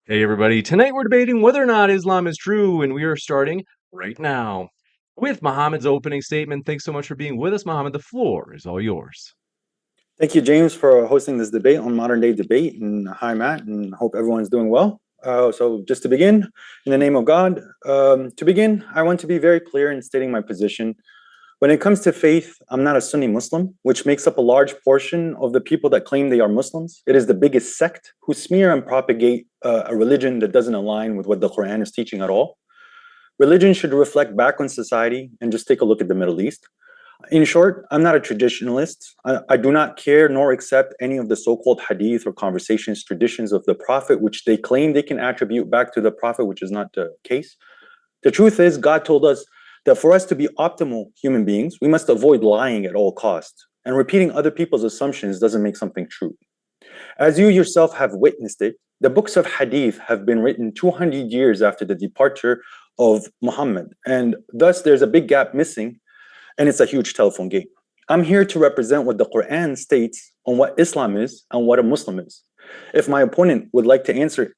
Hey everybody, tonight we're debating whether or not Islam is true, and we are starting right now with Muhammad's opening statement. Thanks so much for being with us, Muhammad. The floor is all yours. Thank you, James, for hosting this debate on modern day debate. And hi, Matt, and hope everyone's doing well. So, just to begin, in the name of God, I want to be very clear in stating my position. When it comes to faith, I'm not a Sunni Muslim, which makes up a large portion of the people that claim they are Muslims. It is the biggest sect who smear and propagate a religion that doesn't align with what the Quran is teaching at all. Religion should reflect back on society, and just take a look at the Middle East. In short, I'm not a traditionalist. I do not care nor accept any of the so-called hadith or conversations, traditions of the Prophet, which they claim they can attribute back to the Prophet, which is not the case. The truth is, God told us that for us to be optimal human beings, we must avoid lying at all costs. And repeating other people's assumptions doesn't make something true. As you yourself have witnessed it, the books of hadith have been written 200 years after the departure of Muhammad. And thus, there's a big gap missing, and it's a huge telephone game. I'm here to represent what the Quran states on what Islam is and what a Muslim is. If my opponent would like to answer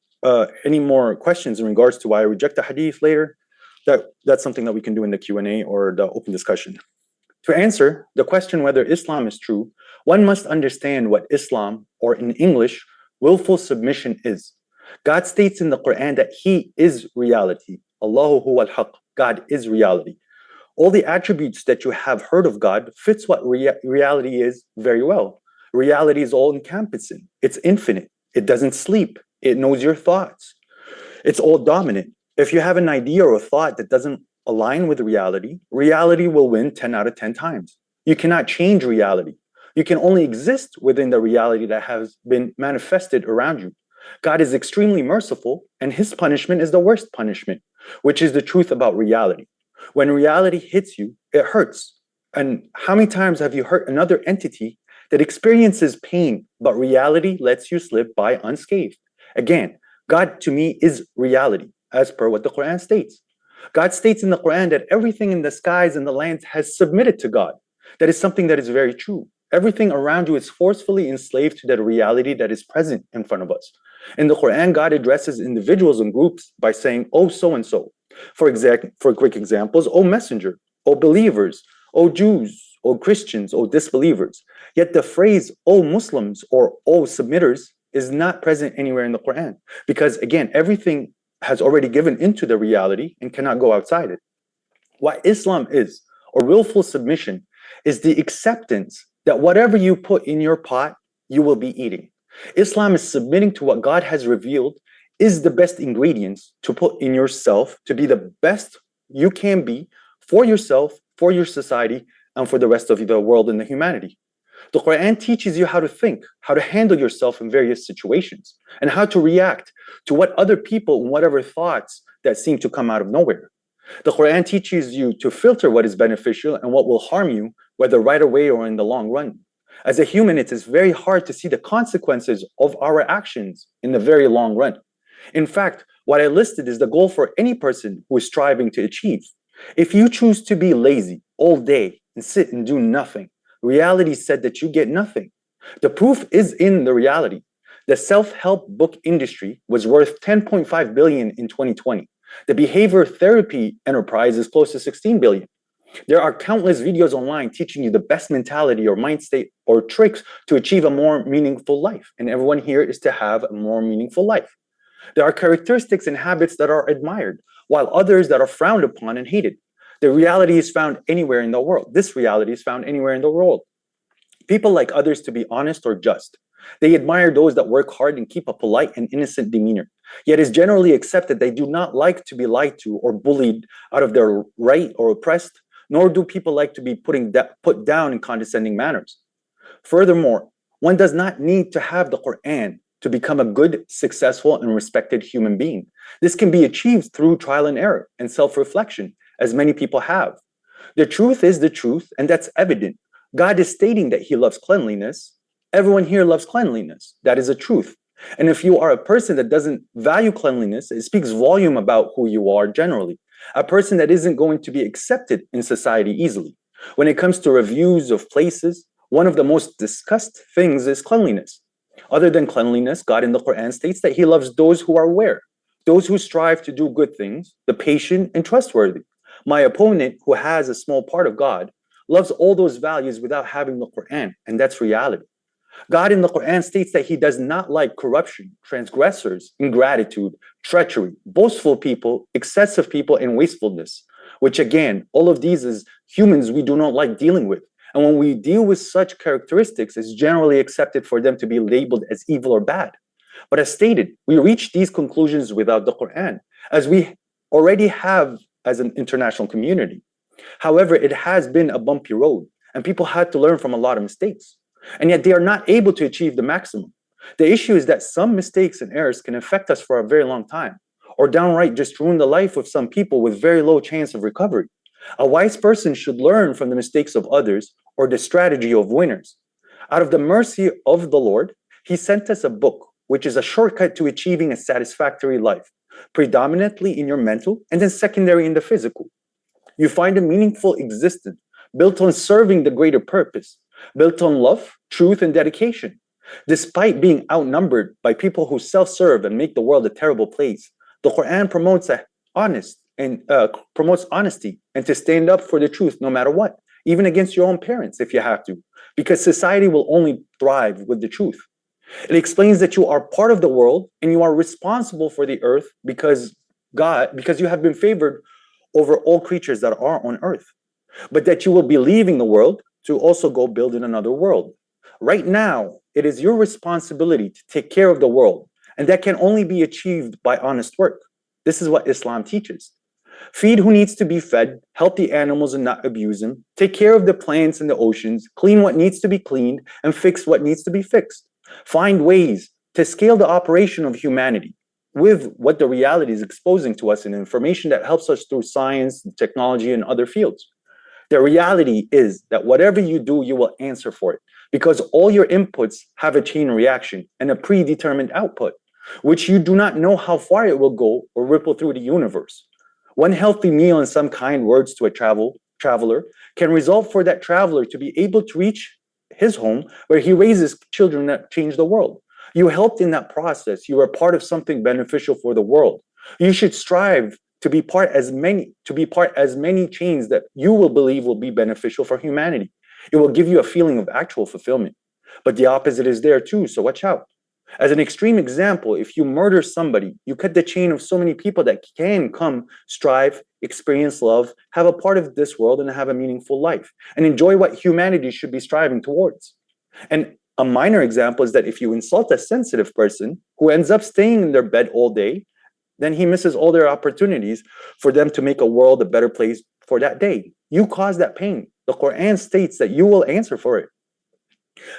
any more questions in regards to why I reject the hadith later, that's something that we can do in the Q&A or the open discussion. To answer the question whether Islam is true, one must understand what Islam, or in English, willful submission is. God states in the Quran that He is reality. Allahu huwa al-haq. God is reality. All the attributes that you have heard of God fits what reality is very well. Reality is all encompassing. It's infinite. It doesn't sleep. It knows your thoughts. It's all dominant. If you have an idea or a thought that doesn't align with reality, reality will win 10 out of 10 times. You cannot change reality. You can only exist within the reality that has been manifested around you. God is extremely merciful, and His punishment is the worst punishment, which is the truth about reality. When reality hits you, it hurts. And how many times have you hurt another entity that experiences pain, but reality lets you slip by unscathed? Again, God to me is reality, as per what the Quran states. God states in the Quran that everything in the skies and the lands has submitted to God. That is something that is very true. Everything around you is forcefully enslaved to that reality that is present in front of us. In the Quran, God addresses individuals and groups by saying, "Oh, so and so." For quick examples, "O messenger," "O believers," "O Jews," "O Christians," "O disbelievers." Yet the phrase "O Muslims" or "O submitters" is not present anywhere in the Quran, because again, everything has already given into the reality and cannot go outside it. What Islam is, or willful submission, is the acceptance that whatever you put in your pot, you will be eating. Islam is submitting to what God has revealed is the best ingredients to put in yourself to be the best you can be for yourself, for your society, and for the rest of the world and the humanity. The Quran teaches you how to think, how to handle yourself in various situations, and how to react to what other people and whatever thoughts that seem to come out of nowhere. The Quran teaches you to filter what is beneficial and what will harm you, whether right away or in the long run. As a human, it is very hard to see the consequences of our actions in the very long run. In fact, what I listed is the goal for any person who is striving to achieve. If you choose to be lazy all day and sit and do nothing, reality said that you get nothing. The proof is in the reality. The self-help book industry was worth 10.5 billion in 2020. The behavior therapy enterprise is close to 16 billion. There are countless videos online teaching you the best mentality or mind state or tricks to achieve a more meaningful life. And everyone here is to have a more meaningful life. There are characteristics and habits that are admired, while others that are frowned upon and hated. The reality is found anywhere in the world. This reality is found anywhere in the world. People like others to be honest or just. They admire those that work hard and keep a polite and innocent demeanor. Yet it's generally accepted they do not like to be lied to or bullied out of their right or oppressed, nor do people like to be put down in condescending manners. Furthermore, one does not need to have the Quran to become a good, successful, and respected human being. This can be achieved through trial and error and self-reflection, as many people have. The truth is the truth, and that's evident. God is stating that He loves cleanliness. Everyone here loves cleanliness. That is a truth. And if you are a person that doesn't value cleanliness, it speaks volume about who you are generally. A person that isn't going to be accepted in society easily. When it comes to reviews of places, one of the most discussed things is cleanliness. Other than cleanliness, God in the Quran states that He loves those who are aware, those who strive to do good things, the patient and trustworthy. My opponent, who has a small part of God, loves all those values without having the Quran, and that's reality. God in the Quran states that He does not like corruption, transgressors, ingratitude, treachery, boastful people, excessive people, and wastefulness, which again, all of these as humans we do not like dealing with. And when we deal with such characteristics, it's generally accepted for them to be labeled as evil or bad. But as stated, we reach these conclusions without the Quran, as we already have as an international community. However, it has been a bumpy road, and people had to learn from a lot of mistakes. And yet they are not able to achieve the maximum. The issue is that some mistakes and errors can affect us for a very long time, or downright just ruin the life of some people with very low chance of recovery. A wise person should learn from the mistakes of others or the strategy of winners. Out of the mercy of the Lord, He sent us a book, which is a shortcut to achieving a satisfactory life, predominantly in your mental and then secondary in the physical. You find a meaningful existence built on serving the greater purpose, built on love, truth, and dedication. Despite being outnumbered by people who self-serve and make the world a terrible place, the Quran promotes honesty and to stand up for the truth no matter what, even against your own parents if you have to, because society will only thrive with the truth. It explains that you are part of the world and you are responsible for the earth because you have been favored over all creatures that are on earth, but that you will be leaving the world to also go build in another world. Right now, it is your responsibility to take care of the world, and that can only be achieved by honest work. This is what Islam teaches. Feed who needs to be fed, help the animals and not abuse them, take care of the plants and the oceans, clean what needs to be cleaned, and fix what needs to be fixed. Find ways to scale the operation of humanity with what the reality is exposing to us in information that helps us through science, technology, and other fields. The reality is that whatever you do, you will answer for it because all your inputs have a chain reaction and a predetermined output, which you do not know how far it will go or ripple through the universe. One healthy meal and some kind words to a traveler can result for that traveler to be able to reach his home where he raises children that change the world. You helped in that process. You are part of something beneficial for the world. You should strive to be part as many chains that you will believe will be beneficial for humanity. It will give you a feeling of actual fulfillment. But the opposite is there too, so watch out. As an extreme example, if you murder somebody, you cut the chain of so many people that can come, strive, experience love, have a part of this world, and have a meaningful life, and enjoy what humanity should be striving towards. And a minor example is that if you insult a sensitive person who ends up staying in their bed all day, then he misses all their opportunities for them to make a world a better place for that day. You caused that pain. The Quran states that you will answer for it.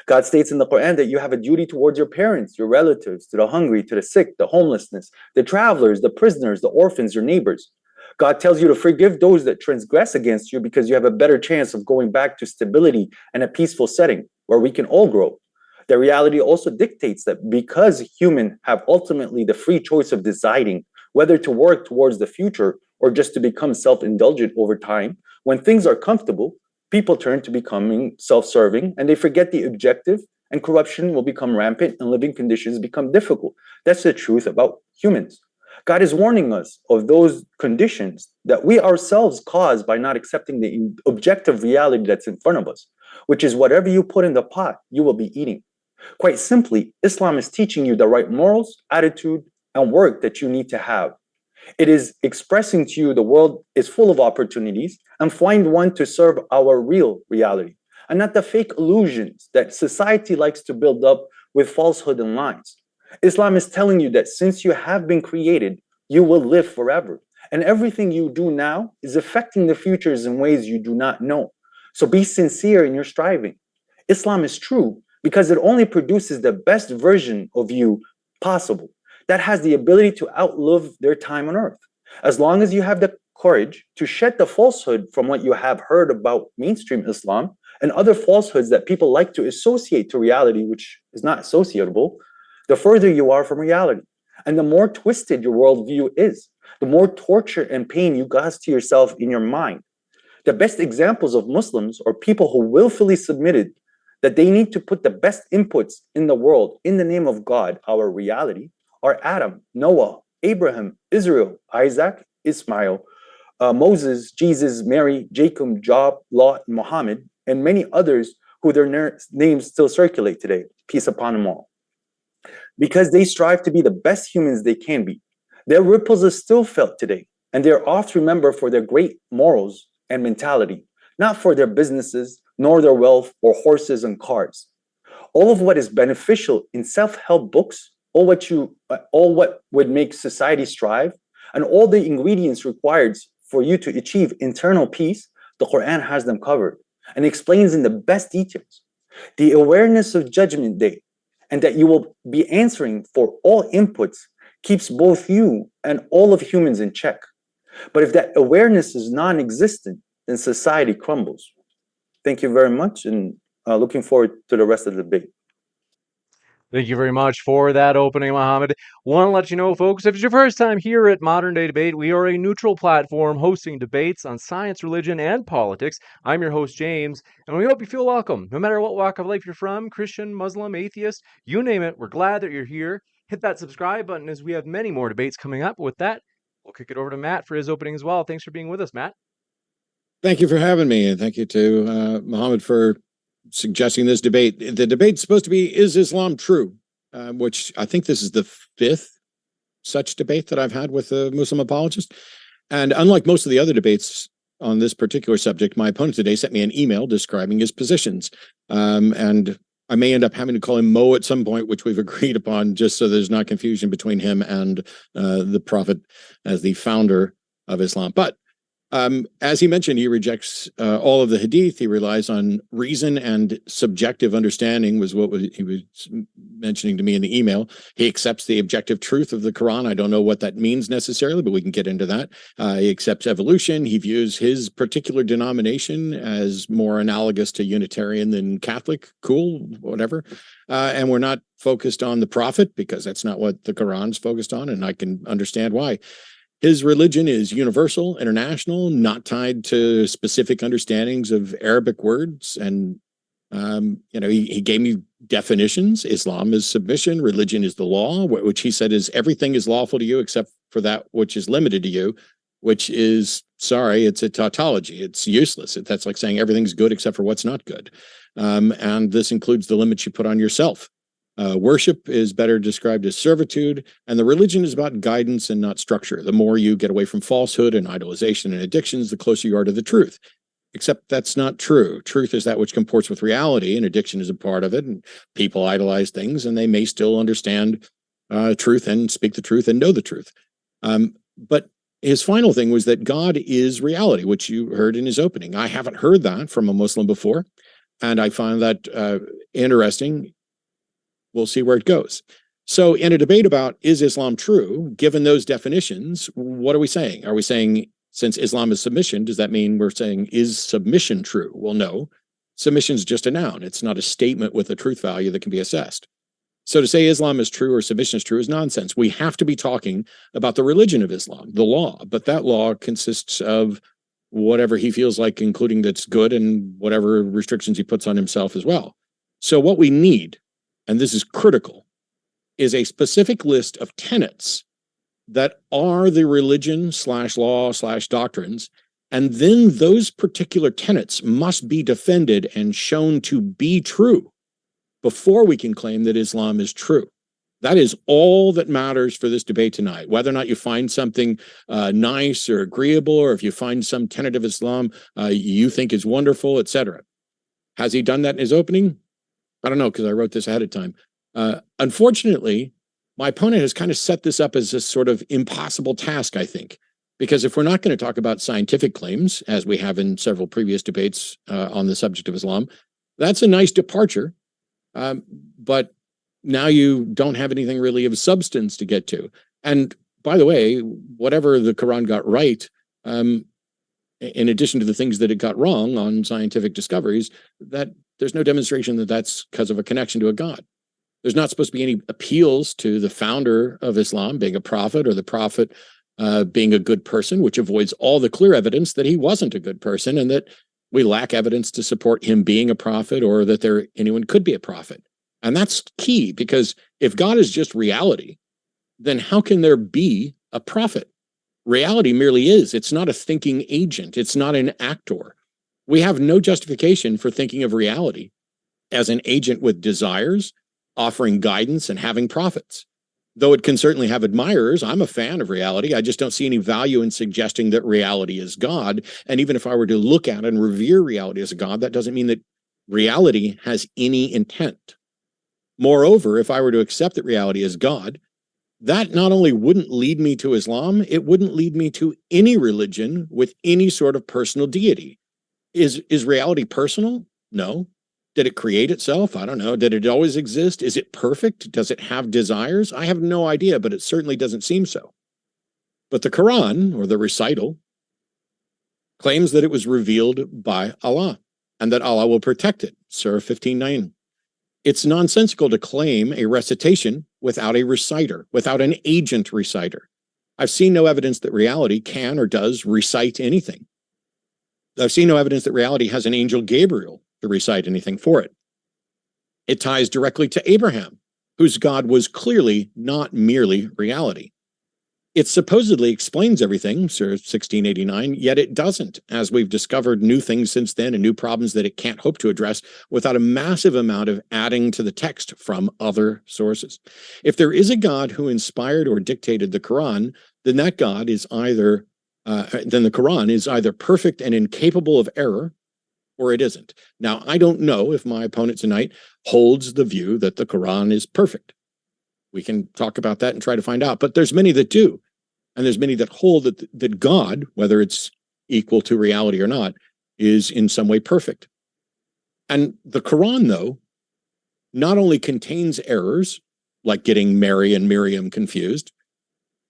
God states in the Quran that you have a duty towards your parents, your relatives, to the hungry, to the sick, the homelessness, the travelers, the prisoners, the orphans, your neighbors. God tells you to forgive those that transgress against you because you have a better chance of going back to stability and a peaceful setting where we can all grow. The reality also dictates that because humans have ultimately the free choice of deciding whether to work towards the future or just to become self-indulgent over time, when things are comfortable, people turn to becoming self-serving and they forget the objective, and corruption will become rampant and living conditions become difficult. That's the truth about humans. God is warning us of those conditions that we ourselves cause by not accepting the objective reality that's in front of us, which is whatever you put in the pot, you will be eating. Quite simply, Islam is teaching you the right morals, attitude, and work that you need to have. It is expressing to you the world is full of opportunities and find one to serve our real reality and not the fake illusions that society likes to build up with falsehood and lies. Islam is telling you that since you have been created, you will live forever. And everything you do now is affecting the futures in ways you do not know. So be sincere in your striving. Islam is true because it only produces the best version of you possible that has the ability to outlive their time on earth. As long as you have the courage to shed the falsehood from what you have heard about mainstream Islam and other falsehoods that people like to associate to reality, which is not associatable, the further you are from reality. And the more twisted your worldview is, the more torture and pain you cause to yourself in your mind. The best examples of Muslims are people who willfully submitted that they need to put the best inputs in the world in the name of God, our reality, are Adam, Noah, Abraham, Israel, Isaac, Ismail, Moses, Jesus, Mary, Jacob, Job, Lot, Muhammad, and many others who their names still circulate today. Peace upon them all. Because they strive to be the best humans they can be. Their ripples are still felt today, and they are oft remembered for their great morals and mentality, not for their businesses, nor their wealth or horses and cars. All of what is beneficial in self-help books, all what would make society strive, and all the ingredients required for you to achieve internal peace, the Quran has them covered and explains in the best details. The awareness of Judgment Day and that you will be answering for all inputs keeps both you and all of humans in check. But if that awareness is non-existent, then society crumbles. Thank you very much, and looking forward to the rest of the debate. Thank you very much for that opening, Mohammed. Want to let you know, folks, if it's your first time here at Modern Day Debate, we are a neutral platform hosting debates on science, religion, and politics. I'm your host, James, and we hope you feel welcome. No matter what walk of life you're from, Christian, Muslim, atheist, you name it, we're glad that you're here. Hit that subscribe button as we have many more debates coming up. With that, we'll kick it over to Matt for his opening as well. Thanks for being with us, Matt. Thank you for having me, and thank you to Mohammed for suggesting this debate. The debate's supposed to be, is Islam true? Which I think this is the fifth such debate that I've had with a Muslim apologist. And unlike most of the other debates on this particular subject, my opponent today sent me an email describing his positions. And I may end up having to call him Mo at some point, which we've agreed upon, just so there's not confusion between him and the Prophet as the founder of Islam. But as he mentioned, he rejects all of the hadith. He relies on reason and subjective understanding, was what he was mentioning to me in the email. He accepts the objective truth of the Quran. I don't know what that means necessarily, but we can get into that. He accepts evolution. He views his particular denomination as more analogous to Unitarian than Catholic. Cool, whatever. And we're not focused on the Prophet because that's not what the Quran's focused on, and I can understand why. His religion is universal, international, not tied to specific understandings of Arabic words. And, he gave me definitions. Islam is submission. Religion is the law, which he said is everything is lawful to you except for that which is limited to you, which is, sorry, it's a tautology. It's useless. That's like saying everything's good except for what's not good. And this includes the limits you put on yourself. Worship is better described as servitude, and the religion is about guidance and not structure. The more you get away from falsehood and idolization and addictions, the closer you are to the truth. Except that's not true. Truth is that which comports with reality, and addiction is a part of it. And people idolize things, and they may still understand truth and speak the truth and know the truth. But his final thing was that God is reality, which you heard in his opening. I haven't heard that from a Muslim before, and I find that interesting. We'll see where it goes. So in a debate about is Islam true, given those definitions, what are we saying? Are we saying since Islam is submission, does that mean we're saying is submission true? Well, no. Submission is just a noun. It's not a statement with a truth value that can be assessed. So to say Islam is true or submission is true is nonsense. We have to be talking about the religion of Islam, the law, but that law consists of whatever he feels like, including that's good, and whatever restrictions he puts on himself as well. So what we need, and this is critical, is a specific list of tenets that are the religion / law / doctrines, and then those particular tenets must be defended and shown to be true before we can claim that Islam is true. That is all that matters for this debate tonight. Whether or not you find something nice or agreeable, or if you find some tenet of Islam you think is wonderful, etc. Has he done that in his opening? I don't know, because I wrote this ahead of time. Unfortunately, my opponent has kind of set this up as a sort of impossible task, I think, because if we're not going to talk about scientific claims, as we have in several previous debates on the subject of Islam, that's a nice departure. But now you don't have anything really of substance to get to. And by the way, whatever the Quran got right, in addition to the things that it got wrong on scientific discoveries, that there's no demonstration that that's because of a connection to a God. There's not supposed to be any appeals to the founder of Islam being a prophet, or the prophet being a good person, which avoids all the clear evidence that he wasn't a good person, and that We lack evidence to support him being a prophet or that anyone could be a prophet. And that's key, because if God is just reality, then how can there be a prophet? Reality merely is. It's not a thinking agent. It's not an actor. We have no justification for thinking of reality as an agent with desires, offering guidance, and having profits. Though it can certainly have admirers, I'm a fan of reality. I just don't see any value in suggesting that reality is God. And even if I were to look at and revere reality as a God, that doesn't mean that reality has any intent. Moreover, if I were to accept that reality is God, that not only wouldn't lead me to Islam, it wouldn't lead me to any religion with any sort of personal deity. Is reality personal? No. Did it create itself? I don't know. Did it always exist? Is it perfect? Does it have desires? I have no idea, but it certainly doesn't seem so. But the Quran, or the recital, claims that it was revealed by Allah and that Allah will protect it. Surah 15:9. It's nonsensical to claim a recitation without a reciter, without an agent reciter. I've seen no evidence that reality can or does recite anything. I've seen no evidence that reality has an angel Gabriel to recite anything for it. It ties directly to Abraham, whose God was clearly not merely reality. It supposedly explains everything, Surah 1689, yet it doesn't, as we've discovered new things since then and new problems that it can't hope to address without a massive amount of adding to the text from other sources. If there is a God who inspired or dictated the Quran, then that God is either then the Quran is either perfect and incapable of error, or it isn't. Now, I don't know if my opponent tonight holds the view that the Quran is perfect. We can talk about that and try to find out, but there's many that do. And there's many that hold that God, whether it's equal to reality or not, is in some way perfect. And the Quran, though, not only contains errors, like getting Mary and Miriam confused,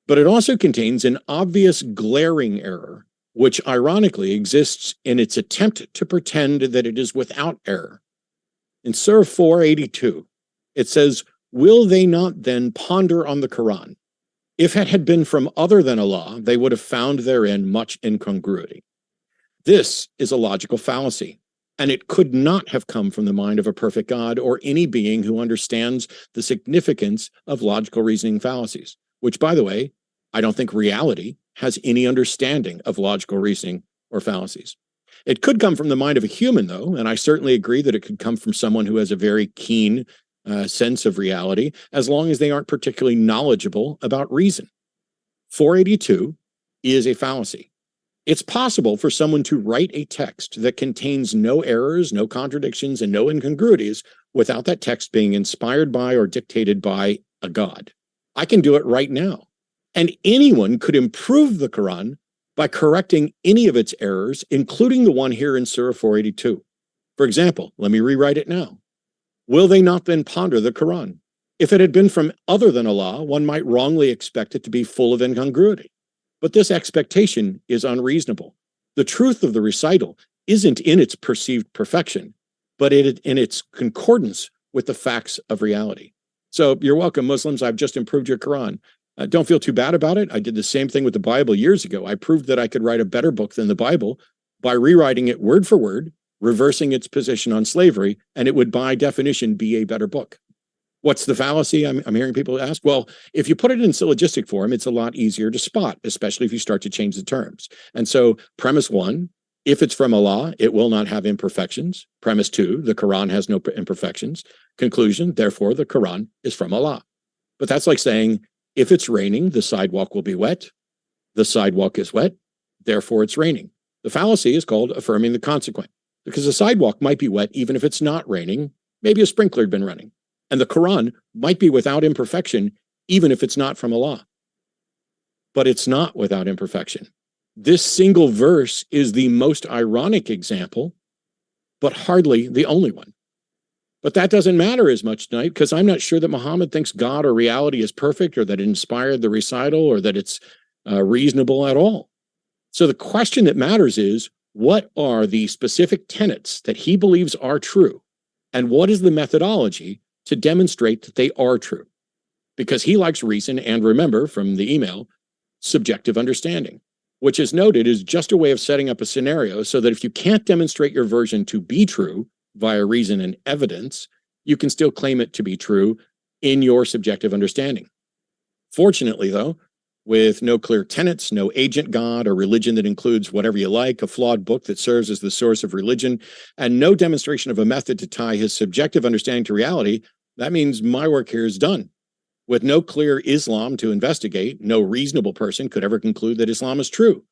but it also contains an obvious glaring error, which ironically exists in its attempt to pretend that it is without error. In Surah 482, it says, "Will they not then ponder on the Quran? If it had been from other than Allah, they would have found therein much incongruity." This is a logical fallacy, and it could not have come from the mind of a perfect God or any being who understands the significance of logical reasoning fallacies, which, by the way, I don't think reality has any understanding of logical reasoning or fallacies. It could come from the mind of a human, though, and I certainly agree that it could come from someone who has a very keen sense of reality, as long as they aren't particularly knowledgeable about reason. 482 is a fallacy. It's possible for someone to write a text that contains no errors, no contradictions, and no incongruities without that text being inspired by or dictated by a God. I can do it right now. And anyone could improve the Quran by correcting any of its errors, including the one here in Surah 482. For example, let me rewrite it now. Will they not then ponder the Quran? If it had been from other than Allah, one might wrongly expect it to be full of incongruity. But this expectation is unreasonable. The truth of the recital isn't in its perceived perfection, but in its concordance with the facts of reality. So you're welcome, Muslims. I've just improved your Quran. Don't feel too bad about it. I did the same thing with the Bible years ago. I proved that I could write a better book than the Bible by rewriting it word for word, reversing its position on slavery, and it would by definition be a better book. What's the fallacy? I'm hearing people ask. Well, if you put it in syllogistic form, it's a lot easier to spot, especially if you start to change the terms. And so premise 1, if it's from Allah, it will not have imperfections. Premise 2, the Quran has no imperfections. Conclusion, therefore, the Quran is from Allah. But that's like saying, if it's raining, the sidewalk will be wet. The sidewalk is wet, therefore it's raining. The fallacy is called affirming the consequent, because the sidewalk might be wet even if it's not raining. Maybe a sprinkler had been running. And the Quran might be without imperfection even if it's not from Allah. But it's not without imperfection. This single verse is the most ironic example, but hardly the only one. But that doesn't matter as much tonight, because I'm not sure that Muhammad thinks God or reality is perfect, or that it inspired the recital, or that it's reasonable at all. So the question that matters is, what are the specific tenets that he believes are true? And what is the methodology to demonstrate that they are true? Because he likes reason and, remember from the email, subjective understanding. which is noted is just a way of setting up a scenario so that if you can't demonstrate your version to be true via reason and evidence, you can still claim it to be true in your subjective understanding. Fortunately, though, with no clear tenets, no agent God or religion that includes whatever you like, a flawed book that serves as the source of religion, and no demonstration of a method to tie his subjective understanding to reality, that means my work here is done. With no clear Islam to investigate, no reasonable person could ever conclude that Islam is true.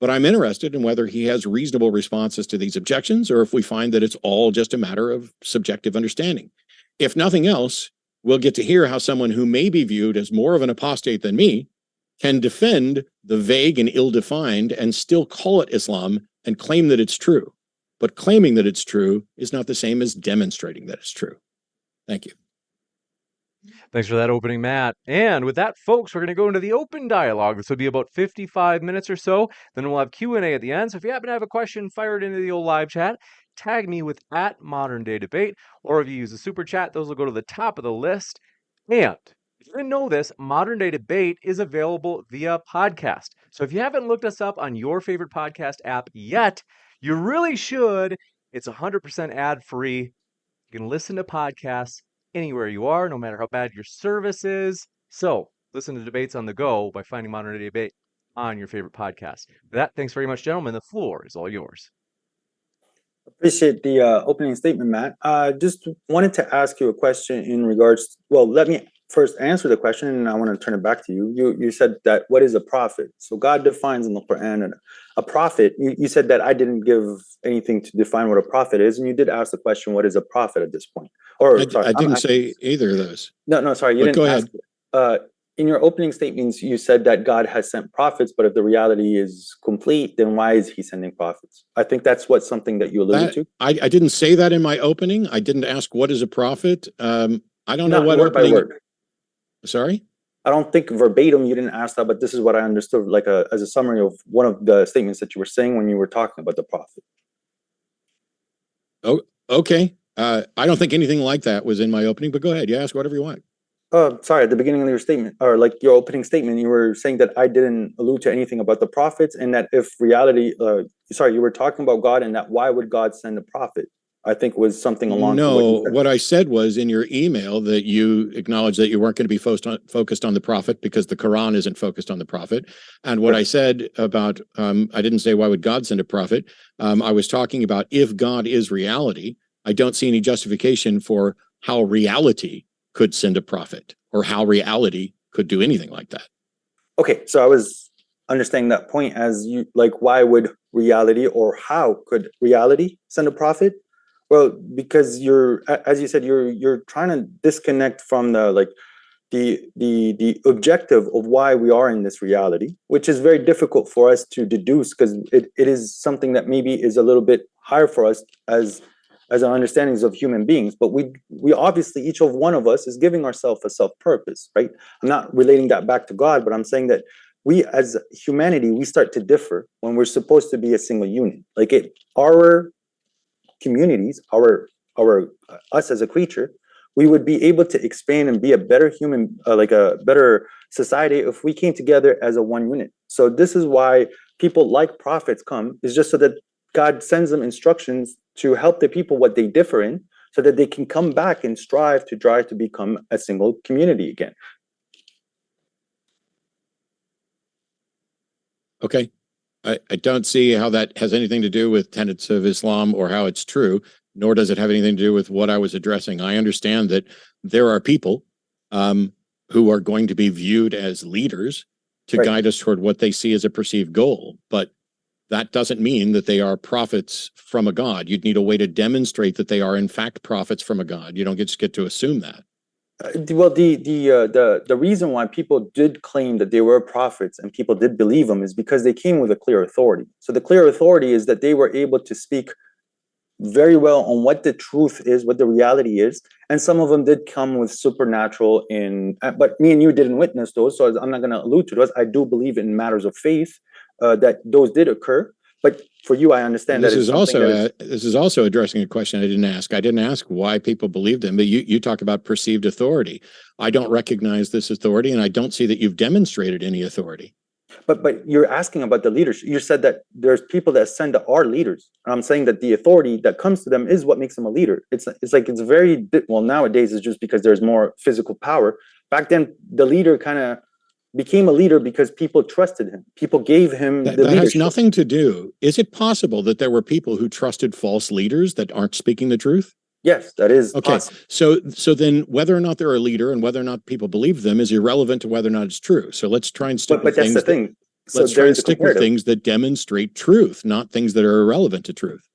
But I'm interested in whether he has reasonable responses to these objections, or if we find that it's all just a matter of subjective understanding. If nothing else, we'll get to hear how someone who may be viewed as more of an apostate than me can defend the vague and ill-defined and still call it Islam and claim that it's true. But claiming that it's true is not the same as demonstrating that it's true. Thank you. Thanks for that opening, Matt. And with that, folks, we're going to go into the open dialogue. This will be about 55 minutes or so. Then we'll have Q&A at the end. So if you happen to have a question, fire it into the old live chat. Tag me with @moderndaydebate. Or if you use the super chat, those will go to the top of the list. And if you didn't know this, Modern Day Debate is available via podcast. So if you haven't looked us up on your favorite podcast app yet, you really should. It's 100% ad-free. You can listen to podcasts anywhere you are, no matter how bad your service is. So listen to debates on the go by finding Modern Day Debate on your favorite podcast. With that, thanks very much, gentlemen. The floor is all yours. Appreciate the opening statement, Matt. Just wanted to ask you a question in regards. Well, let me first answer the question, and I want to turn it back to you. You said that what is a prophet? So God defines in the Quran a prophet. You said that I didn't give anything to define what a prophet is, and you did ask the question, what is a prophet at this point? Or I didn't say either of those. No, sorry, you didn't. Go ask. In your opening statements, you said that God has sent prophets, but if the reality is complete, then why is he sending prophets? I think that's something that you alluded to. I didn't say that in my opening. I didn't ask what is a prophet. I don't know what word opening. By word. Sorry? I don't think verbatim you didn't ask that, but this is what I understood, like as a summary of one of the statements that you were saying when you were talking about the prophet. Oh, okay. I don't think anything like that was in my opening, but go ahead. You ask whatever you want. Sorry, at the beginning of your statement, or like your opening statement, you were saying that I didn't allude to anything about the prophets, and that if reality, you were talking about God, and that why would God send a prophet? I think it was something along. No, what I said was in your email that you acknowledged that you weren't going to be focused on the prophet because the Quran isn't focused on the prophet. And what I said about, I didn't say why would God send a prophet. I was talking about if God is reality, I don't see any justification for how reality could send a prophet or how reality could do anything like that. Okay, so I was understanding that point as you like, why would reality or how could reality send a prophet? Well, because as you said, you're trying to disconnect from the objective of why we are in this reality, which is very difficult for us to deduce because it is something that maybe is a little bit higher for us as our understandings of human beings. But we obviously, each of one of us is giving ourselves a self-purpose, right? I'm not relating that back to God, but I'm saying that we as humanity, we start to differ when we're supposed to be a single unit. Like our communities, us as a creature, we would be able to expand and be a better human, like a better society if we came together as a one unit. So this is why people like prophets come, is just so that God sends them instructions to help the people what they differ in, so that they can come back and strive to become a single community again. Okay. I don't see how that has anything to do with tenets of Islam or how it's true, nor does it have anything to do with what I was addressing. I understand that there are people who are going to be viewed as leaders to guide us toward what they see as a perceived goal, but that doesn't mean that they are prophets from a God. You'd need a way to demonstrate that they are in fact prophets from a God. You don't just get to assume that. Well, the reason why people did claim that they were prophets and people did believe them is because they came with a clear authority. So the clear authority is that they were able to speak very well on what the truth is, what the reality is, and some of them did come with supernatural but me and you didn't witness those, so I'm not going to allude to those. I do believe in matters of faith that those did occur. But for you, I understand this is also addressing a question I didn't ask. I didn't ask why people believed him, but you talk about perceived authority. I don't recognize this authority, and I don't see that you've demonstrated any authority. But you're asking about the leadership. You said that there's people that ascend that are leaders. And I'm saying that the authority that comes to them is what makes them a leader. It's like it's very well nowadays. It's just because there's more physical power. Back then, the leader kind of became a leader because people trusted him. People gave him the That has leadership. nothing to do. Is it possible that there were people who trusted false leaders that aren't speaking the truth? Yes, that is Okay. possible. So then whether or not they're a leader and whether or not people believe them is irrelevant to whether or not it's true. So let's try and stick But with that's things the thing. So let's try and there's a stick with comparative. things that demonstrate truth, not things that are irrelevant to truth.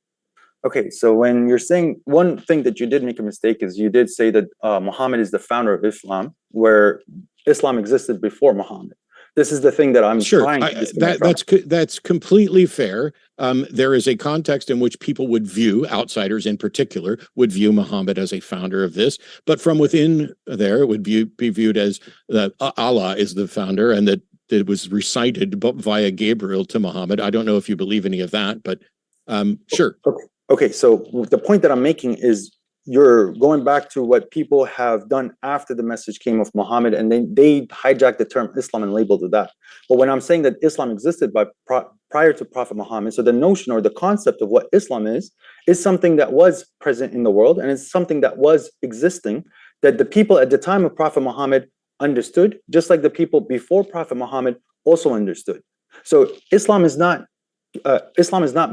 Okay, so when you're saying one thing that you did make a mistake is you did say that Muhammad is the founder of Islam, where Islam existed before Muhammad. This is the thing that I'm Sure, trying to disconnect from. that's completely fair. There is a context in which people would view, outsiders in particular, would view Muhammad as a founder of this, but from within there, it would be viewed as Allah is the founder, and that it was recited via Gabriel to Muhammad. I don't know if you believe any of that, but sure. Okay, so the point that I'm making is you're going back to what people have done after the message came of Muhammad, and they hijacked the term Islam and labeled it that. But when I'm saying that Islam existed prior to Prophet Muhammad, so the notion or the concept of what Islam is something that was present in the world, and it's something that was existing, that the people at the time of Prophet Muhammad understood, just like the people before Prophet Muhammad also understood. So Islam is not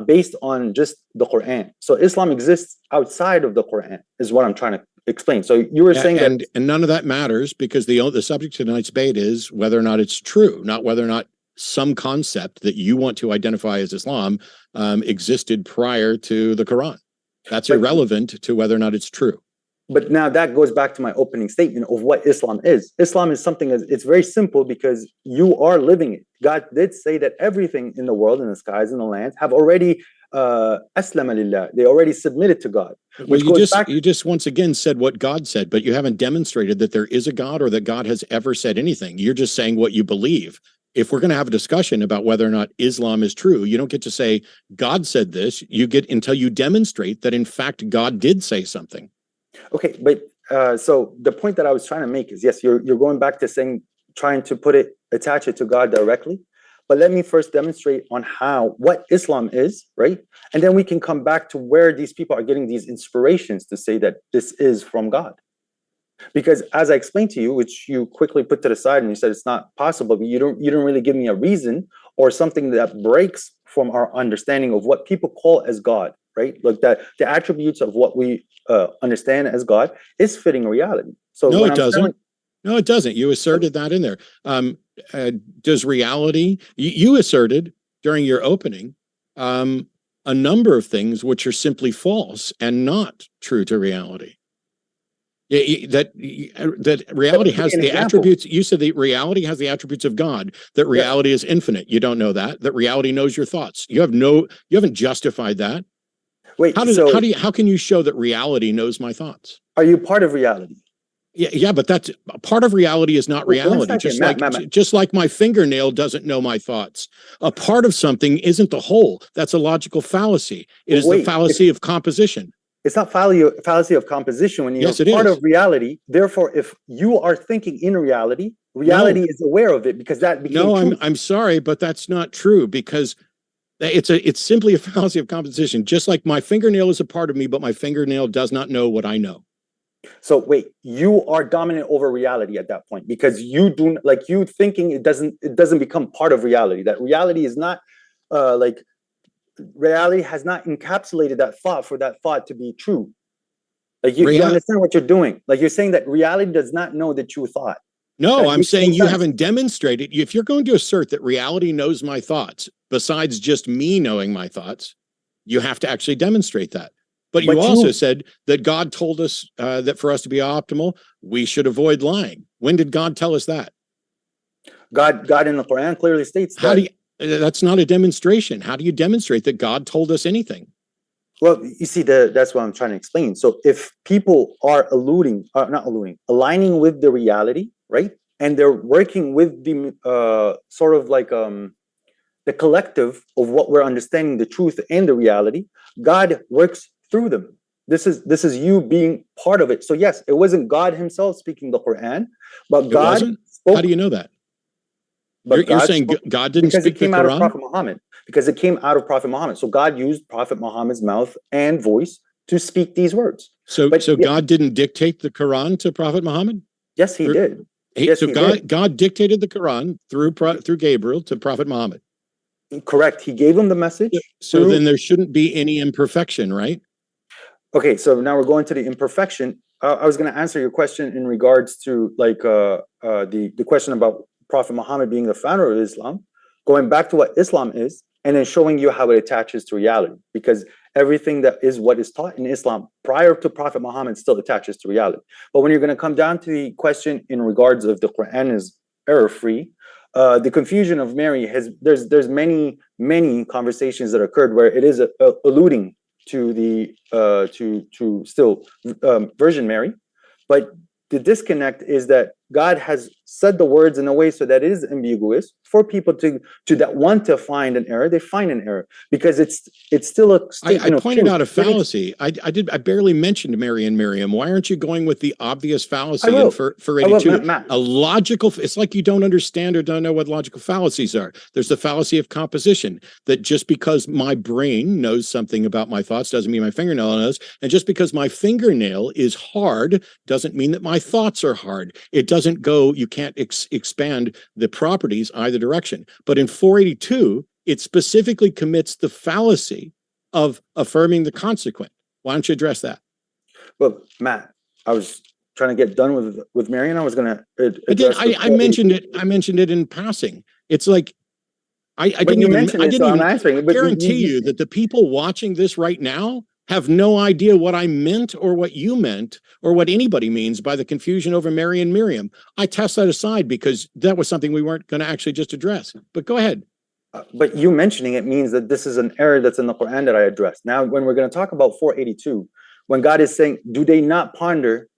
based on just the Quran. So Islam exists outside of the Quran, is what I'm trying to explain. So you were saying and none of that matters because the subject of tonight's debate is whether or not it's true, not whether or not some concept that you want to identify as Islam existed prior to the Quran. That's irrelevant to whether or not it's true. But now that goes back to my opening statement of what Islam is. Islam is something it's very simple because you are living it. God did say that everything in the world, in the skies, in the lands, have already aslama lillah. They already submitted to God. Well, you just once again said what God said, but you haven't demonstrated that there is a God or that God has ever said anything. You're just saying what you believe. If we're going to have a discussion about whether or not Islam is true, you don't get to say God said this. You get until you demonstrate that in fact God did say something. Okay, but so the point that I was trying to make is, yes, you're going back to saying, trying to attach it to God directly. But let me first demonstrate on what Islam is, right? And then we can come back to where these people are getting these inspirations to say that this is from God. Because as I explained to you, which you quickly put to the side and you said it's not possible, but you don't really give me a reason or something that breaks from our understanding of what people call as God, right? Like that the attributes of what we understand as God is fitting reality. So no, it doesn't. No, it doesn't. You asserted that in there. Does reality? You asserted during your opening a number of things which are simply false and not true to reality. That reality has the attributes. You said that reality has the attributes of God. That reality is infinite. You don't know that. That reality knows your thoughts. You haven't justified that. Wait. How can you show that reality knows my thoughts? Are you part of reality? Yeah, but that's part of reality is not reality. Just like my fingernail doesn't know my thoughts. A part of something isn't the whole. That's a logical fallacy. It is the fallacy of composition. It's not fallacy of composition when you're part of reality. Therefore, if you are thinking in reality, reality is aware of it because that became true. I'm sorry, but that's not true because it's simply a fallacy of composition. Just like my fingernail is a part of me, but my fingernail does not know what I know. So wait, you are dominant over reality at that point because you thinking it doesn't become part of reality. That reality is not reality has not encapsulated that thought for that thought to be true. Like you understand what you're doing. Like you're saying that reality does not know that you thought. No, I'm saying you haven't demonstrated. If you're going to assert that reality knows my thoughts, besides just me knowing my thoughts, you have to actually demonstrate that. But you also said that God told us that for us to be optimal, we should avoid lying. When did God tell us that? God in the Quran clearly states that. That's not a demonstration. How do you demonstrate that God told us anything? Well, you see, that's what I'm trying to explain. So if people are aligning with the reality, right? And they're working with the sort of like the collective of what we're understanding, the truth and the reality, God works through them. This is you being part of it. So yes, it wasn't God himself speaking the Quran, but God spoke. How do you know that? But You're God saying spoke God didn't because it speak the came out of Quran? Prophet Muhammad. Because it came out of Prophet Muhammad. So God used Prophet Muhammad's mouth and voice to speak these words. So But God didn't dictate the Quran to Prophet Muhammad? yes, he did. Yes, So he did. God dictated the Quran through Gabriel to Prophet Muhammad. Correct. He gave him the message. So then there shouldn't be any imperfection, right? Okay, so now we're going to the imperfection. I was going to answer your question in regards to like the question about Prophet Muhammad being the founder of Islam, going back to what Islam is, and then showing you how it attaches to reality. Because everything that is what is taught in Islam prior to Prophet Muhammad still attaches to reality. But when you're going to come down to the question in regards of the Quran is error-free, the confusion of Mary there's many conversations that occurred where it is alluding to the to still Virgin Mary, but the disconnect is that God has said the words in a way so that it is ambiguous for people to that want to find an error. They find an error because it's still a statement I pointed of out a truth. fallacy. I barely mentioned Mary and Miriam. Why aren't you going with the obvious fallacy I will. in for 82? Matt. A logical, it's like you don't understand or don't know what logical fallacies are. There's the fallacy of composition, that just because my brain knows something about my thoughts doesn't mean my fingernail knows. And just because my fingernail is hard doesn't mean that my thoughts are hard. It doesn't go, you can't expand the properties either direction. But in 482, it specifically commits the fallacy of affirming the consequent. Why don't you address that? Well, Matt, I was trying to get done with Mary, and I was going to address. I mentioned it. I mentioned it in passing. It's like I didn't even answering. Guarantee you that the people watching this right now have no idea what I meant or what you meant or what anybody means by the confusion over Mary and Miriam. I tossed that aside because that was something we weren't going to actually just address. But go ahead. But you mentioning it means that this is an error that's in the Quran that I addressed. Now, when we're going to talk about 482, when God is saying, do they not ponder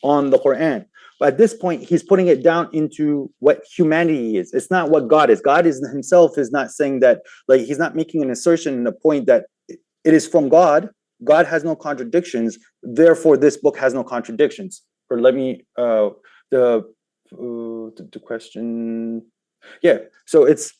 on the Quran? But at this point, he's putting it down into what humanity is. It's not what God is. God is himself is not saying that, like, he's not making an assertion in the point that it is from God. God has no contradictions. Therefore, this book has no contradictions. Or let me, the question. Yeah. So it's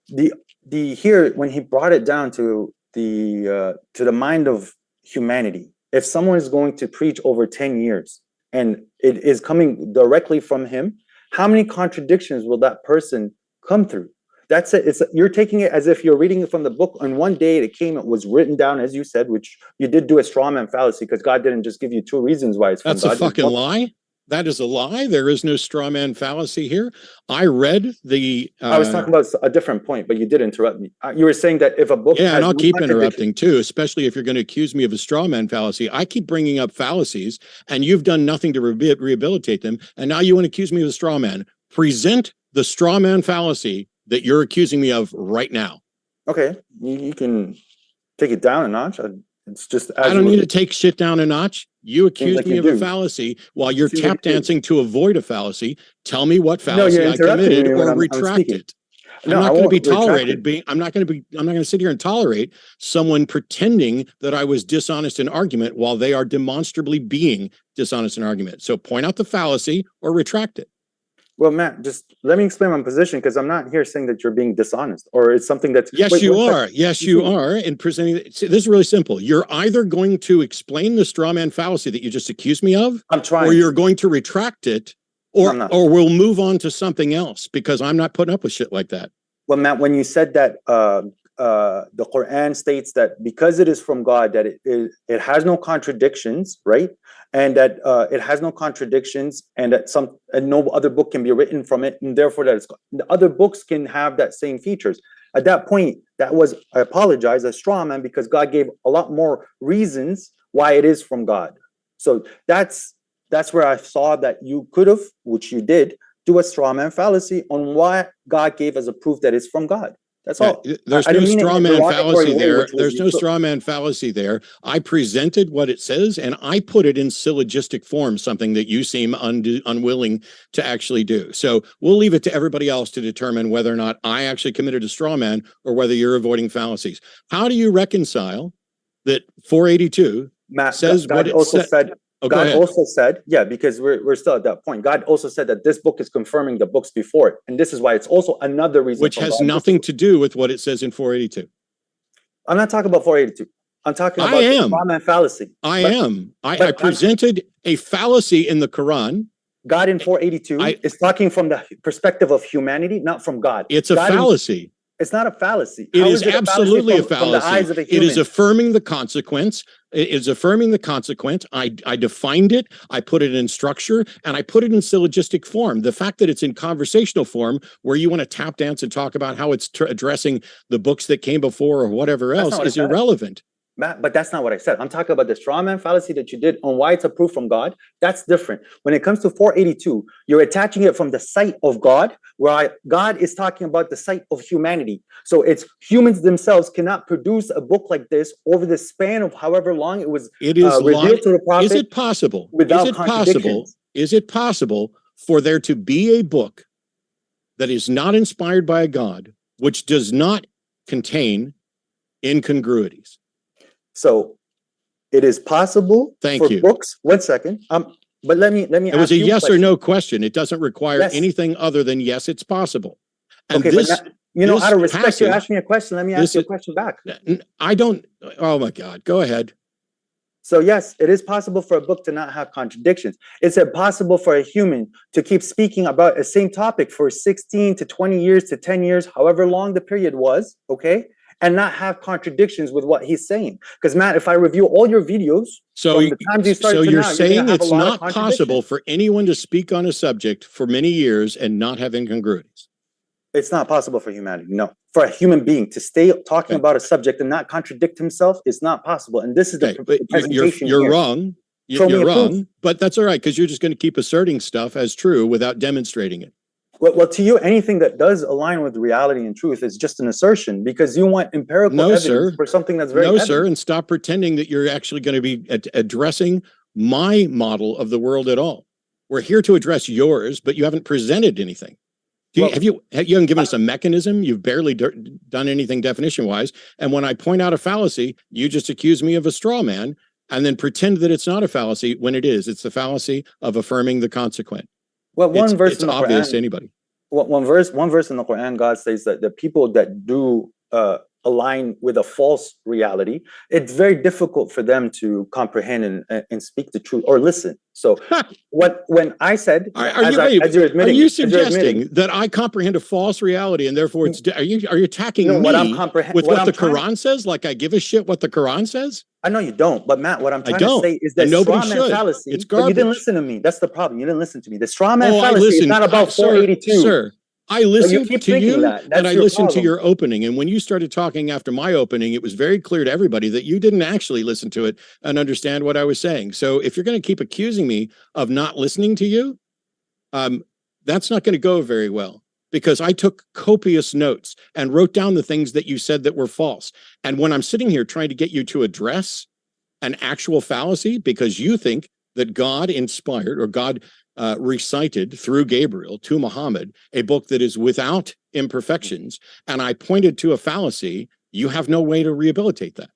the here when he brought it down to the mind of humanity. If someone is going to preach over 10 years and it is coming directly from him, how many contradictions will that person come through? That's it. You're taking it as if you're reading it from the book. On one day it was written down, as you said, which you did do a straw man fallacy because God didn't just give you two reasons why it's from God. That's a fucking lie. That is a lie. There is no straw man fallacy here. I read the. I was talking about a different point, but you did interrupt me. You were saying that if a book, and I'll keep interrupting too, especially if you're going to accuse me of a straw man fallacy. I keep bringing up fallacies, and you've done nothing to rehabilitate them, and now you want to accuse me of a straw man. Present the straw man fallacy that you're accusing me of right now. Okay, you can take it down a notch. It's just I don't need to take shit down a notch. You accuse me of a fallacy while you're tap dancing to avoid a fallacy. Tell me what fallacy I committed or retract it. I'm not going to be tolerated. I'm not going to sit here and tolerate someone pretending that I was dishonest in argument while they are demonstrably being dishonest in argument. So point out the fallacy or retract it. Well, Matt, just let me explain my position because I'm not here saying that you're being dishonest or it's something that's. Yes, you are. Yes, you are. And presenting this is really simple. You're either going to explain the straw man fallacy that you just accused me of, I'm trying, or you're going to retract it, or we'll move on to something else because I'm not putting up with shit like that. Well, Matt, when you said that the Quran states that because it is from God, that it has no contradictions, right? And that it has no contradictions, and that no other book can be written from it, and therefore that the other books can have that same features. At that point, that was, I apologize, a straw man because God gave a lot more reasons why it is from God. So that's where I saw that you could have, which you did, do a straw man fallacy on why God gave as a proof that it's from God. That's all. There's no straw man fallacy there. There's no straw man fallacy there. I presented what it says and I put it in syllogistic form, something that you seem unwilling to actually do. So we'll leave it to everybody else to determine whether or not I actually committed a straw man or whether you're avoiding fallacies. How do you reconcile that 482 Matt, says God what it also said? Oh, go God ahead. also said, yeah, because we're still at that point. God also said that this book is confirming the books before it. And this is why it's also another reason. Which has nothing to do with what it says in 482. I'm not talking about 482. I'm talking about the straw man fallacy. I presented a fallacy in the Quran. God in 482 is talking from the perspective of humanity, not from God. It's a fallacy. It's not a fallacy. It is absolutely a fallacy. From the eyes of a human? It is affirming the consequence. It is affirming the consequence. I defined it. I put it in structure, and I put it in syllogistic form. The fact that it's in conversational form, where you want to tap dance and talk about how it's addressing the books that came before or whatever else, is irrelevant. Matt, but that's not what I said. I'm talking about the straw man fallacy that you did on why it's approved from God. That's different. When it comes to 482, you're attaching it from the sight of God, where God is talking about the sight of humanity. So it's humans themselves cannot produce a book like this over the span of however long it was revealed to the prophet. Is it possible? Is it possible for there to be a book that is not inspired by a God, which does not contain incongruities? So it is possible for books. 1 second. But let me. It was a yes or no question. It doesn't require anything other than yes, it's possible. And okay, out of respect, you asked me a question. Let me ask you a question back. I don't. Oh my God, go ahead. So yes, it is possible for a book to not have contradictions. It's impossible for a human to keep speaking about a same topic for 16 to 20 years to 10 years, however long the period was. Okay. And not have contradictions with what he's saying. Because Matt, if I review all your videos, you're saying it's not possible for anyone to speak on a subject for many years and not have incongruities. It's not possible for humanity. No, for a human being to stay talking about a subject and not contradict himself is not possible. And this is the presentation. You're wrong. You're wrong, but that's all right, because you're just going to keep asserting stuff as true without demonstrating it. Well, to you, anything that does align with reality and truth is just an assertion, because you want empirical evidence for something that's very evident. Sir, and stop pretending that you're actually going to be addressing my model of the world at all. We're here to address yours, but you haven't presented anything. You haven't given us a mechanism. You've barely done anything definition-wise. And when I point out a fallacy, you just accuse me of a straw man and then pretend that it's not a fallacy when it is. It's the fallacy of affirming the consequent. Well, one verse in the Quran, obvious to anybody. One verse in the Quran, God says that the people that do align with a false reality, it's very difficult for them to comprehend and speak the truth or listen. So when I said, are you suggesting that I comprehend a false reality and therefore it's, are you attacking me with what the Quran says? Like I give a shit what the Quran says? I know you don't, but Matt, what I'm trying to say is that straw man fallacy, it's garbage. You didn't listen to me. That's the problem. You didn't listen to me. The straw man fallacy is not about 482. Sir, I listened to you and I listened to your opening. And when you started talking after my opening, it was very clear to everybody that you didn't actually listen to it and understand what I was saying. So if you're going to keep accusing me of not listening to you, that's not going to go very well, because I took copious notes and wrote down the things that you said that were false. And when I'm sitting here trying to get you to address an actual fallacy because you think that God inspired or God recited through Gabriel to Muhammad a book that is without imperfections, and I pointed to a fallacy, you have no way to rehabilitate that.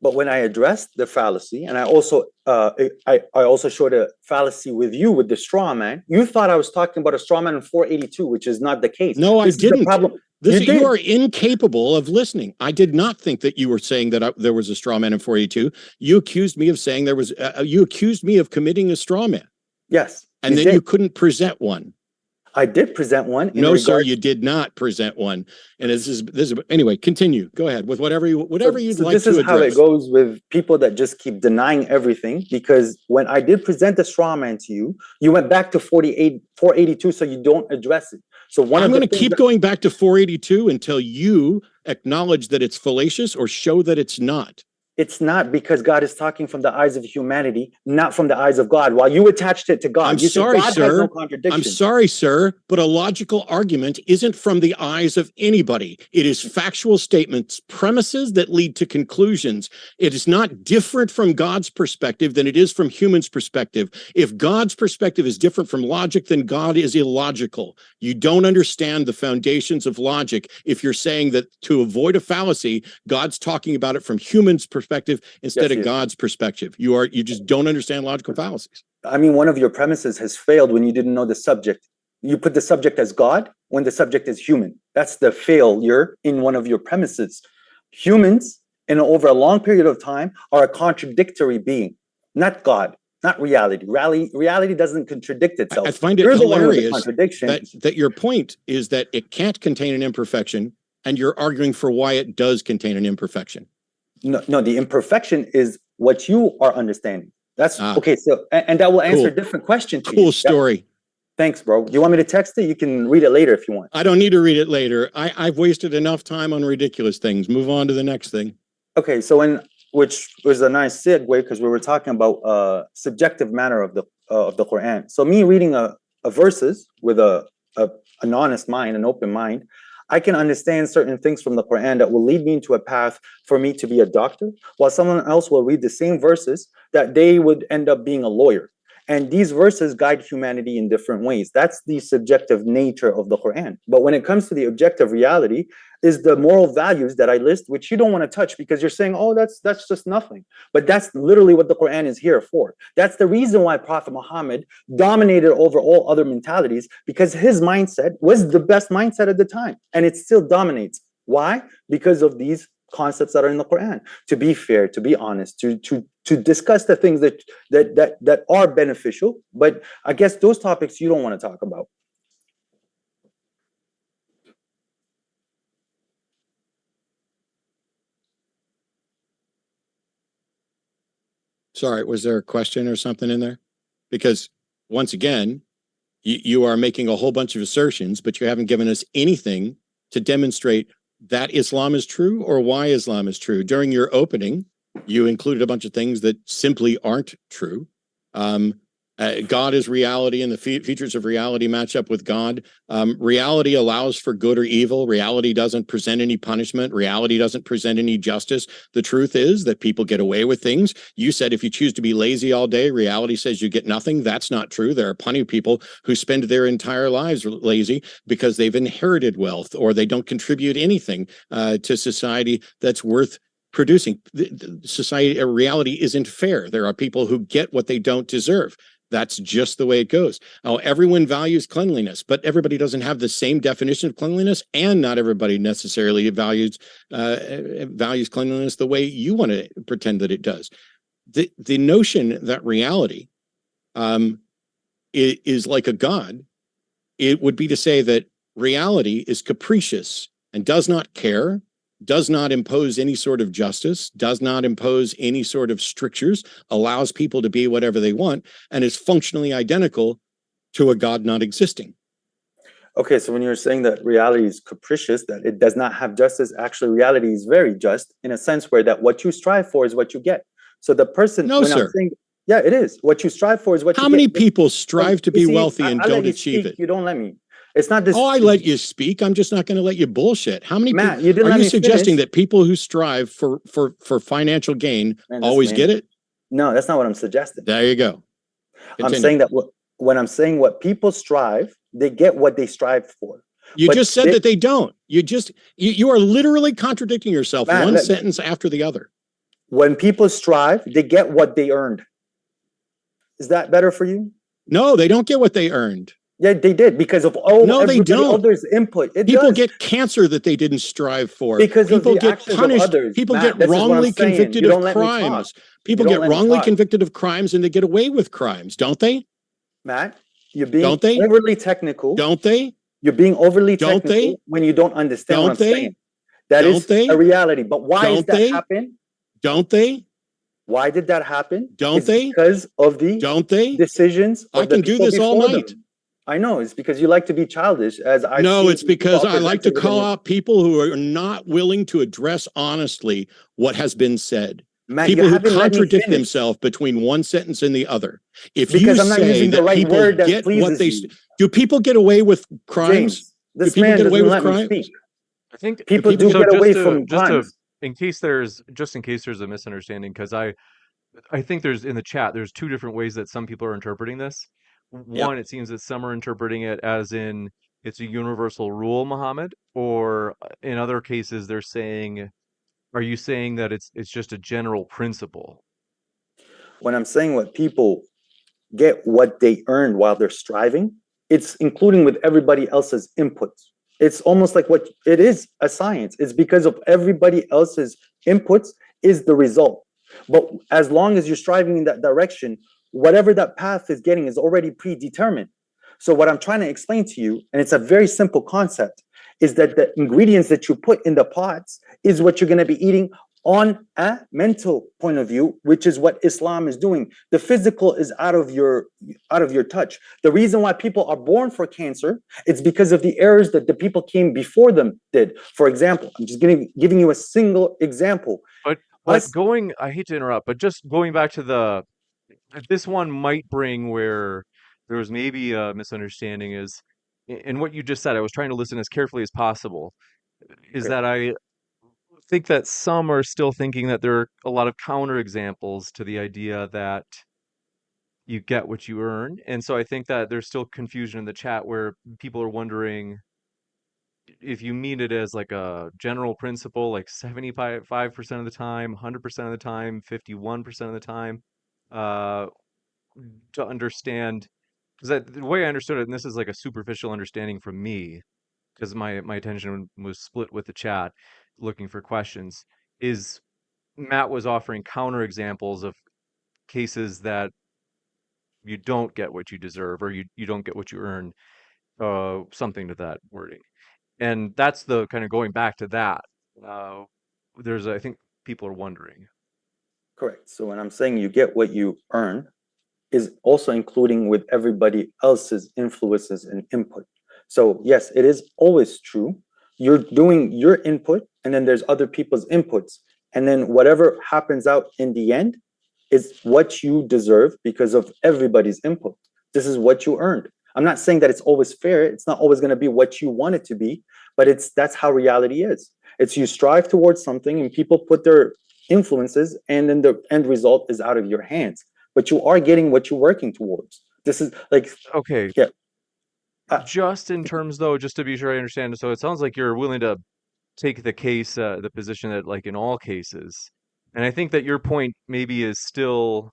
But when I addressed the fallacy, and I also showed a fallacy with you with the straw man, you thought I was talking about a straw man in 482, which is not the case. No, I didn't. You are incapable of listening. I did not think that you were saying that there was a straw man in 482. You accused me of saying there was. You accused me of committing a straw man. Yes. And then you couldn't present one. I did present one. No, sir, you did not present one. And this is anyway. Continue. Go ahead with whatever you'd like to address. This is how it goes with people that just keep denying everything. Because when I did present the straw man to you, you went back to 482, so you don't address it. So I'm going to keep going back to 482 until you acknowledge that it's fallacious or show that it's not. It's not, because God is talking from the eyes of humanity, not from the eyes of God. While you attached it to God, I'm sorry, sir. I'm sorry, sir, but a logical argument isn't from the eyes of anybody. It is factual statements, premises that lead to conclusions. It is not different from God's perspective than it is from humans' perspective. If God's perspective is different from logic, then God is illogical. You don't understand the foundations of logic if you're saying that to avoid a fallacy, God's talking about it from humans' perspective. perspective instead Yes, of God's perspective. You just don't understand logical fallacies. I mean, one of your premises has failed when you didn't know the subject. You put the subject as God when the subject is human. That's the failure in one of your premises. Humans, in over a long period of time, are a contradictory being, not God, not reality. Reality doesn't contradict itself. I find it You're the one with the hilarious contradiction. that your point is that it can't contain an imperfection, and you're arguing for why it does contain an imperfection. No, the imperfection is what you are understanding. That's okay. So, and that will answer a different question to you. Cool story. Thanks, bro. Do you want me to text it? You can read it later if you want. I don't need to read it later. I've wasted enough time on ridiculous things. Move on to the next thing. Okay, so which was a nice segue because we were talking about subjective matter of the Quran. So me reading a verses with an honest mind, an open mind, I can understand certain things from the Quran that will lead me into a path for me to be a doctor, while someone else will read the same verses that they would end up being a lawyer. And these verses guide humanity in different ways. That's the subjective nature of the Quran. But when it comes to the objective reality, is the moral values that I list, which you don't want to touch because you're saying, oh, that's just nothing. But that's literally what the Quran is here for. That's the reason why Prophet Muhammad dominated over all other mentalities, because his mindset was the best mindset at the time. And it still dominates. Why? Because of these concepts that are in the Quran. To be fair, to be honest, to discuss the things that are beneficial. But I guess those topics you don't want to talk about. Sorry, was there a question or something in there? Because once again, you are making a whole bunch of assertions, but you haven't given us anything to demonstrate that Islam is true or why Islam is true. During your opening, you included a bunch of things that simply aren't true. God is reality, and the features of reality match up with God. Reality allows for good or evil. Reality doesn't present any punishment. Reality doesn't present any justice. The truth is that people get away with things. You said if you choose to be lazy all day, reality says you get nothing. That's not true. There are plenty of people who spend their entire lives lazy because they've inherited wealth or they don't contribute anything to society that's worth producing. Society, reality isn't fair. There are people who get what they don't deserve. That's just the way it goes. Now, everyone values cleanliness, but everybody doesn't have the same definition of cleanliness, and not everybody necessarily values cleanliness the way you want to pretend that it does. The notion that reality is like a god, it would be to say that reality is capricious and does not care, does not impose any sort of justice, does not impose any sort of strictures, allows people to be whatever they want, and is functionally identical to a God not existing. Okay, so when you're saying that reality is capricious, that it does not have justice, actually reality is very just in a sense where that what you strive for is what you get. So the person, no, sir. I'm saying, yeah, it is. What you strive for is what you get. How many people strive to be wealthy and don't achieve it? You don't let me. It's not this. Oh, I let you speak. I'm just not going to let you bullshit. How many Matt, people are you suggesting that people who strive for financial gain always get it? No, that's not what I'm suggesting. There you go. Continue. I'm saying that when I'm saying what people strive, they get what they strive for. You just said that they don't. You are literally contradicting yourself, Matt, one sentence after the other. When people strive, they get what they earned. Is that better for you? No, they don't get what they earned. Yeah, they did because of everybody else's input. People get cancer that they didn't strive for. Because people get punished. Others. People Matt, get wrongly convicted of crimes. People get wrongly convicted of crimes and they get away with crimes, don't they? Matt, you're being overly technical. Don't they? You're being overly technical when you don't understand what I'm saying. That is a reality. But why does that happen? Don't they? Why did that happen? Don't they? Because of the decisions. I can do this all night. I know it's because you like to be childish. It's because I like to call out people who are not willing to address honestly what has been said. Matt, people who contradict themselves between one sentence and the other. If you say that people get what they do, people get away with crimes. This man doesn't let me speak. I think people do get away from crimes. In case there's a misunderstanding, because I think there's in the chat there's two different ways that some people are interpreting this. One, it seems that some are interpreting it as in it's a universal rule, Muhammad, or in other cases they're saying Are you saying that it's just a general principle? When I'm saying what people get what they earned while they're striving, it's including with everybody else's inputs. It's almost like what it is a science. It's because of everybody else's inputs is the result. But as long as you're striving in that direction, whatever that path is getting is already predetermined. So what I'm trying to explain to you, and it's a very simple concept, is that the ingredients that you put in the pots is what you're going to be eating on a mental point of view, which is what Islam is doing. The physical is out of your touch. The reason why people are born for cancer, it's because of the errors that the people came before them did. For example, I'm just giving you a single example. But Us, going, I hate to interrupt, but just going back to this one might bring where there was maybe a misunderstanding is in what you just said. I was trying to listen as carefully as possible. Is okay, that I think that some are still thinking that there are a lot of counterexamples to the idea that you get what you earn. And so I think that there's still confusion in the chat where people are wondering if you mean it as like a general principle, like 75% of the time, 100% of the time, 51% of the time, uh, to understand, because the way I understood it, and this is like a superficial understanding from me, because my attention was split with the chat, looking for questions, is Matt was offering counterexamples of cases that you don't get what you deserve or you don't get what you earn, something to that wording. And that's the kind of going back to that. Uh, I think people are wondering. correct. So when I'm saying you get what you earn, is also including with everybody else's influences and input. So yes, it is always true. You're doing your input, and then there's other people's inputs, and then whatever happens out in the end is what you deserve because of everybody's input. This is what you earned. I'm not saying that it's always fair. It's not always going to be what you want it to be, but that's how reality is. It's you strive towards something, and people put their influences, and then the end result is out of your hands. But you are getting what you're working towards. This is like, Okay, yeah, uh, just in terms though, just to be sure I understand. So it sounds like you're willing to take the position that like in all cases, and I think that your point maybe is still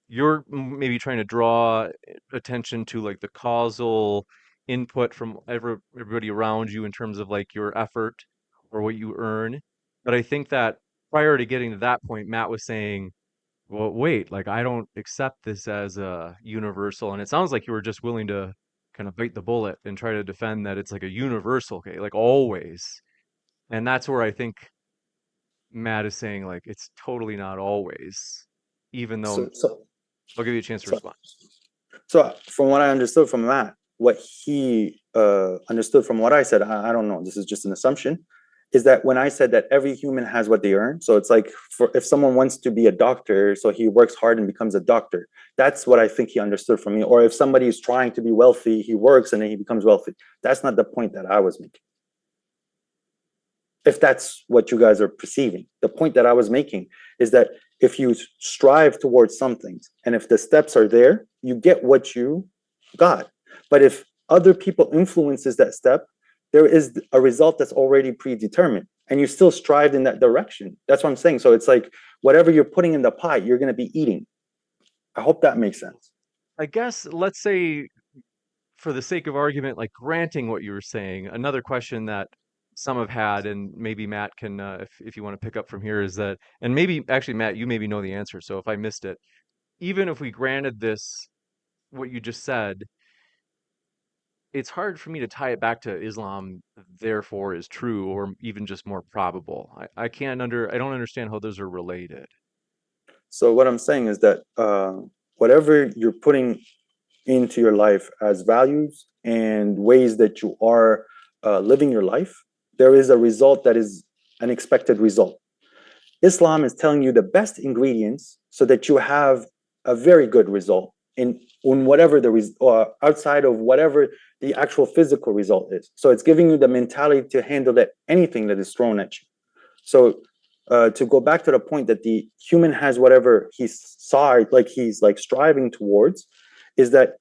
you're maybe trying to draw attention to like the causal input from everybody around you in terms of like your effort or what you earn. But I think that prior to getting to that point, Matt was saying, well, wait, like I don't accept this as a universal. And it sounds like you were just willing to kind of bite the bullet and try to defend that it's like a universal, okay, like always. And that's where I think Matt is saying like it's totally not always, even though so so I'll give you a chance to so respond. so from what I understood from Matt, what he understood from what I said, I don't know. This is just an assumption. Is that when I said that every human has what they earn? So it's like for if someone wants to be a doctor, so he works hard and becomes a doctor. That's what I think he understood from me. Or if somebody is trying to be wealthy, he works and then he becomes wealthy. That's not the point that I was making. If that's what you guys are perceiving. The point that I was making is that if you strive towards something and if the steps are there, you get what you got. But if other people influences that step, there is a result that's already predetermined and you still strive in that direction. That's what I'm saying. So it's like whatever you're putting in the pie, you're going to be eating. I hope that makes sense. I guess let's say for the sake of argument, like granting what you were saying, another question that some have had, and maybe Matt can, if you want to pick up from here, is that, and maybe actually Matt, you maybe know the answer. So if I missed it, even if we granted this, what you just said, it's hard for me to tie it back to Islam, therefore is true, or even just more probable. I don't understand how those are related. So what I'm saying is that whatever you're putting into your life as values and ways that you are living your life, there is a result that is an expected result. Islam is telling you the best ingredients so that you have a very good result in whatever outside of whatever the actual physical result is. So it's giving you the mentality to handle anything that is thrown at you. So to go back to the point that the human has whatever he's like striving towards, is that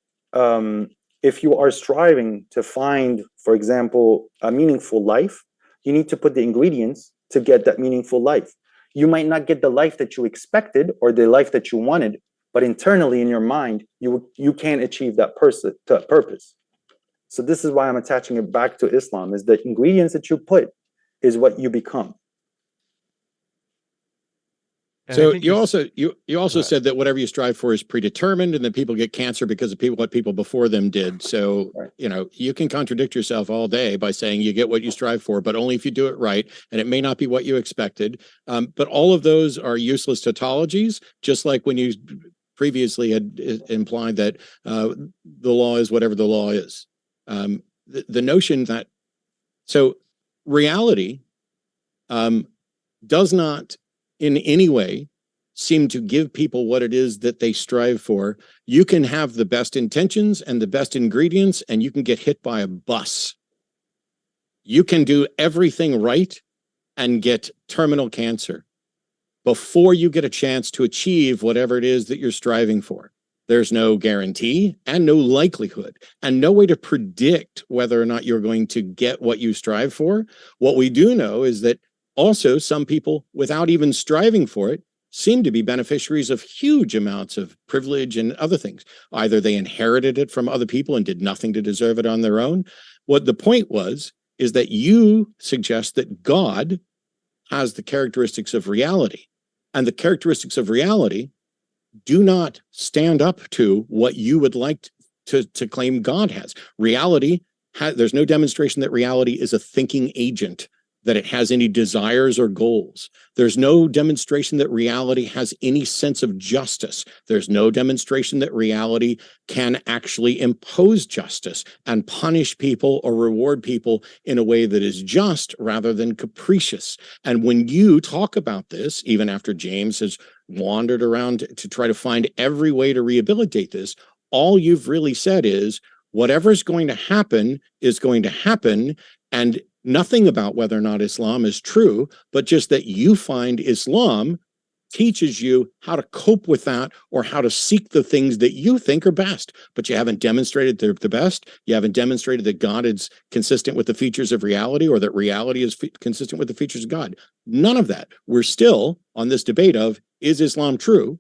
if you are striving to find, for example, a meaningful life, you need to put the ingredients to get that meaningful life. You might not get the life that you expected or the life that you wanted, but internally in your mind, you can't achieve that purpose. So this is why I'm attaching it back to Islam, is the ingredients that you put is what you become. And I So think you also Go ahead. said that whatever you strive for is predetermined, and that people get cancer because of what people before them did. So Right. you can contradict yourself all day by saying you get what you strive for, but only if you do it right, and it may not be what you expected. But all of those are useless tautologies, just like when you previously had implied that the law is whatever the law is. The notion that reality does not in any way seem to give people what it is that they strive for. You can have the best intentions and the best ingredients, and you can get hit by a bus. You can do everything right and get terminal cancer before you get a chance to achieve whatever it is that you're striving for. There's no guarantee and no likelihood and no way to predict whether or not you're going to get what you strive for. What we do know is that also some people, without even striving for it, seem to be beneficiaries of huge amounts of privilege and other things. Either they inherited it from other people and did nothing to deserve it on their own. What the point was is that you suggest that God has the characteristics of reality, and the characteristics of reality do not stand up to what you would like to claim God has. Reality, there's no demonstration that reality is a thinking agent, that it has any desires or goals. There's no demonstration that reality has any sense of justice. There's no demonstration that reality can actually impose justice and punish people or reward people in a way that is just rather than capricious. And when you talk about this, even after James has wandered around to try to find every way to rehabilitate this, all you've really said is whatever's going to happen is going to happen, and nothing about whether or not Islam is true, but just that you find Islam teaches you how to cope with that or how to seek the things that you think are best. But you haven't demonstrated they're the best. You haven't demonstrated that God is consistent with the features of reality, or that reality is consistent with the features of God. None of that. We're still on this debate of, is Islam true?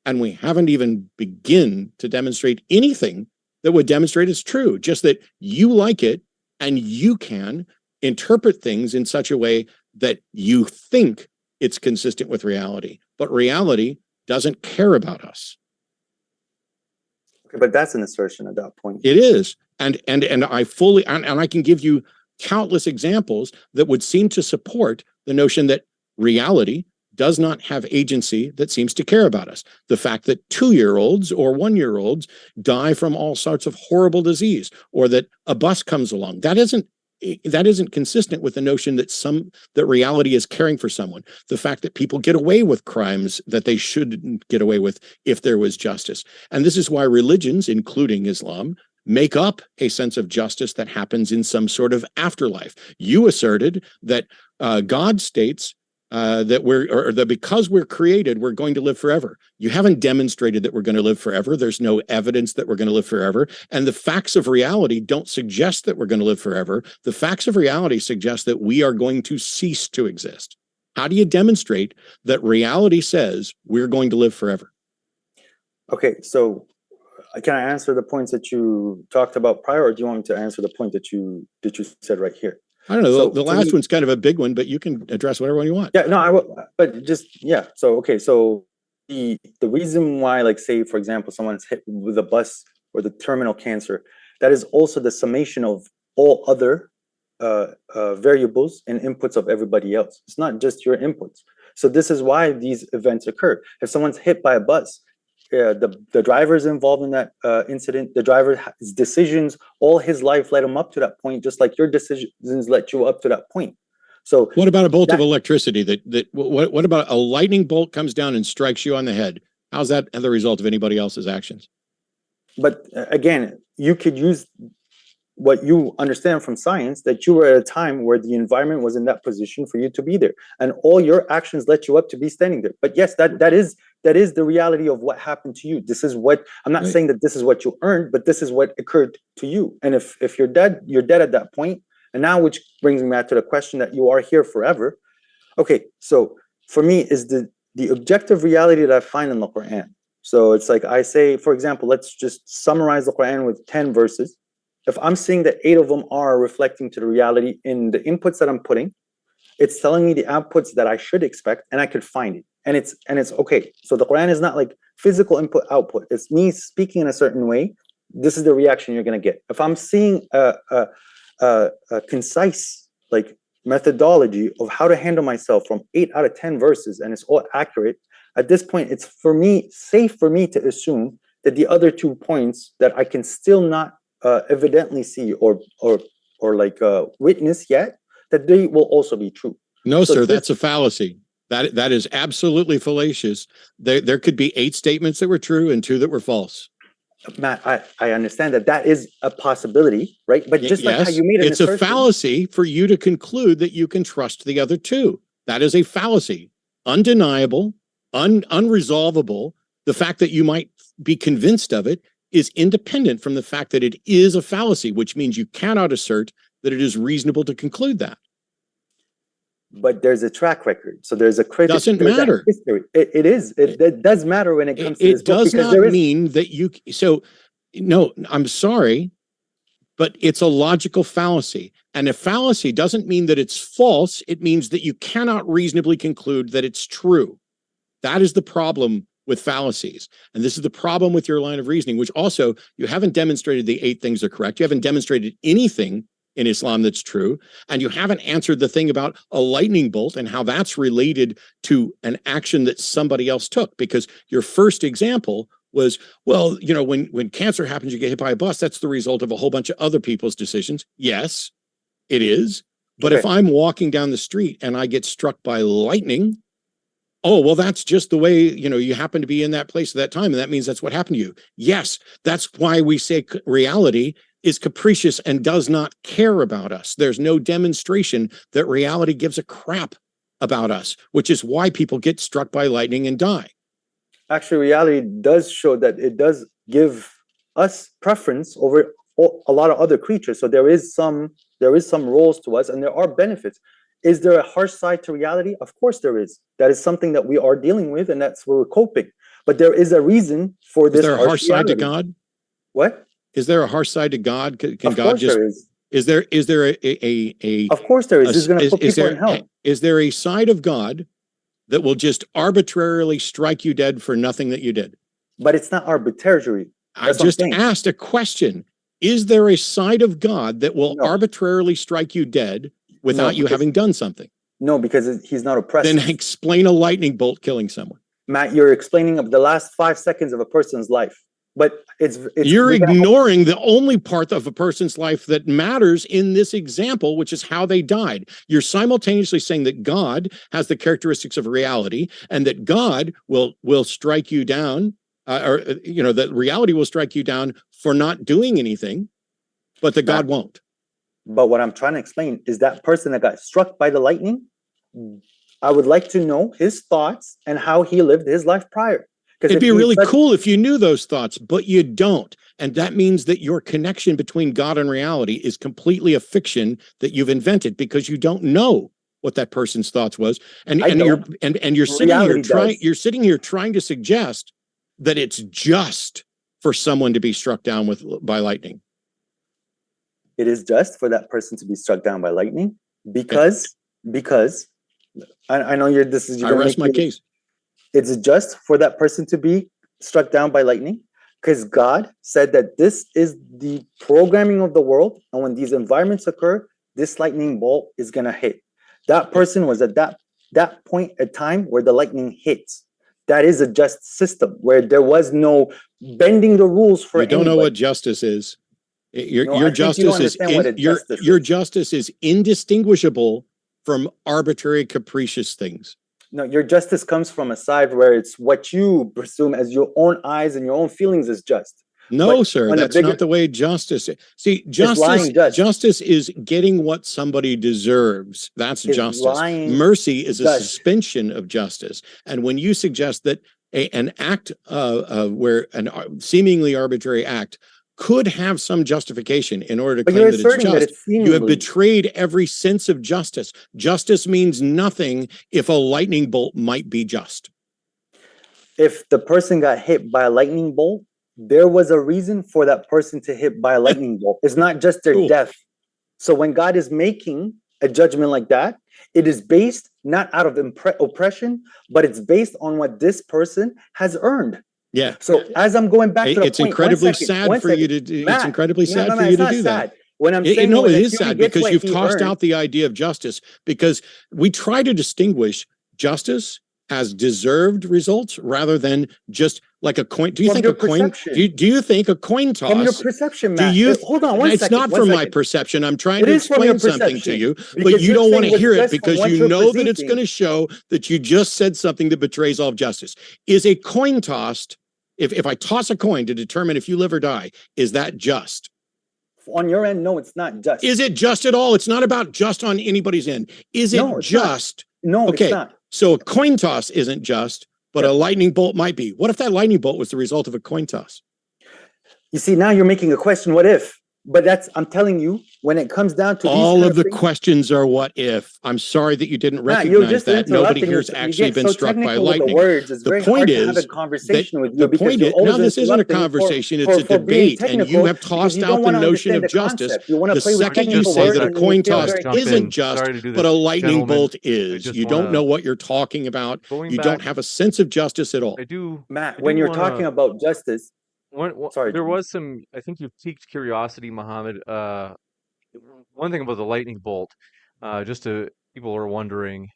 And we haven't even begun to demonstrate anything that would demonstrate it's true, just that you like it and you can interpret things in such a way that you think it's consistent with reality, but reality doesn't care about us. Okay, but that's an assertion at that point. It is, and I fully and I can give you countless examples that would seem to support the notion that reality does not have agency that seems to care about us. The fact that 2-year-olds or 1-year-olds die from all sorts of horrible disease, or that a bus comes along, that isn't consistent with the notion that reality is caring for someone. The fact that people get away with crimes that they shouldn't get away with if there was justice. And this is why religions, including Islam, make up a sense of justice that happens in some sort of afterlife. You asserted that God states that because we're created, we're going to live forever. You haven't demonstrated that we're going to live forever. There's no evidence that we're going to live forever. And the facts of reality don't suggest that we're going to live forever. The facts of reality suggest that we are going to cease to exist. How do you demonstrate that reality says we're going to live forever? Okay, so can I answer the points that you talked about prior, or do you want me to answer the point that you said right here? I don't know. So the last one's kind of a big one, but you can address whatever one you want. Yeah, no, I will, but just, yeah. So, okay, so the reason why, like, say, for example, someone's hit with a bus or the terminal cancer, that is also the summation of all other variables and inputs of everybody else. It's not just your inputs. So this is why these events occur. If someone's hit by a bus, the driver is involved in that incident. The driver's decisions, all his life led him up to that point, just like your decisions led you up to that point. So what about a bolt of electricity? What about a lightning bolt comes down and strikes you on the head? How's that the result of anybody else's actions? But again, you could use what you understand from science, that you were at a time where the environment was in that position for you to be there, and all your actions led you up to be standing there. But yes, that is the reality of what happened to you. This is what I'm not saying that this is what you earned, but this is what occurred to you. And if you're dead at that point. And now, which brings me back to the question that you are here forever. Okay, so for me is the objective reality that I find in the Quran. So it's like I say, for example, let's just summarize the Quran with 10 verses. If I'm seeing that 8 of them are reflecting to the reality in the inputs that I'm putting, it's telling me the outputs that I should expect, and I could find it. And it's okay. So the Quran is not like physical input output. It's me speaking in a certain way. This is the reaction you're gonna get. If I'm seeing a concise like methodology of how to handle myself from 8 out of 10 verses, and it's all accurate, at this point, it's for me safe for me to assume that the other 2 points that I can still not evidently see or like witness yet, that they will also be true. No, So sir, this- that's a fallacy. That is absolutely fallacious. There could be 8 statements that were true and 2 that were false. Matt, I understand that is a possibility, right? But just like how you made an it's a assertion, fallacy for you to conclude that you can trust the other 2. That is a fallacy, undeniable, unresolvable. The fact that you might be convinced of it is independent from the fact that it is a fallacy, which means you cannot assert that it is reasonable to conclude that. but there's a track record. So there's a critic. Doesn't matter. History. It is. It does matter when it comes to this It book, does because not mean that you. So, no, I'm sorry, but it's a logical fallacy. And a fallacy doesn't mean that it's false. It means that you cannot reasonably conclude that it's true. That is the problem with fallacies. And this is the problem with your line of reasoning, which also you haven't demonstrated the 8 things are correct. You haven't demonstrated anything in Islam that's true. And you haven't answered the thing about a lightning bolt and how that's related to an action that somebody else took. Because your first example was, well, you know, when cancer happens, you get hit by a bus. That's the result of a whole bunch of other people's decisions. Yes, it is. But if I'm walking down the street and I get struck by lightning, oh, well, that's just the way, you know, you happen to be in that place at that time. And that means that's what happened to you. Yes, that's why we say reality is capricious and does not care about us. There's no demonstration that reality gives a crap about us, which is why people get struck by lightning and die. Actually, reality does show that it does give us preference over a lot of other creatures. So there is some roles to us, and there are benefits. Is there a harsh side to reality? Of course there is. That is something that we are dealing with, and that's where we're coping. But there is a reason for this. Is there a harsh side to God? What? Is there a harsh side to God? Can of God course just? There is. Is there a? Of course there is. He's going to put people in hell. Is there a side of God that will just arbitrarily strike you dead for nothing that you did? But it's not arbitrary. I just asked a question. Is there a side of God that will arbitrarily strike you dead without you having done something? No, because he's not oppressive. Then explain a lightning bolt killing someone. Matt, you're explaining of the last 5 seconds of a person's life. But it's you're ignoring the only part of a person's life that matters in this example, which is how they died. You're simultaneously saying that God has the characteristics of reality and that God will strike you down, or you know, that reality will strike you down for not doing anything, but that God won't. But what I'm trying to explain is that person that got struck by the lightning, I would like to know his thoughts and how he lived his life prior. It'd be really cool if you knew those thoughts, but you don't. And that means that your connection between God and reality is completely a fiction that you've invented because you don't know what that person's thoughts was. And you're sitting here trying to suggest that it's just for someone to be struck down by lightning. It is just for that person to be struck down by lightning because I know I rest my case. It's just for that person to be struck down by lightning because God said that this is the programming of the world. And when these environments occur, this lightning bolt is going to hit. That person was at that point in time where the lightning hits. That is a just system where there was no bending the rules for anybody. You don't know what justice is. Your justice is indistinguishable from arbitrary, capricious things. No, your justice comes from a side where it's what you presume as your own eyes and your own feelings is just. No, sir, that's not the way justice is. See, justice is getting what somebody deserves. That's justice. Mercy is a suspension of justice. And when you suggest that an act where a seemingly arbitrary act could have some justification in order to But claim you're that it's asserting that just. it's You have seemingly. betrayed every sense of justice. Justice means nothing if a lightning bolt might be just. If the person got hit by a lightning bolt, there was a reason for that person to hit by a lightning bolt. It's not just their Cool. death. So when God is making a judgment like that, it is based not out of oppression, but it's based on what this person has earned. Yeah. So as I'm going back to the It's point, incredibly sad for you to do. It's Matt, incredibly no, sad no, for no, you it's to not do that. sad. When I'm saying No, when it a is human sad gets because what you've he tossed earned, out the idea of justice, because we try to distinguish justice as deserved results rather than just like a coin. Do you from think your a coin? perception. Do you think a coin From your toss? perception, Do Matt. you? Hold on one It's second. not One from my second. perception. I'm trying It to is from your explain something to perception, you, but because you you're don't want saying to what's hear it just from because what you you're know that it's perceiving. going to show that you just said something that betrays all of justice. Is a coin tossed? If I toss a coin to determine if you live or die, is that just? On your end, no, it's not just. Is it just at all? It's not about just on anybody's end. Is it No, it's not. just? No, it's Okay, not. so a coin toss isn't just, but a lightning bolt might be. What if that lightning bolt was the result of a coin toss? You see, now you're making a question, what if? But I'm telling you, when it comes down to All these of the things, questions are what if. I'm sorry that you didn't Matt, you're recognize just that. Nobody interrupting. here's You actually get been so struck by technical with the lightning. words. It's The very point hard to have is a conversation with you the because point you're is, always no, this isn't a interrupting conversation. It's a for being debate, and you technical have because tossed you out don't the want to notion understand of the justice. concept. You want to The play with second you technical say words, that a and then you coin feel toss very jump isn't in. just, Sorry to do but this, a lightning gentlemen. bolt is, just you don't wanna- know what you're talking about. Going You back, don't have a sense of justice at all. I do. Matt, I when do you're wanna. talking about justice, sorry, There James. was some. I think you piqued curiosity, Mohammed. One thing about the lightning bolt, just to people are wondering.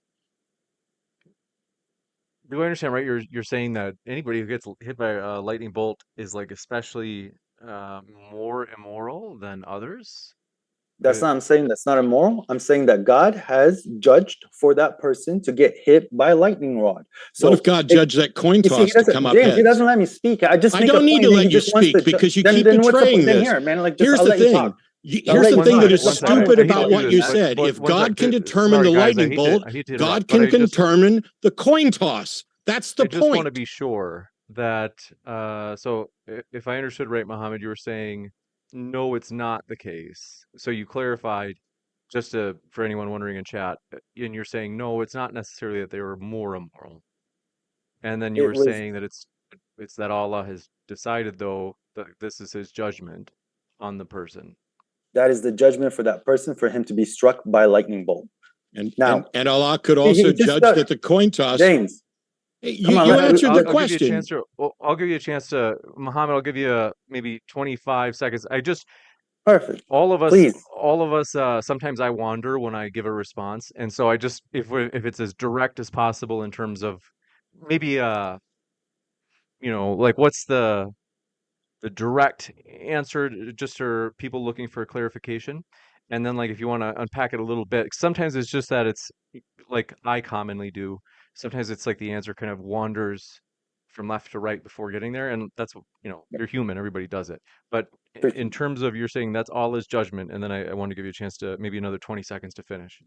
Do I understand right? You're saying that anybody who gets hit by a lightning bolt is like especially more immoral than others? That's not, I'm saying that's not immoral. I'm saying that God has judged for that person to get hit by a lightning rod. So What if God judged that coin you see, toss to come up James, he heads? doesn't let me speak. I just I make a don't need point, to and he let you just wants speak to because you then keep then what's the betraying then this. here, man? Like, just Here's I'll the let you thing. talk. I'll Here's let the you thing talk. that is One second. stupid I hate to about do what this, you but said. If one God sec. can determine Sorry, the guys, lightning bolt, I hate to God interrupt, can but determine the coin toss. That's the I just want to point. be sure that so if I understood right, Mohammed, you were saying no, it's not the case. So you clarified just for anyone wondering in chat, and you're saying no, it's not necessarily that they were more immoral. And then you It were was saying that it's that Allah has decided though that this is his judgment on the person. that is the judgment for that person for him to be struck by a lightning bolt. And Now, Allah could he also just judge that the coin toss. James, come on, You let- answered the I'll give you a question. chance to. I'll give you a chance to, Muhammad. I'll give you maybe 25 seconds. perfect. All of us, Please. sometimes I wander when I give a response, and so I just, if it's as direct as possible in terms of maybe, like what's the direct answer, just for people looking for clarification, and then like if you want to unpack it a little bit, sometimes it's just that it's like I commonly do. Sometimes it's like the answer kind of wanders from left to right before getting there, and that's you're human, everybody does it. But in terms of you're saying that's all is judgment, and then I want to give you a chance to maybe another 20 seconds to finish.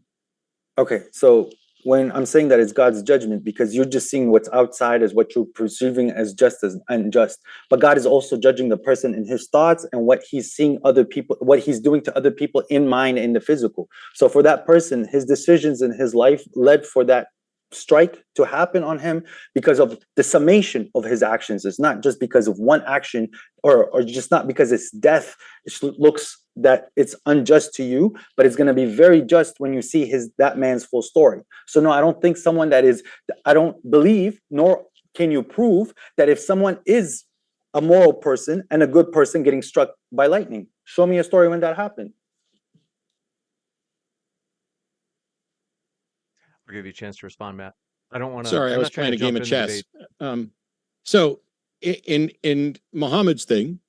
Okay, so when I'm saying that it's God's judgment, because you're just seeing what's outside as what you're perceiving as just as unjust, but God is also judging the person in his thoughts and what he's seeing other people, what he's doing to other people in mind, in the physical. So for that person, his decisions in his life led for that strike to happen on him because of the summation of his actions. It's not just because of one action, or just not because it's death. It looks that it's unjust to you, but it's going to be very just when you see that man's full story. So no, I don't think I don't believe, nor can you prove that if someone is a moral person and a good person getting struck by lightning. Show me a story when that happened. I'll give you a chance to respond, Matt. I don't want to. Sorry, I was playing a game of chess. So in Muhammad's thing,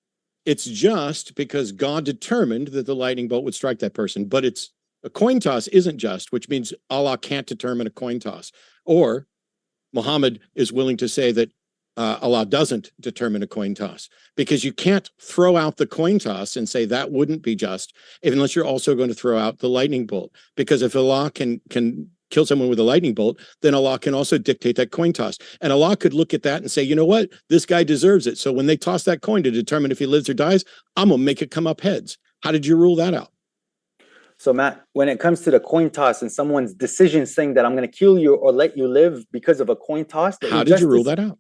it's just because God determined that the lightning bolt would strike that person, but it's a coin toss isn't just, which means Allah can't determine a coin toss. Or Muhammad is willing to say that Allah doesn't determine a coin toss, because you can't throw out the coin toss and say that wouldn't be just unless you're also going to throw out the lightning bolt. Because if Allah can kill someone with a lightning bolt, then Allah can also dictate that coin toss. And Allah could look at that and say, you know what? This guy deserves it. So when they toss that coin to determine if he lives or dies, I'm going to make it come up heads. How did you rule that out? So Matt, when it comes to the coin toss and someone's decision saying that I'm going to kill you or let you live because of a coin toss, how did you rule that out?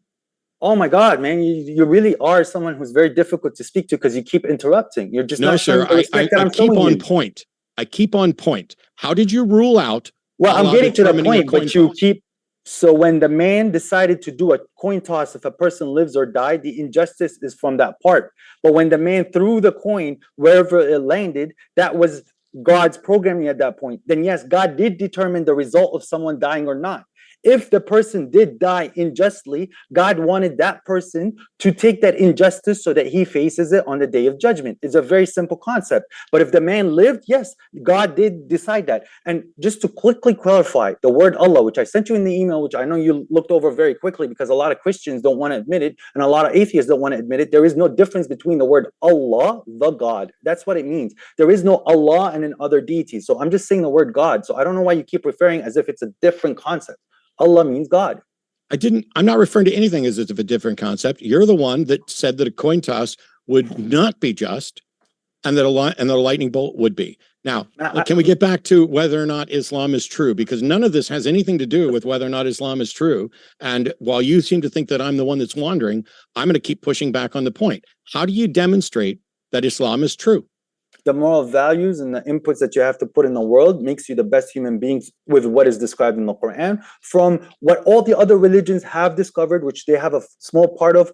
Oh my God, man, you really are someone who's very difficult to speak to because you keep interrupting. You're just not sir. I keep on point. I keep on point. How did you rule out? Well, I'm getting to the point, but you keep. So when the man decided to do a coin toss, if a person lives or died, the injustice is from that part. But when the man threw the coin wherever it landed, that was God's programming at that point. Then yes, God did determine the result of someone dying or not. If the person did die unjustly, God wanted that person to take that injustice so that he faces it on the day of judgment. It's a very simple concept. But if the man lived, yes, God did decide that. And just to quickly clarify, the word Allah, which I sent you in the email, which I know you looked over very quickly because a lot of Christians don't want to admit it, and a lot of atheists don't want to admit it. There is no difference between the word Allah, the God. That's what it means. There is no Allah and then other deities. So I'm just saying the word God. So I don't know why you keep referring as if it's a different concept. Allah means God. I'm not referring to anything as if a different concept. You're the one that said that a coin toss would not be just and that a lightning bolt would be. Now, can we get back to whether or not Islam is true? Because none of this has anything to do with whether or not Islam is true. And while you seem to think that I'm the one that's wandering, I'm going to keep pushing back on the point. How do you demonstrate that Islam is true? The moral values and the inputs that you have to put in the world makes you the best human beings with what is described in the Quran from what all the other religions have discovered, which they have a small part of.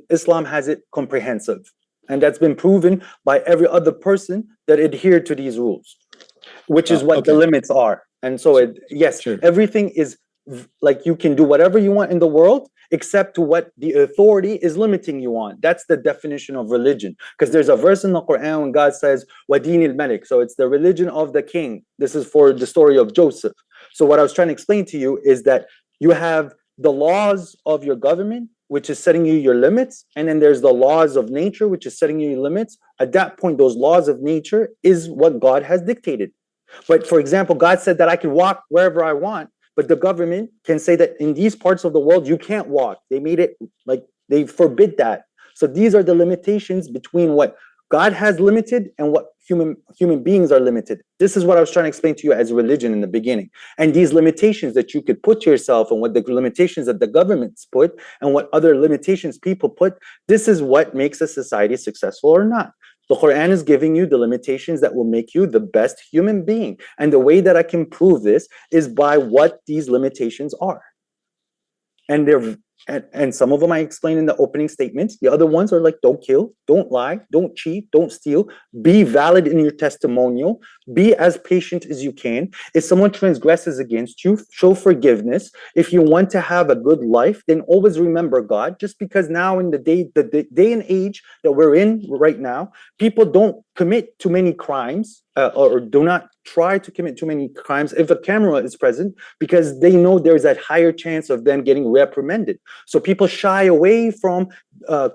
Islam has it comprehensive. And that's been proven by every other person that adhered to these rules, which is what the limits are. And so, everything is like you can do whatever you want in the world, except to what the authority is limiting you on. That's the definition of religion. Because there's a verse in the Quran when God says, وَدِينِ الْمَلِكِ. So it's the religion of the king. This is for the story of Joseph. So what I was trying to explain to you is that you have the laws of your government, which is setting you your limits. And then there's the laws of nature, which is setting you your limits. At that point, those laws of nature is what God has dictated. But for example, God said that I can walk wherever I want. But the government can say that in these parts of the world, you can't walk. They made it like they forbid that. So these are the limitations between what God has limited and what human beings are limited. This is what I was trying to explain to you as religion in the beginning. And these limitations that you could put to yourself and what the limitations that the governments put and what other limitations people put, this is what makes a society successful or not. The Quran is giving you the limitations that will make you the best human being. And the way that I can prove this is by what these limitations are. And some of them I explain in the opening statements. The other ones are like, don't kill, don't lie, don't cheat, don't steal. Be valid in your testimonial. Be as patient as you can. If someone transgresses against you, show forgiveness. If you want to have a good life, then always remember God. Just because now in the day and age that we're in right now, people don't commit too many crimes or do not try to commit too many crimes if a camera is present because they know there's a higher chance of them getting reprimanded. So people shy away from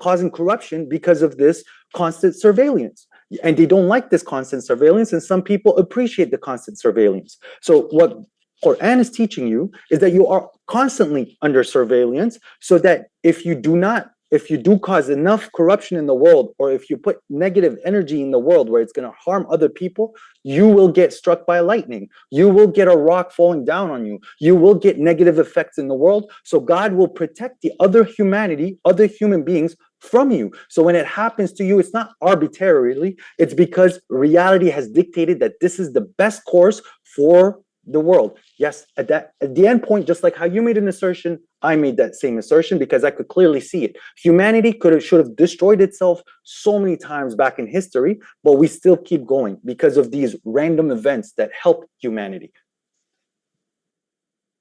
causing corruption because of this constant surveillance. And they don't like this constant surveillance, and some people appreciate the constant surveillance. So what Quran is teaching you is that you are constantly under surveillance so that if you do cause enough corruption in the world, or if you put negative energy in the world where it's going to harm other people, you will get struck by lightning. You will get a rock falling down on you. You will get negative effects in the world. So God will protect the other humanity, other human beings from you. So when it happens to you, it's not arbitrarily. It's because reality has dictated that this is the best course for the world. Yes, at the end point, just like how you made an assertion, I made that same assertion because I could clearly see it. Humanity should have destroyed itself so many times back in history, but we still keep going because of these random events that help humanity.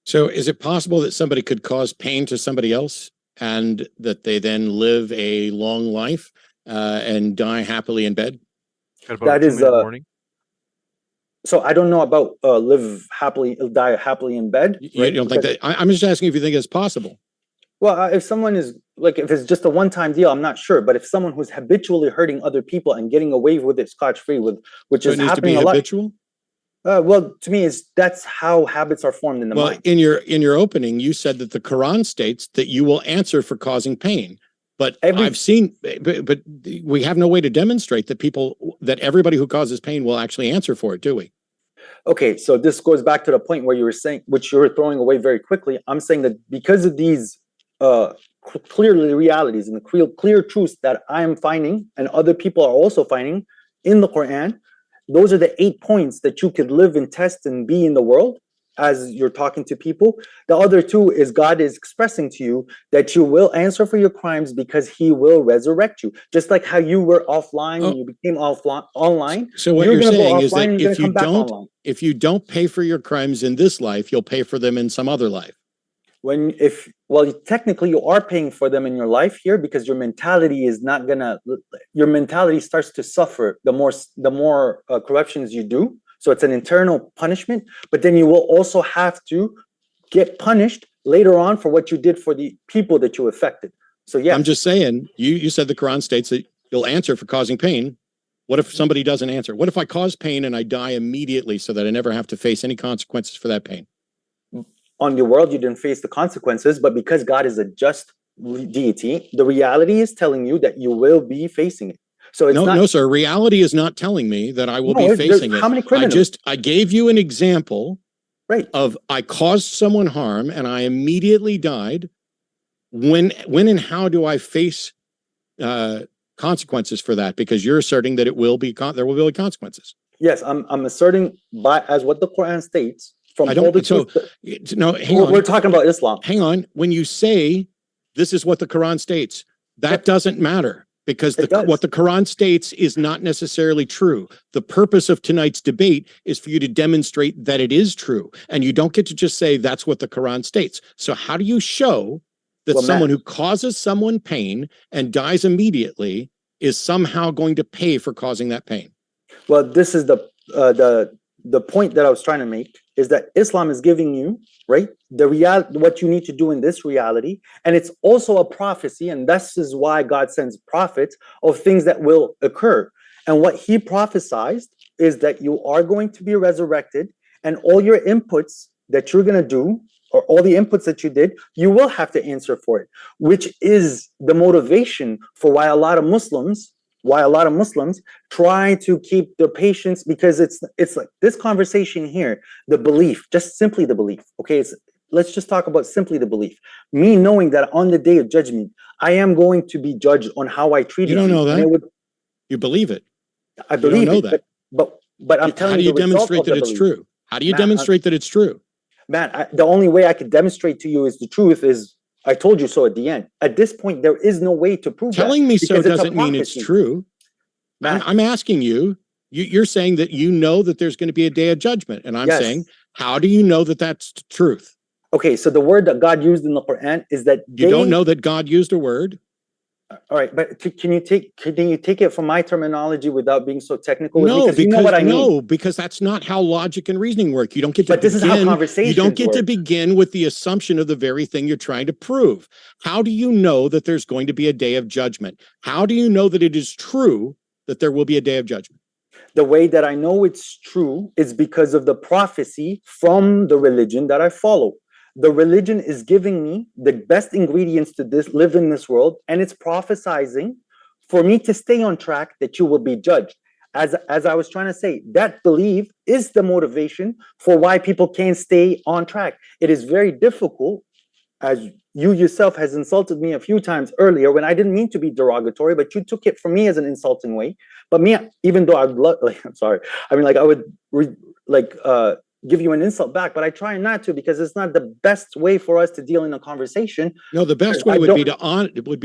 So is it possible that somebody could cause pain to somebody else and that they then live a long life and die happily in bed? That is warning. So I don't know about live happily, die happily in bed. You don't think that? I'm just asking if you think it's possible. Well, if someone is like, if it's just a one-time deal, I'm not sure. But if someone who's habitually hurting other people and getting away with it scotch-free, which is happening a lot. Habitual? Well, to me, that's how habits are formed in the mind. In your opening, you said that the Quran states that you will answer for causing pain. But I've seen, but we have no way to demonstrate that everybody who causes pain will actually answer for it, do we? Okay, so this goes back to the point where you were saying, which you were throwing away very quickly. I'm saying that because of these clearly realities and the clear truths that I am finding and other people are also finding in the Quran, those are the 8 points that you could live and test and be in the world as you're talking to people. The other 2 is God is expressing to you that you will answer for your crimes because he will resurrect you. Just like how you were offline and you became online. So what you're saying is that if you don't pay for your crimes in this life, you'll pay for them in some other life. Technically you are paying for them in your life here because your mentality starts to suffer the more corruptions you do. So it's an internal punishment, but then you will also have to get punished later on for what you did for the people that you affected. So yeah, I'm just saying, you said the Quran states that you'll answer for causing pain. What if somebody doesn't answer? What if I cause pain and I die immediately so that I never have to face any consequences for that pain? On your world, you didn't face the consequences, but because God is a just deity, the reality is telling you that you will be facing it. So it's no, sir. Reality is not telling me that I will be facing it. How many criminals? I gave you an example, right? Of I caused someone harm and I immediately died. When and how do I face consequences for that? Because you're asserting that there will be consequences. Yes, I'm asserting as what the Quran states. We're talking about Islam. Hang on. When you say this is what the Quran states, that doesn't matter. Because what the Quran states is not necessarily true. The purpose of tonight's debate is for you to demonstrate that it is true. And you don't get to just say that's what the Quran states. So how do you show that someone who causes someone pain and dies immediately is somehow going to pay for causing that pain? Well, this is the point that I was trying to make, is that Islam is giving you, right, what you need to do in this reality. And it's also a prophecy, and this is why God sends prophets of things that will occur. And what he prophesied is that you are going to be resurrected, and all your inputs that you're going to do, or all the inputs that you did, you will have to answer for it, which is the motivation for why a lot of Muslims try to keep their patience, because it's like this conversation here, the belief, just simply the belief. Okay, let's just talk about simply the belief. Me knowing that on the day of judgment, I am going to be judged on how I treated you. You don't know that. You believe it. I believe you don't know it, that. But I'm telling you, how do you demonstrate that it's true? How do you demonstrate that it's true? Man, the only way I could demonstrate to you is the truth is I told you so at the end. At this point, there is no way to prove Telling that, me so doesn't mean it's true. I'm asking you, you're saying that you know that there's going to be a day of judgment. And I'm saying, how do you know that that's truth? Okay, so the word that God used in the Quran is that you don't know that God used a word? All right, but can you take it from my terminology without being so technical? No, because you know what I mean. Because that's not how logic and reasoning work. You don't get to this is how conversations You don't get to begin with the assumption of the very thing you're trying to prove. How do you know that there's going to be a day of judgment? How do you know that it is true that there will be a day of judgment? The way that I know it's true is because of the prophecy from the religion that I follow. The religion is giving me the best ingredients to live in this world, and it's prophesizing for me to stay on track that you will be judged. As I was trying to say, that belief is the motivation for why people can't stay on track. It is very difficult, as you yourself has insulted me a few times earlier when I didn't mean to be derogatory, but you took it from me as an insulting way. But me, even though I'm sorry. I mean, I would give you an insult back, but I try not to, because it's not the best way for us to deal in a conversation. No, the best way would be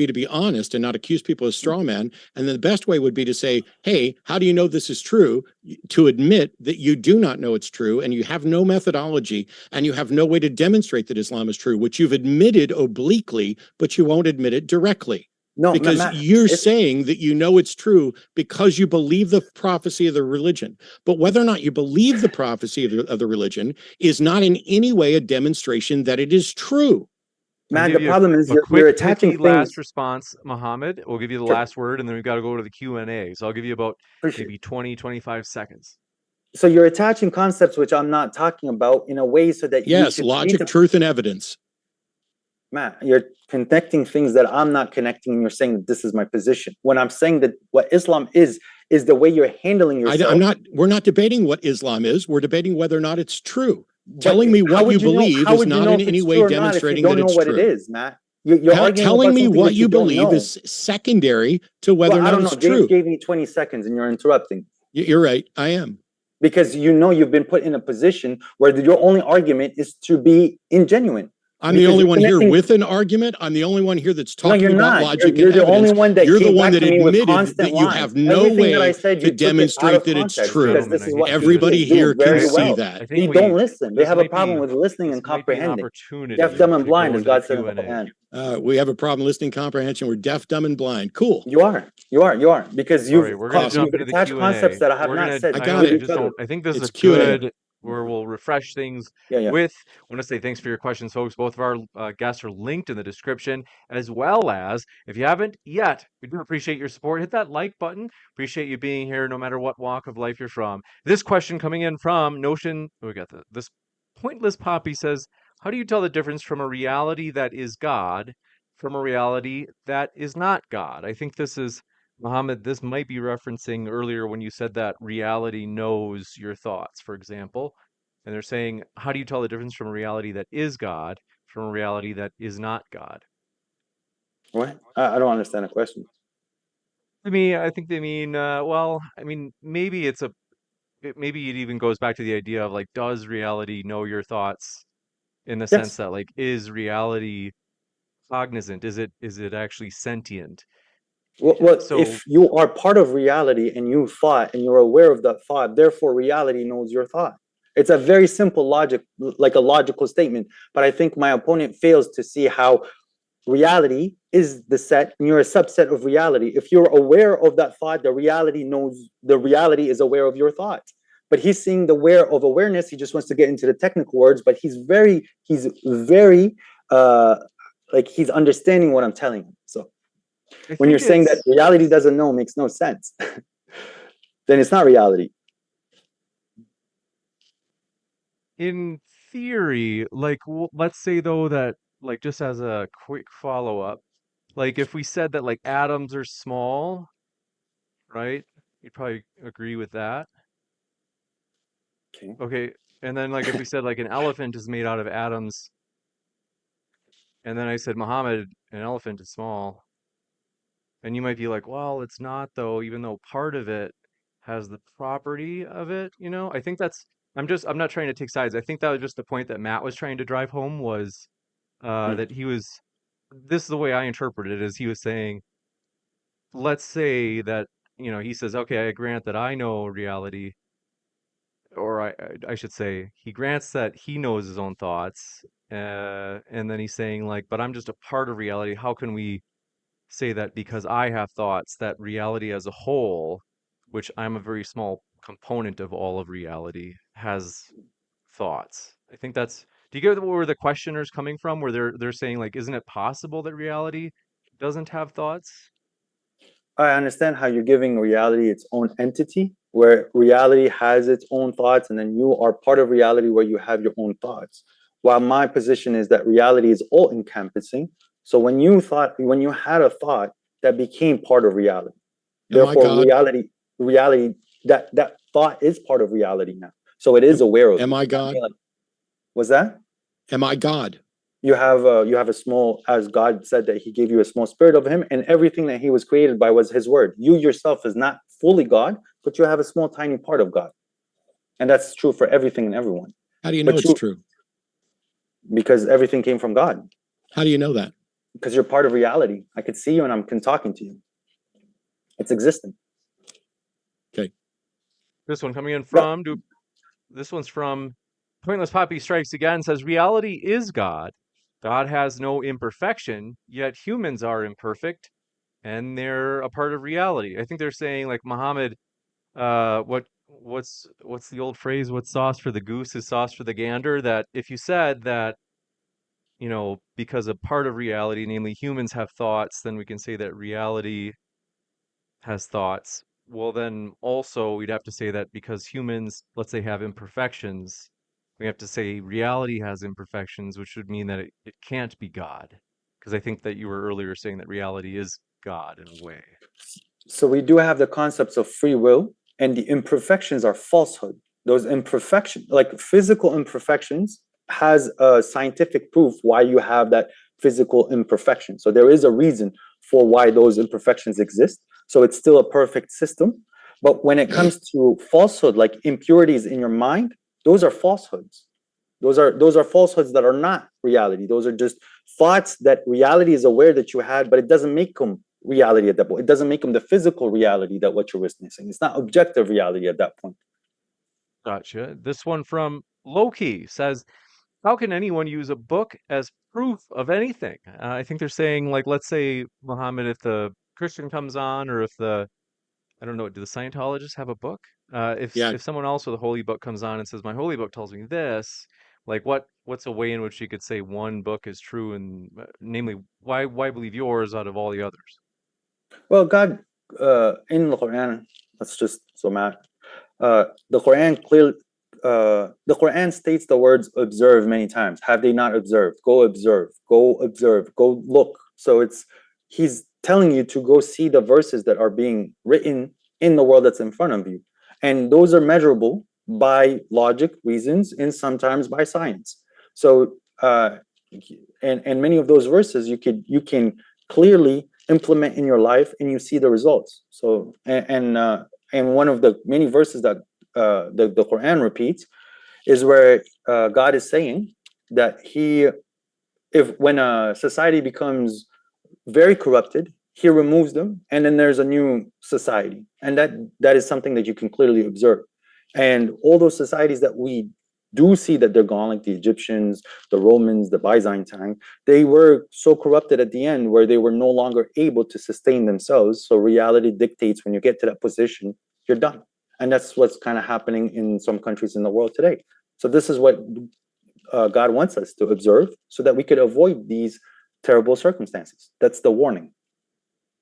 to be honest and not accuse people of straw man. And then the best way would be to say, hey, how do you know this is true? To admit that you do not know it's true, and you have no methodology, and you have no way to demonstrate that Islam is true, which you've admitted obliquely, but you won't admit it directly. No, because you're saying that you know it's true because you believe the prophecy of the religion. But whether or not you believe the prophecy of the religion is not in any way a demonstration that it is true. Man, the problem is you're attaching things. Last response, Mohammed. We'll give you the last word, and then we've got to go to the Q&A. So I'll give you about maybe 20, 25 seconds. So you're attaching concepts which I'm not talking about in a way so that you Yes, should logic, paint truth, and evidence. Matt, you're connecting things that I'm not connecting, and you're saying that this is my position. When I'm saying that what Islam is the way you're handling yourself. We're not debating what Islam is. We're debating whether or not it's true. But Telling me how what would you know- believe how is would you not know in if any it's way true or not if you demonstrating don't that know it's what it true. is, Matt. You're arguing Telling about me something what that you don't believe know. is secondary to whether or Well, I not don't know. it's James true. gave me 20 seconds and you're interrupting. You're right. I am. Because you know you've been put in a position where your only argument is to be ingenuine. I'm the only one here with an argument. I'm the only one here that's talking about logic you're and the evidence. only one that You're the came one back that to me with admitted constant that you lies. have no Everything that I way said, to you took it out demonstrate of that it's context true. because this is what Everybody Christians do here can very see well. that. They don't listen. They this have a might problem be with listening this and might be an comprehending. opportunity Deaf, dumb, and to blind, go as into the God said in the Q&A. Quran. We have a problem listening comprehension. We're deaf, dumb, and blind. Cool. You are because All you've right, we're gonna jump into the attached concepts Q&A. that I have We're not gonna. said I I got don't. with I it. each just other. don't. I think this is It's a Q&A. good where we'll refresh things Yeah. with. I want to say thanks for your questions, folks. Both of our guests are linked in the description, as well as if you haven't yet, we do appreciate your support. Hit that like button. Appreciate you being here, no matter what walk of life you're from. This question coming in from Notion. We got this pointless poppy says, "How do you tell the difference from a reality that is God from a reality that is not God?" I think this is Mohammed, this might be referencing earlier when you said that reality knows your thoughts, for example. And they're saying, how do you tell the difference from a reality that is God from a reality that is not God? What? I don't understand the question. I think they mean, well, I mean, maybe maybe it even goes back to the idea of like, does reality know your thoughts in the sense Yes. that like, is reality cognizant? Is it actually sentient? Well, So if you are part of reality and you thought and you're aware of that thought, therefore reality knows your thought. It's a very simple logic, like a logical statement. But I think my opponent fails to see how reality is the set and you're a subset of reality. If you're aware of that thought, the reality is aware of your thought. But he's seeing the aware of awareness. He just wants to get into the technical words, but he's very like he's understanding what I'm telling him. So I when you're think saying that it's reality doesn't know makes no sense, then it's not reality. in theory, like, let's say though that, like, just as a quick follow-up, like if we said that like atoms are small, right? You'd probably agree with that. Okay. Okay. And then like if we said like an elephant is made out of atoms, and then I said, Muhammad, an elephant is small. And you might be like, well, it's not though, even though part of it has the property of it, you know? I think I'm not trying to take sides. I think that was just the point that Matt was trying to drive home was Hmm. that this is the way I interpret it, is he was saying, let's say that, he says, okay, I grant that I know reality, or I should say, he grants that he knows his own thoughts, and then he's saying like, but I'm just a part of reality. How can we say that because I have thoughts, that reality as a whole, which I'm a very small component of all of reality, has thoughts? I think that's. Do you get where the questioner's coming from? Where they're saying like, isn't it possible that reality doesn't have thoughts? I understand how you're giving reality its own entity, where reality has its own thoughts, and then you are part of reality where you have your own thoughts. While my position is that reality is all encompassing. So when you had a thought that became part of reality, Am I therefore God? reality that thought is part of reality now. So it is aware of Am you. I God? Was that? Am I God? You have a small, as God said that he gave you a small spirit of him, and everything that he was created by was his word. You yourself is not fully God, but you have a small tiny part of God, and that's true for everything and everyone. How do you know But it's true? because everything came from God, How do you know that? because you're part of reality. I could see you and I'm talking to you. It's existing. Okay. This one coming in Yeah. from this one's from Pointless Poppy Strikes Again, says reality is God. God has no imperfection, yet humans are imperfect and they're a part of reality. I think they're saying like Muhammad, what's the old phrase? What's sauce for the goose is sauce for the gander. That if you said that, because a part of reality, namely humans have thoughts, then we can say that reality has thoughts. well, then also we'd have to say that because humans, let's say, have imperfections, we have to say reality has imperfections, which would mean that it can't be God. Because I think that you were earlier saying that reality is God in a way. So we do have the concepts of free will, and the imperfections are falsehood. Those imperfections, like physical imperfections, has a scientific proof why you have that physical imperfection. So there is a reason for why those imperfections exist. So it's still a perfect system. But when it comes to falsehood, like impurities in your mind, those are falsehoods. Those are falsehoods that are not reality. Those are just thoughts that reality is aware that you had, but it doesn't make them reality at that point. It doesn't make them the physical reality that what you're witnessing. It's not objective reality at that point. Gotcha. This one from Loki says, how can anyone use a book as proof of anything? I think they're saying, like, let's say, Muhammad, if the Christian comes on, or if the, I don't know, do the Scientologists have a book? Yeah, If someone else with a holy book comes on and says, my holy book tells me this, like, what's a way in which you could say one book is true, and namely, why believe yours out of all the others? Well, God, in the Quran, let's just zoom out. The Quran clearly, the Quran states the words "observe" many times. Have they not observed? Go observe. Go observe. Go look. So he's telling you to go see the verses that are being written in the world that's in front of you, and those are measurable by logic, reasons, and sometimes by science. So, and many of those verses you can clearly implement in your life, and you see the results. So, and one of the many verses that the Quran repeats is where God is saying that if when a society becomes very corrupted, he removes them, and then there's a new society, and that is something that you can clearly observe. And all those societies that we do see that they're gone, like the Egyptians, the Romans, the Byzantine, they were so corrupted at the end where they were no longer able to sustain themselves. So reality dictates when you get to that position, you're done. And that's what's kind of happening in some countries in the world today. So this is what God wants us to observe so that we could avoid these terrible circumstances. That's the warning.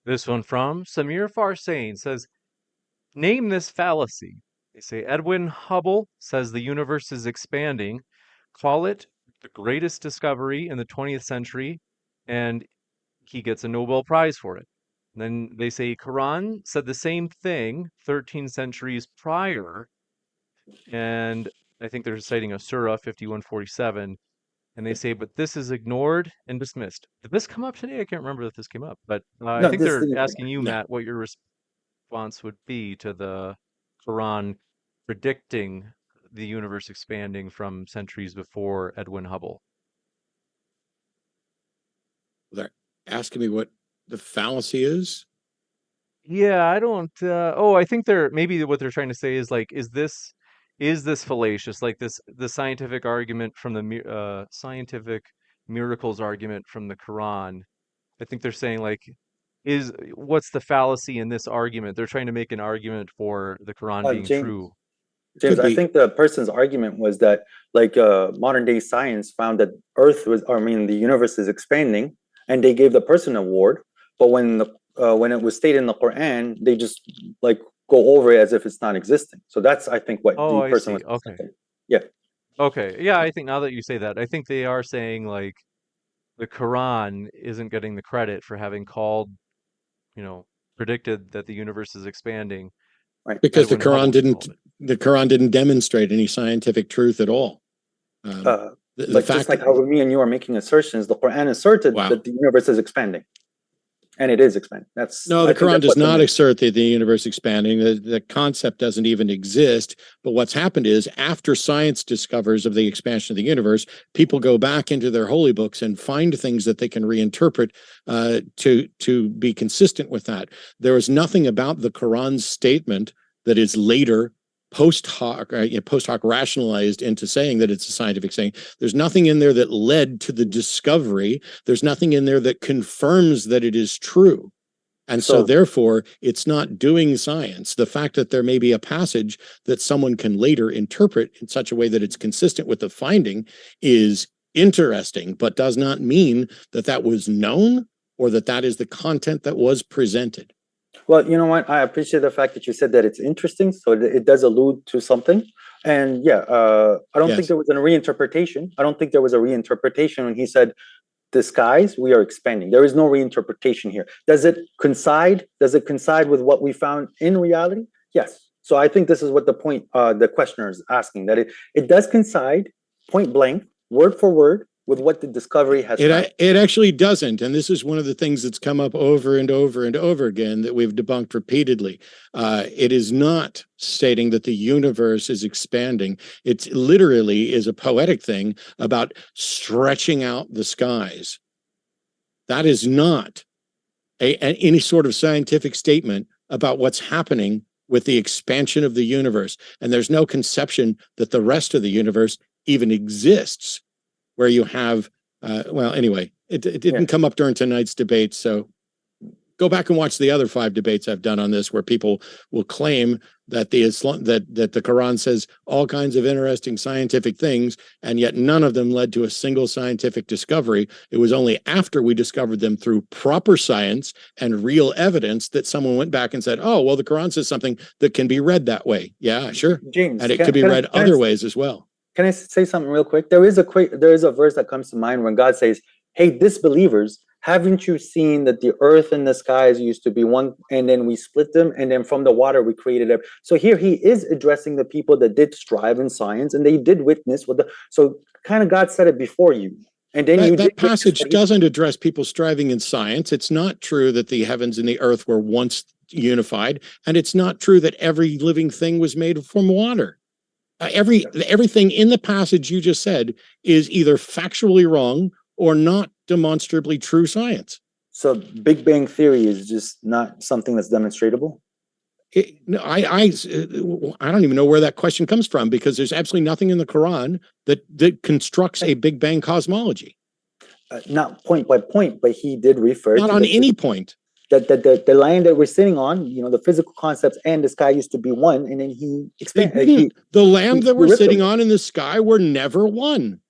This one from Samir Farsain says, name this fallacy. They say Edwin Hubble says the universe is expanding. Call it the greatest discovery in the 20th century, and he gets a Nobel Prize for it. And then they say Quran said the same thing 13 centuries prior, and I think they're citing a Surah 5147, and they say, but this is ignored and dismissed. Did this come up today? I can't remember if this came up, but I No, think this they're didn't. asking you, no. Matt, what your response would be to the Quran predicting the universe expanding from centuries before Edwin Hubble. They're asking me what the fallacy is. Yeah, I don't. Oh, I think they're maybe what they're trying to say is like, is this fallacious? Like this, the scientific argument from the scientific miracles argument from the Quran. I think they're saying like, is what's the fallacy in this argument? They're trying to make an argument for the Quran being James, true. James, Could I be. think the person's argument was that like modern day science found that Earth was, or I mean, the universe is expanding, and they gave the person an award. But when it was stated in the Quran, they just like go over it as if it's not existing. So that's I think what Oh, the I person see. was Okay. saying. Yeah. Okay. Yeah, I think now that you say that, I think they are saying like the Quran isn't getting the credit for having called, you know, predicted that the universe is expanding. Right. Because Edwin Hubble called it. the Quran didn't demonstrate any scientific truth at all. Um, Uh, the but just fact like that, how me and you are making assertions, the Quran asserted wow. that the universe is expanding, and it is expanding. That's No, I the think Quran that's does what the not main. assert that the universe is expanding. The concept doesn't even exist. But what's happened is after science discovers of the expansion of the universe, people go back into their holy books and find things that they can reinterpret to be consistent with that. There is nothing about the Quran's statement that is later post hoc rationalized into saying that it's a scientific saying. There's nothing in there that led to the discovery. There's nothing in there that confirms that it is true. And so So therefore, it's not doing science. The fact that there may be a passage that someone can later interpret in such a way that it's consistent with the finding is interesting, but does not mean that that was known or that that is the content that was presented. Well, you know what? I appreciate the fact that you said that it's interesting. So it does allude to something. And yeah, I don't think Yes. there was a reinterpretation. I don't think there was a reinterpretation when he said the skies, we are expanding. There is no reinterpretation here. Does it coincide? Does it coincide with what we found in reality? Yes. So I think this is what the point the questioner is asking, that it does coincide point blank, word for word, with what the discovery has found. It actually doesn't. And this is one of the things that's come up over and over and over again that we've debunked repeatedly. It is not stating that the universe is expanding. It literally is a poetic thing about stretching out the skies. That is not any sort of scientific statement about what's happening with the expansion of the universe. And there's no conception that the rest of the universe even exists, where you have, well, anyway, it didn't come up during tonight's debate. So go back and watch the other 5 debates I've done on this, where people will claim that the Quran says all kinds of interesting scientific things, and yet none of them led to a single scientific discovery. It was only after we discovered them through proper science and real evidence that someone went back and said, oh, well, the Quran says something that can be read that way. Yeah, sure. James, and it could be read other ways as well. Can I say something real quick? There is a verse that comes to mind when God says, hey, disbelievers, haven't you seen that the earth and the skies used to be one, and then we split them, and then from the water we created it. So here he is addressing the people that did strive in science, and they did witness with the, so kind of God said it before you. And then that passage doesn't address people striving in science. It's not true that the heavens and the earth were once unified, and it's not true that every living thing was made from water. Everything in the passage you just said is either factually wrong or not demonstrably true science. So Big Bang Theory is just not something that's demonstratable? I don't even know where that question comes from, because there's absolutely nothing in the Quran that constructs a Big Bang cosmology. Not point by point, but he did refer not to on any point. That the land that we're sitting on, you know, the physical concepts and the sky used to be one, and then he expanded. The land that we're sitting on in the sky were never one.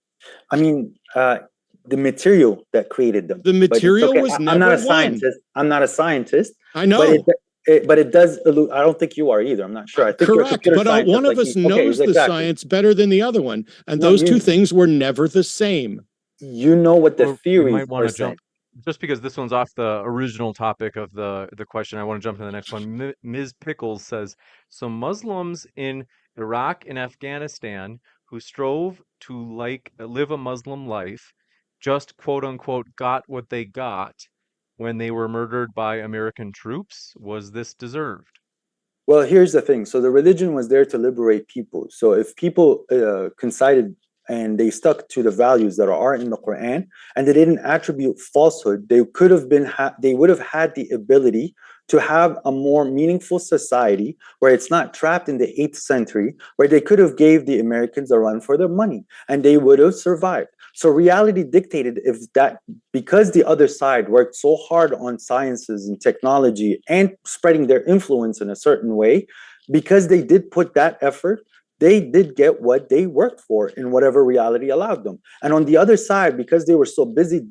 I mean, the material that created them. The material was never one. I'm not a scientist. I'm not a scientist. I know. But it does allude. I don't think you are either. I'm not sure. I think correct. But one of us knows the science better than the other one, and those two things were never the same. You know what the theory might want to jump. Just because this one's off the original topic of the question, I want to jump to the next one. Ms. Pickles says, so Muslims in Iraq and Afghanistan who strove to live a Muslim life just quote unquote got what they got when they were murdered by American troops. Was this deserved? Well, here's the thing. So the religion was there to liberate people. So if people coincided and they stuck to the values that are in the Quran, and they didn't attribute falsehood, they could have been they would have had the ability to have a more meaningful society where it's not trapped in the 8th century, where they could have gave the Americans a run for their money and they would have survived. So reality dictated because the other side worked so hard on sciences and technology and spreading their influence in a certain way, because they did put that effort, they did get what they worked for in whatever reality allowed them. And on the other side, because they were so busy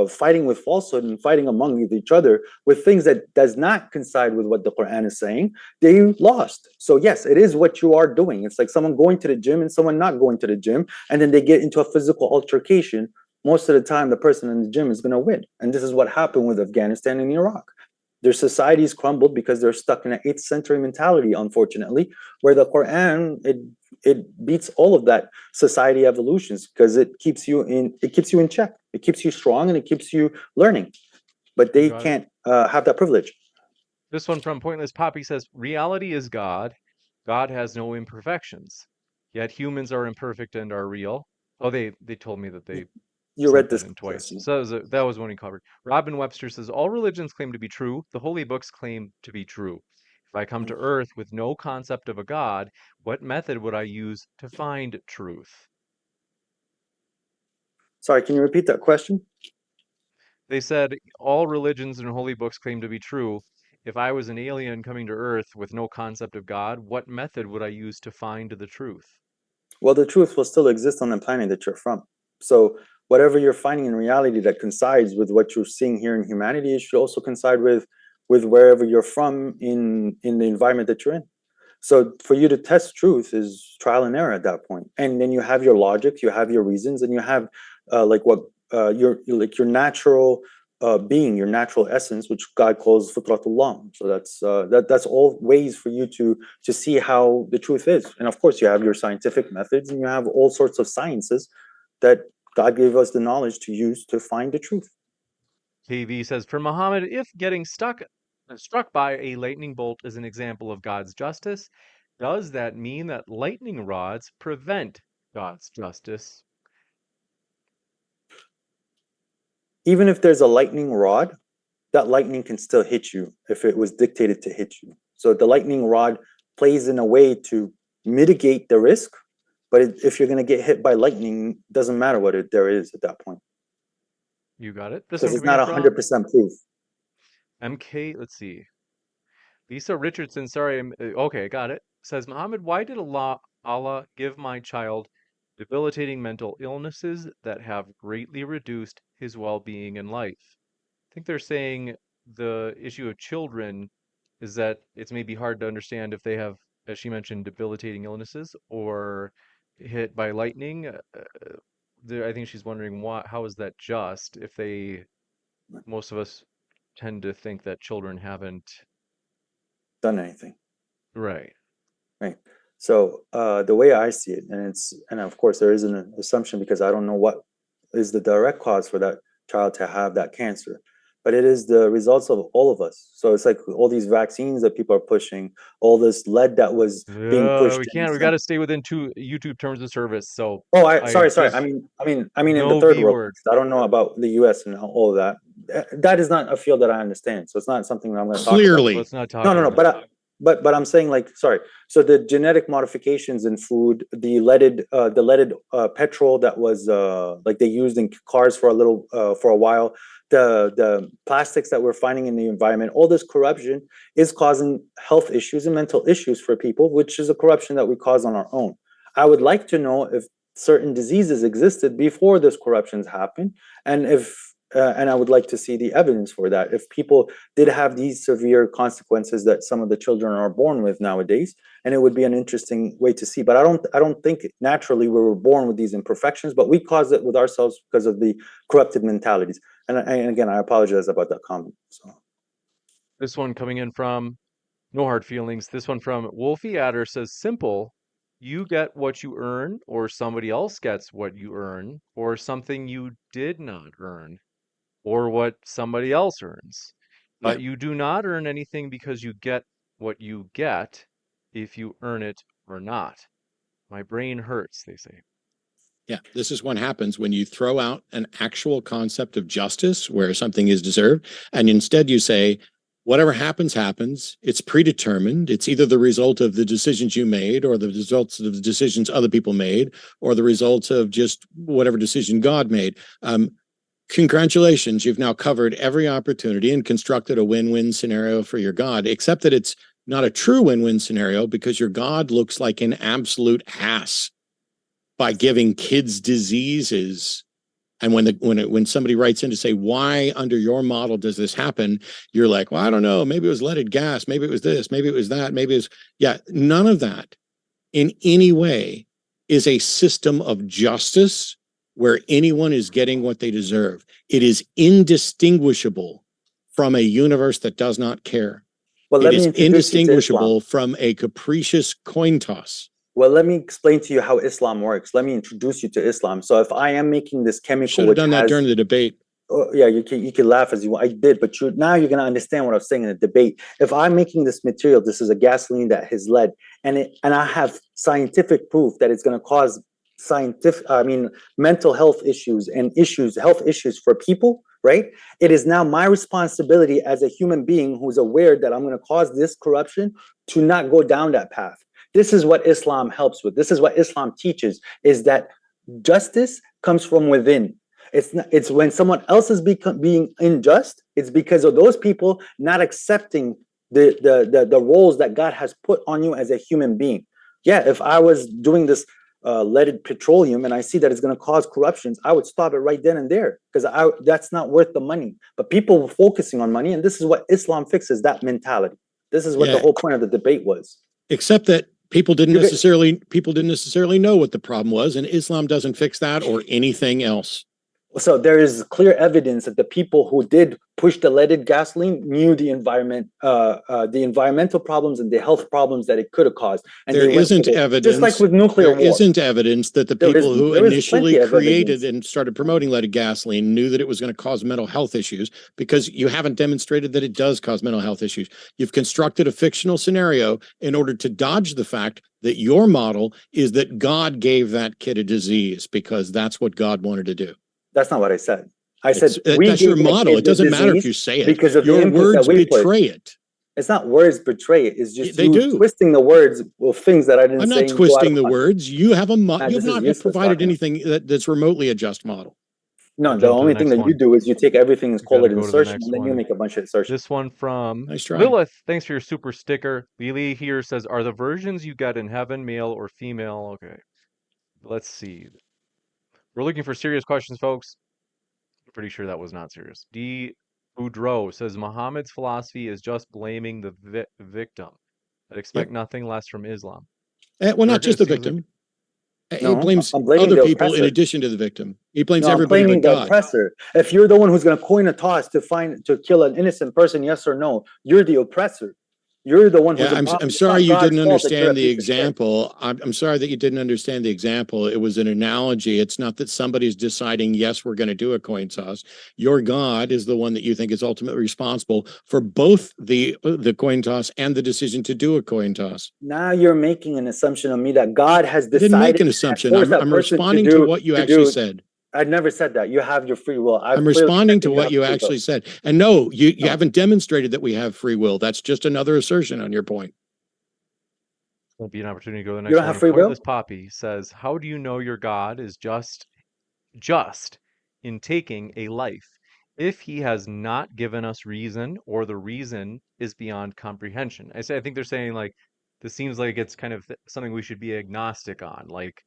fighting with falsehood and fighting among each other with things that does not coincide with what the Quran is saying, they lost. So yes, it is what you are doing. It's like someone going to the gym and someone not going to the gym, and then they get into a physical altercation. Most of the time, the person in the gym is going to win. And this is what happened with Afghanistan and Iraq. Their societies crumbled because they're stuck in an 8th century mentality, unfortunately, where the Quran, it beats all of that society evolutions, because it keeps you in check. It keeps you strong and it keeps you learning. But they can't have that privilege. This one from Pointless Poppy says, reality is God. God has no imperfections. Yet humans are imperfect and are real. Oh, they told me that they you read this in twice. So that was one he covered. Robin Webster says, all religions claim to be true. The holy books claim to be true. If I come to earth with no concept of a God, what method would I use to find truth? Sorry, can you repeat that question? They said, all religions and holy books claim to be true. If I was an alien coming to earth with no concept of God, what method would I use to find the truth? Well, the truth will still exist on the planet that you're from. So whatever you're finding in reality that coincides with what you're seeing here in humanity, it should also coincide with with wherever you're from in the environment that you're in. So for you to test truth is trial and error at that point. And then you have your logic, you have your reasons, and you have your natural being, your natural essence, which God calls fitratullah. So that's all ways for you to see how the truth is. And of course, you have your scientific methods, and you have all sorts of sciences that God gave us the knowledge to use to find the truth. KV says, for Muhammad, if getting struck by a lightning bolt is an example of God's justice, does that mean that lightning rods prevent God's justice? Even if there's a lightning rod, that lightning can still hit you if it was dictated to hit you. So the lightning rod plays in a way to mitigate the risk, but if you're going to get hit by lightning, it doesn't matter what there is at that point. You got it. This Because one it's coming not in 100% proof. MK, let's see. Lisa Richardson, sorry, okay, got it. Says, Muhammad, why did Allah give my child debilitating mental illnesses that have greatly reduced his well-being in life? I think they're saying the issue of children is that it's maybe hard to understand if they have, as she mentioned, debilitating illnesses or hit by lightning. I think she's wondering how is that just if most of us tend to think that children haven't. Done anything. Right. Right. So the way I see it, and of course there is an assumption because I don't know what is the direct cause for that child to have that cancer, but it is the results of all of us. So it's like all these vaccines that people are pushing, all this lead that was being pushed. We can't. We got to stay within YouTube terms of service. So Oh, I sorry. just I mean, in the no third B world. word. I don't know about the U.S. and all of that. That is not a field that I understand. So it's not something that I'm going to talk about. Clearly. Let's not talk No. about it. But I'm saying like, sorry. So the genetic modifications in food, the leaded petrol that was like they used in cars for a while, the plastics that we're finding in the environment, all this corruption is causing health issues and mental issues for people, which is a corruption that we cause on our own. I would like to know if certain diseases existed before this corruptions happened, and and I would like to see the evidence for that. If people did have these severe consequences that some of the children are born with nowadays, and it would be an interesting way to see. But I don't think naturally we were born with these imperfections, but we cause it with ourselves because of the corrupted mentalities. And again, I apologize about that comment. So This one coming in from no hard feelings. This one from Wolfie Adder says, simple. You get what you earn, or somebody else gets what you earn, or something you did not earn, or what somebody else earns. But Yeah. you do not earn anything because you get what you get if you earn it or not. My brain hurts, they say. Yeah, this is what happens when you throw out an actual concept of justice where something is deserved, and instead you say, whatever happens, happens. It's predetermined. It's either the result of the decisions you made or the results of the decisions other people made or the results of just whatever decision God made. Congratulations, you've now covered every opportunity and constructed a win-win scenario for your God, except that it's not a true win-win scenario because your God looks like an absolute ass by giving kids diseases. And when somebody writes in to say, why under your model does this happen? You're like, well, I don't know. Maybe it was leaded gas. Maybe it was this. Maybe it was that. Maybe it's, yeah, none of that in any way is a system of justice where anyone is getting what they deserve. It is indistinguishable from a universe that does not care. well, It is indistinguishable from a capricious coin toss. Well, let me explain to you how Islam works. Let me introduce you to Islam. So if I am making this chemical, Should have done that during the debate. Oh, yeah, you can laugh as you want. I did, but now you're gonna understand what I was saying in the debate. If I'm making this material, this is a gasoline that has lead, and I have scientific proof that it's gonna cause mental health issues and health issues for people, right? It is now my responsibility as a human being who's aware that I'm gonna cause this corruption to not go down that path. This is what Islam helps with. This is what Islam teaches, is that justice comes from within. It's when someone else is being unjust, it's because of those people not accepting the roles that God has put on you as a human being. Yeah, if I was doing this leaded petroleum and I see that it's going to cause corruptions, I would stop it right then and there because that's not worth the money. But people were focusing on money, and this is what Islam fixes, that mentality. This is what the whole point of the debate was. Except that people didn't necessarily know what the problem was, and Islam doesn't fix that or anything else. So there is clear evidence that the people who did push the leaded gasoline knew the environmental problems and the health problems that it could have caused. And there isn't evidence, just like with nuclear war. There isn't evidence that the people who initially created and started promoting leaded gasoline knew that it was going to cause mental health issues, because you haven't demonstrated that it does cause mental health issues. You've constructed a fictional scenario in order to dodge the fact that your model is that God gave that kid a disease because that's what God wanted to do. That's not what I said. I said that's your model. It doesn't matter if you say it, because of your words betray it. It's not words betray it. It's just they do twisting the words with things that I didn't say. I'm not twisting the words. You have a model. You have not provided anything that's remotely a just model. No, the only thing that you do is you take everything and call it insertion, and then you make a bunch of insertions. This one from nice try. Lilith. Thanks for your super sticker. Lily here says, "Are the versions you get in heaven male or female?" Okay, let's see. We're looking for serious questions, folks. I'm pretty sure that was not serious. D. Boudreau says Muhammad's philosophy is just blaming the victim. I'd expect nothing less from Islam. Well, not just the victim. He blames other people in addition to the victim. He blames everybody but God. The oppressor. If you're the one who's going to coin a toss to kill an innocent person, yes or no, you're the oppressor. You're the one who's I'm sorry you didn't understand the example. I'm sorry that you didn't understand the example. It was an analogy. It's not that somebody's deciding, yes, we're going to do a coin toss. Your God is the one that you think is ultimately responsible for both the coin toss and the decision to do a coin toss. Now you're making an assumption on me that God has decided. I didn't make an assumption. I'm responding to what you actually said. I never said that. You have your free will. I'm responding to what you actually said. And no, you haven't demonstrated that we have free will. That's just another assertion on your point. There'll be an opportunity to go to the next one. You don't have free will? This Poppy says, how do you know your God is just in taking a life if he has not given us reason, or the reason is beyond comprehension? I think they're saying, like, this seems like it's kind of something we should be agnostic on. Like,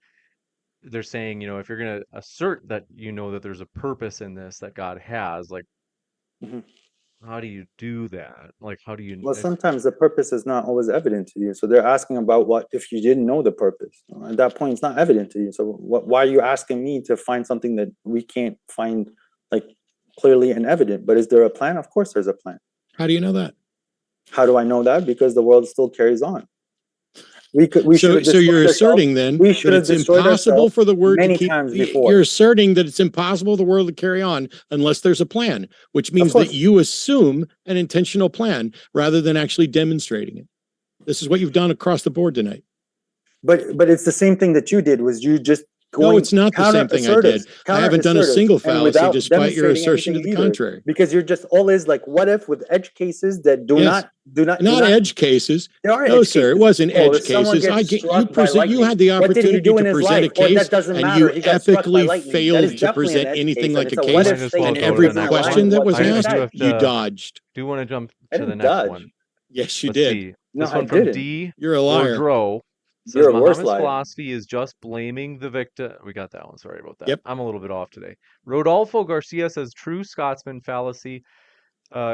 they're saying, if you're going to assert that that there's a purpose in this that God has, like, how do you do that? Like, how do you? Well, sometimes the purpose is not always evident to you. So they're asking about what if you didn't know the purpose. At that point, it's not evident to you. So why are you asking me to find something that we can't find, like, clearly and evident? But is there a plan? Of course, there's a plan. How do you know that? How do I know that? Because the world still carries on. So you're asserting then that it's impossible for the word to keep. You're asserting that it's impossible for the world to carry on unless there's a plan, which means that you assume an intentional plan rather than actually demonstrating it. This is what you've done across the board tonight. But it's the same thing that you did. Was you just no, it's not the same thing I did. I haven't done a single fallacy despite your assertion to the contrary. Because you're just always like, what if with edge cases that do not edge cases. No, sir, it wasn't edge cases. You had the opportunity to present a case and you epically failed to present anything like a case. And every question that was asked, you dodged. Do you want to jump to the next one? Yes, you did. This one from D. You're a liar. Says Muhammad's philosophy is just blaming the victim. We got that one. Sorry about that. Yep. I'm a little bit off today. Rodolfo Garcia says true Scotsman fallacy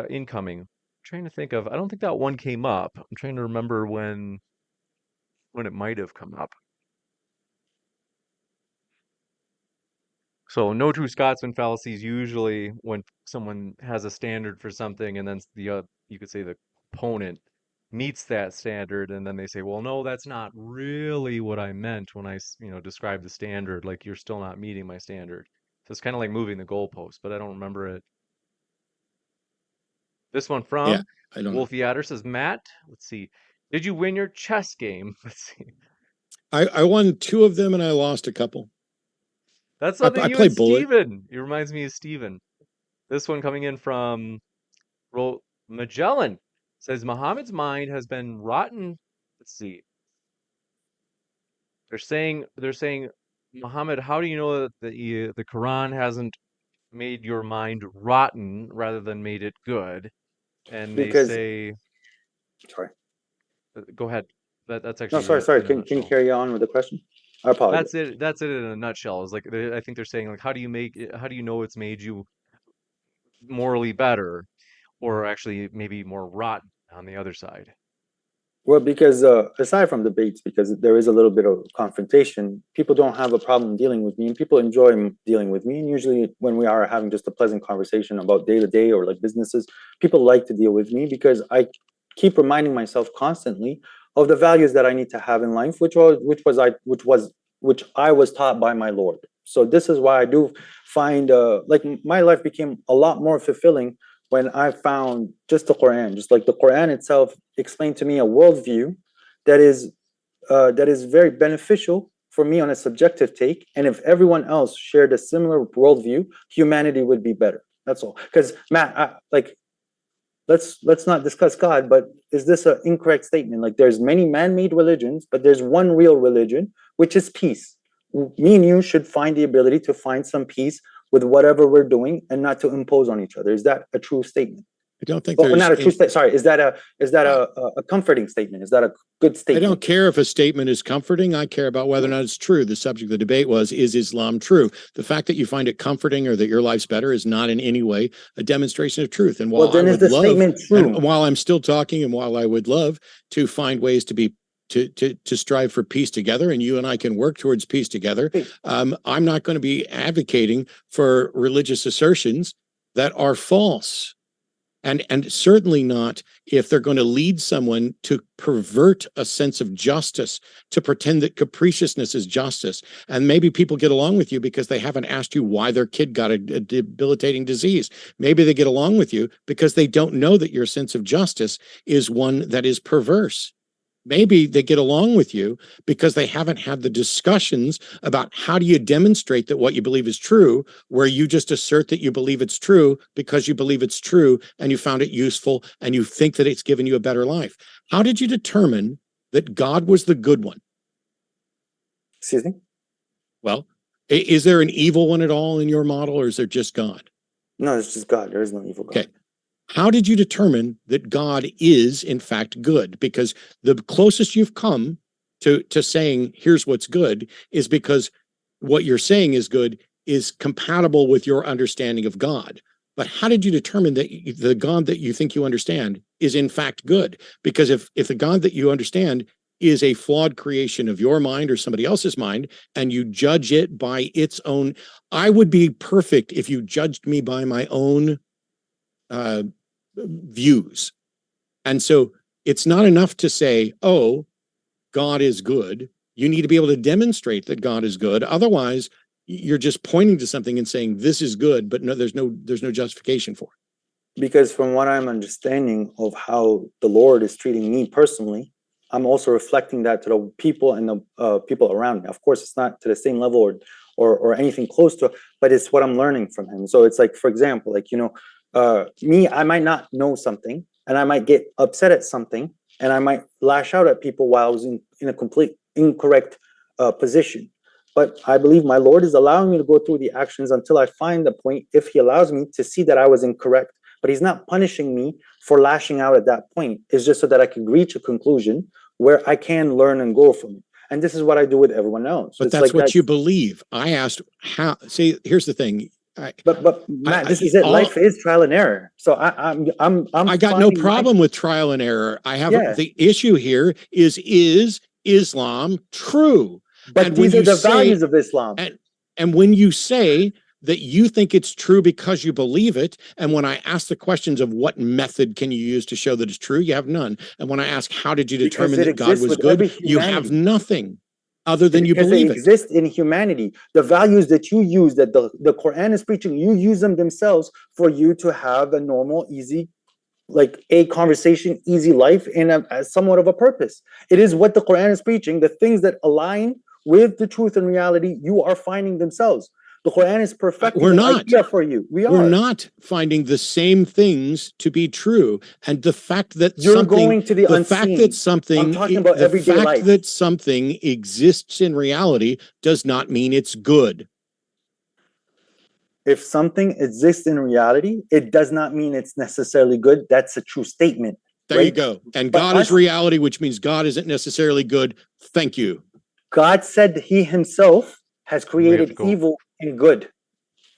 incoming. I'm trying to think of. I don't think that one came up. I'm trying to remember when it might have come up. So no true Scotsman fallacy is usually when someone has a standard for something, and then you could say the opponent meets that standard, and then they say, well, no, that's not really what I meant when I described the standard. Like, you're still not meeting my standard. So it's kind of like moving the goalpost, but I don't remember it. This one from Wolfie Adder says, Matt, let's see, did you win your chess game? Let's see. I won 2 of them and I lost a couple. That's something you and Steven. It reminds me of Steven. This one coming in from Magellan. Says Muhammad's mind has been rotten. Let's see. They're saying, Muhammad, how do you know that the Quran hasn't made your mind rotten rather than made it good? And they say, sorry. Go ahead. That's actually no. Sorry. Can you carry on with the question? I apologize. That's it in a nutshell. Is like I think they're saying like, how do you know it's made you morally better, or actually maybe more rotten on the other side? Well, because aside from debates, because there is a little bit of confrontation, people don't have a problem dealing with me, and people enjoy dealing with me. And usually, when we are having just a pleasant conversation about day to day or like businesses, people like to deal with me because I keep reminding myself constantly of the values that I need to have in life, which I was taught by my Lord. So this is why I do find like my life became a lot more fulfilling when I found just the Quran, just like the Quran itself explained to me a worldview that is very beneficial for me on a subjective take. And if everyone else shared a similar worldview, humanity would be better. That's all. Because Matt, like, let's not discuss God, but is this an incorrect statement? Like, there's many man-made religions, but there's one real religion, which is peace. Me and you should find the ability to find some peace with whatever we're doing and not to impose on each other. Is that a true statement? I don't think Well, there's not a true statement. Sorry, is that a comforting statement? Is that a good I statement? don't care if a statement is comforting. I care about whether or not it's true. The subject of the debate was, is Islam true? The fact that you find it comforting or that your life's better is not in any way a demonstration of truth. And while Well, then I is would the love, statement true? and while I'm still talking, and while I would love to find ways to be to strive for peace together, and you and I can work towards peace together, I'm not going to be advocating for religious assertions that are false. And certainly not if they're going to lead someone to pervert a sense of justice, to pretend that capriciousness is justice. And maybe people get along with you because they haven't asked you why their kid got a debilitating disease. Maybe they get along with you because they don't know that your sense of justice is one that is perverse. Maybe they get along with you because they haven't had the discussions about how do you demonstrate that what you believe is true, where you just assert that you believe it's true because you believe it's true and you found it useful and you think that it's given you a better life. How did you determine that God was the good one? Excuse me? Well, is there an evil one at all in your model, or is there just God? No, it's just God. There is no evil God. Okay. How did you determine that God is, in fact, good? Because the closest you've come to saying, here's what's good, is because what you're saying is good is compatible with your understanding of God. But how did you determine that the God that you think you understand is, in fact, good? Because if the God that you understand is a flawed creation of your mind or somebody else's mind, and you judge it by its own, I would be perfect if you judged me by my own views. And so it's not enough to say, oh, God is good. You need to be able to demonstrate that God is good. Otherwise, you're just pointing to something and saying this is good, but no, there's no justification for it. Because from what I'm understanding of how the Lord is treating me personally, I'm also reflecting that to the people and the people around me. Of course, it's not to the same level or anything close to it, but it's what I'm learning from him. So it's like, for example, like, me, I might not know something and I might get upset at something and I might lash out at people while I was in a complete incorrect position. But I believe my Lord is allowing me to go through the actions until I find the point, if he allows me, to see that I was incorrect. But he's not punishing me for lashing out at that point. It's just so that I can reach a conclusion where I can learn and grow from it. And this is what I do with everyone else. But that's like what you believe. I asked how. See, here's the thing. But Matt, this is it. Life is trial and error. So I got no problem with trial and error. I have the issue here is Islam true? But these are the values of Islam. And when you say that you think it's true because you believe it, and when I ask the questions of what method can you use to show that it's true, you have none. And when I ask how did you determine that God was good, you have nothing other than you believe it. Because they exist in humanity. The values that you use, that the Quran is preaching, you use them themselves for you to have a normal, easy, like a conversation, easy life in a somewhat of a purpose. It is what the Quran is preaching. The things that align with the truth and reality, you are finding themselves. The Quran is perfecting an idea for you. We're not finding the same things to be true. And the fact that you're going to the unseen. Fact that something, I'm talking about everyday life. The fact that something exists in reality does not mean it's good. If something exists in reality, it does not mean it's necessarily good. That's a true statement. There you go. And God is reality, which means God isn't necessarily good. Thank you. God said he himself has We have to created go. evil and good.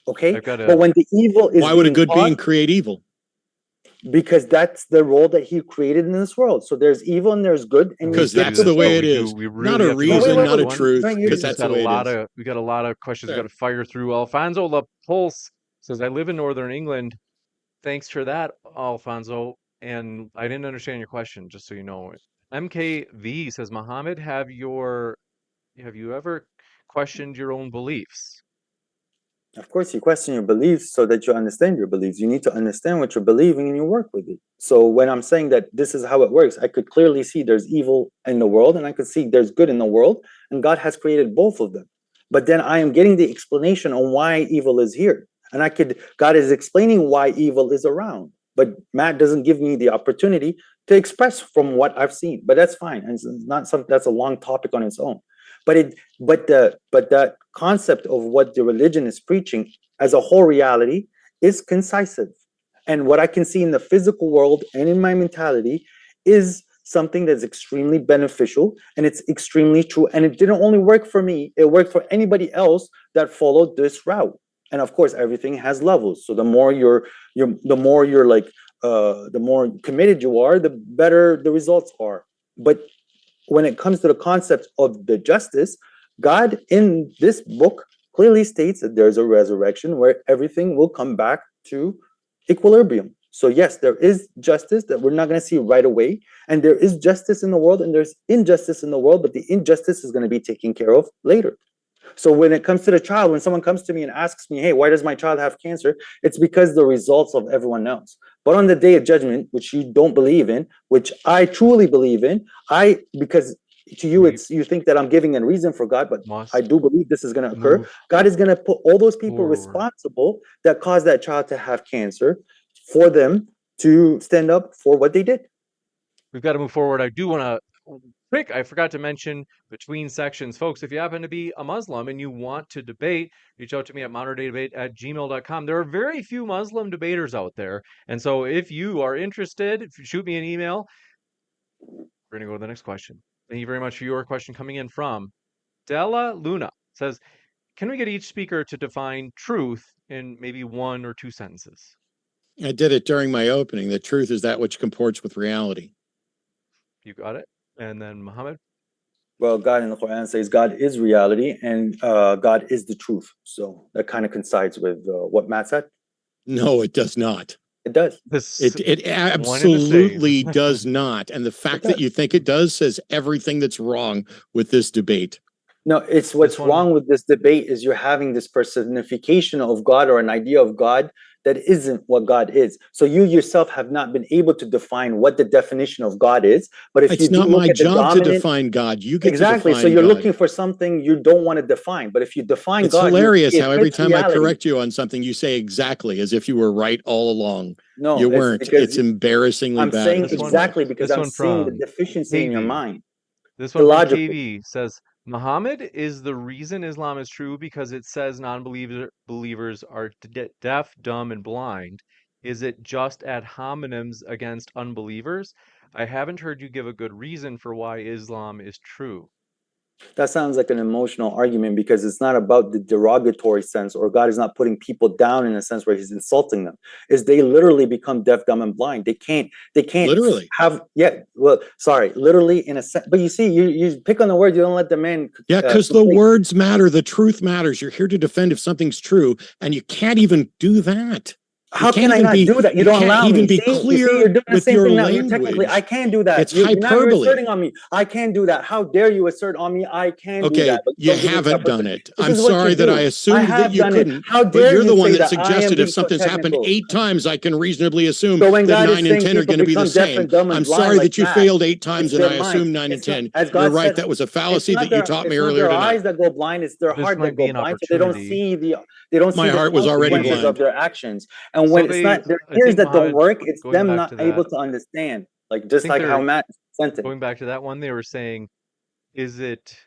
Okay, I've got but a. when the evil is Why would a being good being caused, create evil? because that's the role that he created in this world. So there's evil and there's good, and We you Because have to get do that's to the this, but way both. it is. we Not really a have to go to Wait, the reason, wait, not next a wait. one. truth, Right, We because just that's had the a way it lot is. of we got a lot of questions we Sure. got to fire through. Alfonso Pulse says, "I live in northern England. Thanks for that, Alfonso." And I didn't understand your question, just so you know. MKV says, Muhammad, have you ever questioned your own beliefs? Of course, you question your beliefs so that you understand your beliefs. You need to understand what you're believing and you work with it. So when I'm saying that this is how it works, I could clearly see there's evil in the world and I could see there's good in the world, and God has created both of them. But then I am getting the explanation on why evil is here. And God is explaining why evil is around. But Matt doesn't give me the opportunity to express from what I've seen. But that's fine. And it's not something that's a long topic on its own. But that concept of what the religion is preaching as a whole reality is concisive. And what I can see in the physical world and in my mentality is something that's extremely beneficial and it's extremely true. And it didn't only work for me, it worked for anybody else that followed this route. And of course, everything has levels. So the more you're like the more committed you are, the better the results are. But when it comes to the concept of the justice, God in this book clearly states that there's a resurrection where everything will come back to equilibrium. So yes, there is justice that we're not going to see right away, and there is justice in the world, and there's injustice in the world, but the injustice is going to be taken care of later. So when it comes to the child, when someone comes to me and asks me, hey, why does my child have cancer? It's because the results of everyone else. But on the day of judgment, which you don't believe in, which I truly believe in, because to you, We it's you think that I'm giving a reason for God, but I must do believe this is going to occur. move God is going to put all those people forward. responsible that caused that child to have cancer for them to stand up for what they did. We've got to move forward. I do want to quick, I forgot to mention between sections, folks, if you happen to be a Muslim and you want to debate, reach out to me at moderndaydebate@gmail.com. There are very few Muslim debaters out there. And so if you are interested, if you shoot me an email, we're going to go to the next question. Thank you very much for your question coming in from Della Luna. Says, can we get each speaker to define truth in maybe one or two sentences? I did it during my opening. The truth is that which comports with reality. You got it. And then Muhammad. Well, God in the Quran says God is reality and God is the truth. So that kind of coincides with what Matt said. No, it does not. It does. This It one and the same. absolutely does not. And the fact that does. you think it does says everything that's wrong with this debate. No, it's what's This one- wrong with this debate is you're having this personification of God or an idea of God that isn't what God is. So you yourself have not been able to define what the definition of God is. But if you It's do not look my at the job to dominant, define God. You get exactly. to So define you're God. looking for something you don't want to define. But if you define It's God, hilarious it how every fits time I reality. correct you on something, you say exactly as if you were right all along. No, You it's weren't. because It's embarrassingly I'm bad saying at this point. exactly because this I'm one seeing the from deficiency in your KV. mind. This one from Illogical. KV says, Muhammad is the reason Islam is true because it says believers are deaf, dumb, and blind. Is it just ad hominems against unbelievers? I haven't heard you give a good reason for why Islam is true. That sounds like an emotional argument because it's not about the derogatory sense, or God is not putting people down in a sense where he's insulting them. Is they literally become deaf, dumb, and blind. They can't Literally. literally in a sense. But you see, you pick on the word, you don't let the man. Yeah, because the words matter. The truth matters. You're here to defend if something's true, and you can't even do that. How can I not do that? You don't allow me. Even be See, clear you're doing the with same your thing now. language. You're technically, I can't do that. It's Now you're hyperbole. asserting on me. I can't do that. How dare you assert on me? I can do that. But you haven't done it. I'm sorry that I assumed that you couldn't. How dare but you're you the one say that that I am suggested if being so something's happened technical? 8 times, I can reasonably assume So when that God 9 is and saying 10 are going to be people the become deaf same. and dumb and I'm blind sorry like that you that, failed 8 times it's and their I mind. assumed 9 and It's not, 10. as You're God right. said, That was a it's fallacy not that you taught me earlier their tonight. eyes that go blind. It's their This heart might that be go an blind. So they don't opportunity. see My the heart was already consequences of blind. their actions. And So when it's not their I ears think that don't Muhammad, work, it's going them back not to able that, to understand. Like I just think like how they're Matt sent it. going back to that one. They were saying, is it,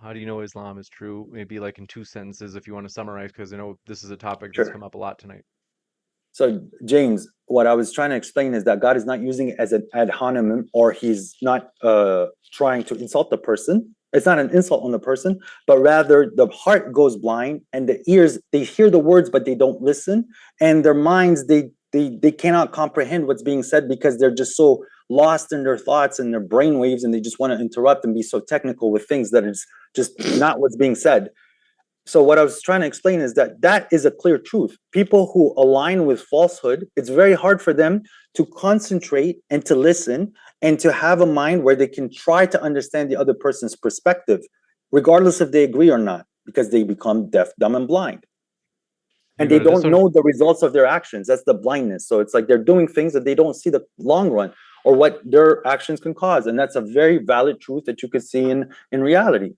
how do you know Islam is true? Maybe like in 2 sentences if you want to summarize, because I know this is a topic that's Sure. come up a lot tonight. So, James, what I was trying to explain is that God is not using it as an ad hominem, or he's not trying to insult the person It's not an insult on the person, but rather the heart goes blind and the ears, they hear the words, but they don't listen. And their minds, they cannot comprehend what's being said because they're just so lost in their thoughts and their brain waves, and they just want to interrupt and be so technical with things that is just not what's being said. So what I was trying to explain is that that is a clear truth. People who align with falsehood, it's very hard for them to concentrate and to listen and to have a mind where they can try to understand the other person's perspective, regardless if they agree or not, because they become deaf, dumb, and blind. And they don't know the results of their actions. That's the blindness. So it's like they're doing things that they don't see the long run or what their actions can cause. And that's a very valid truth that you could see in reality.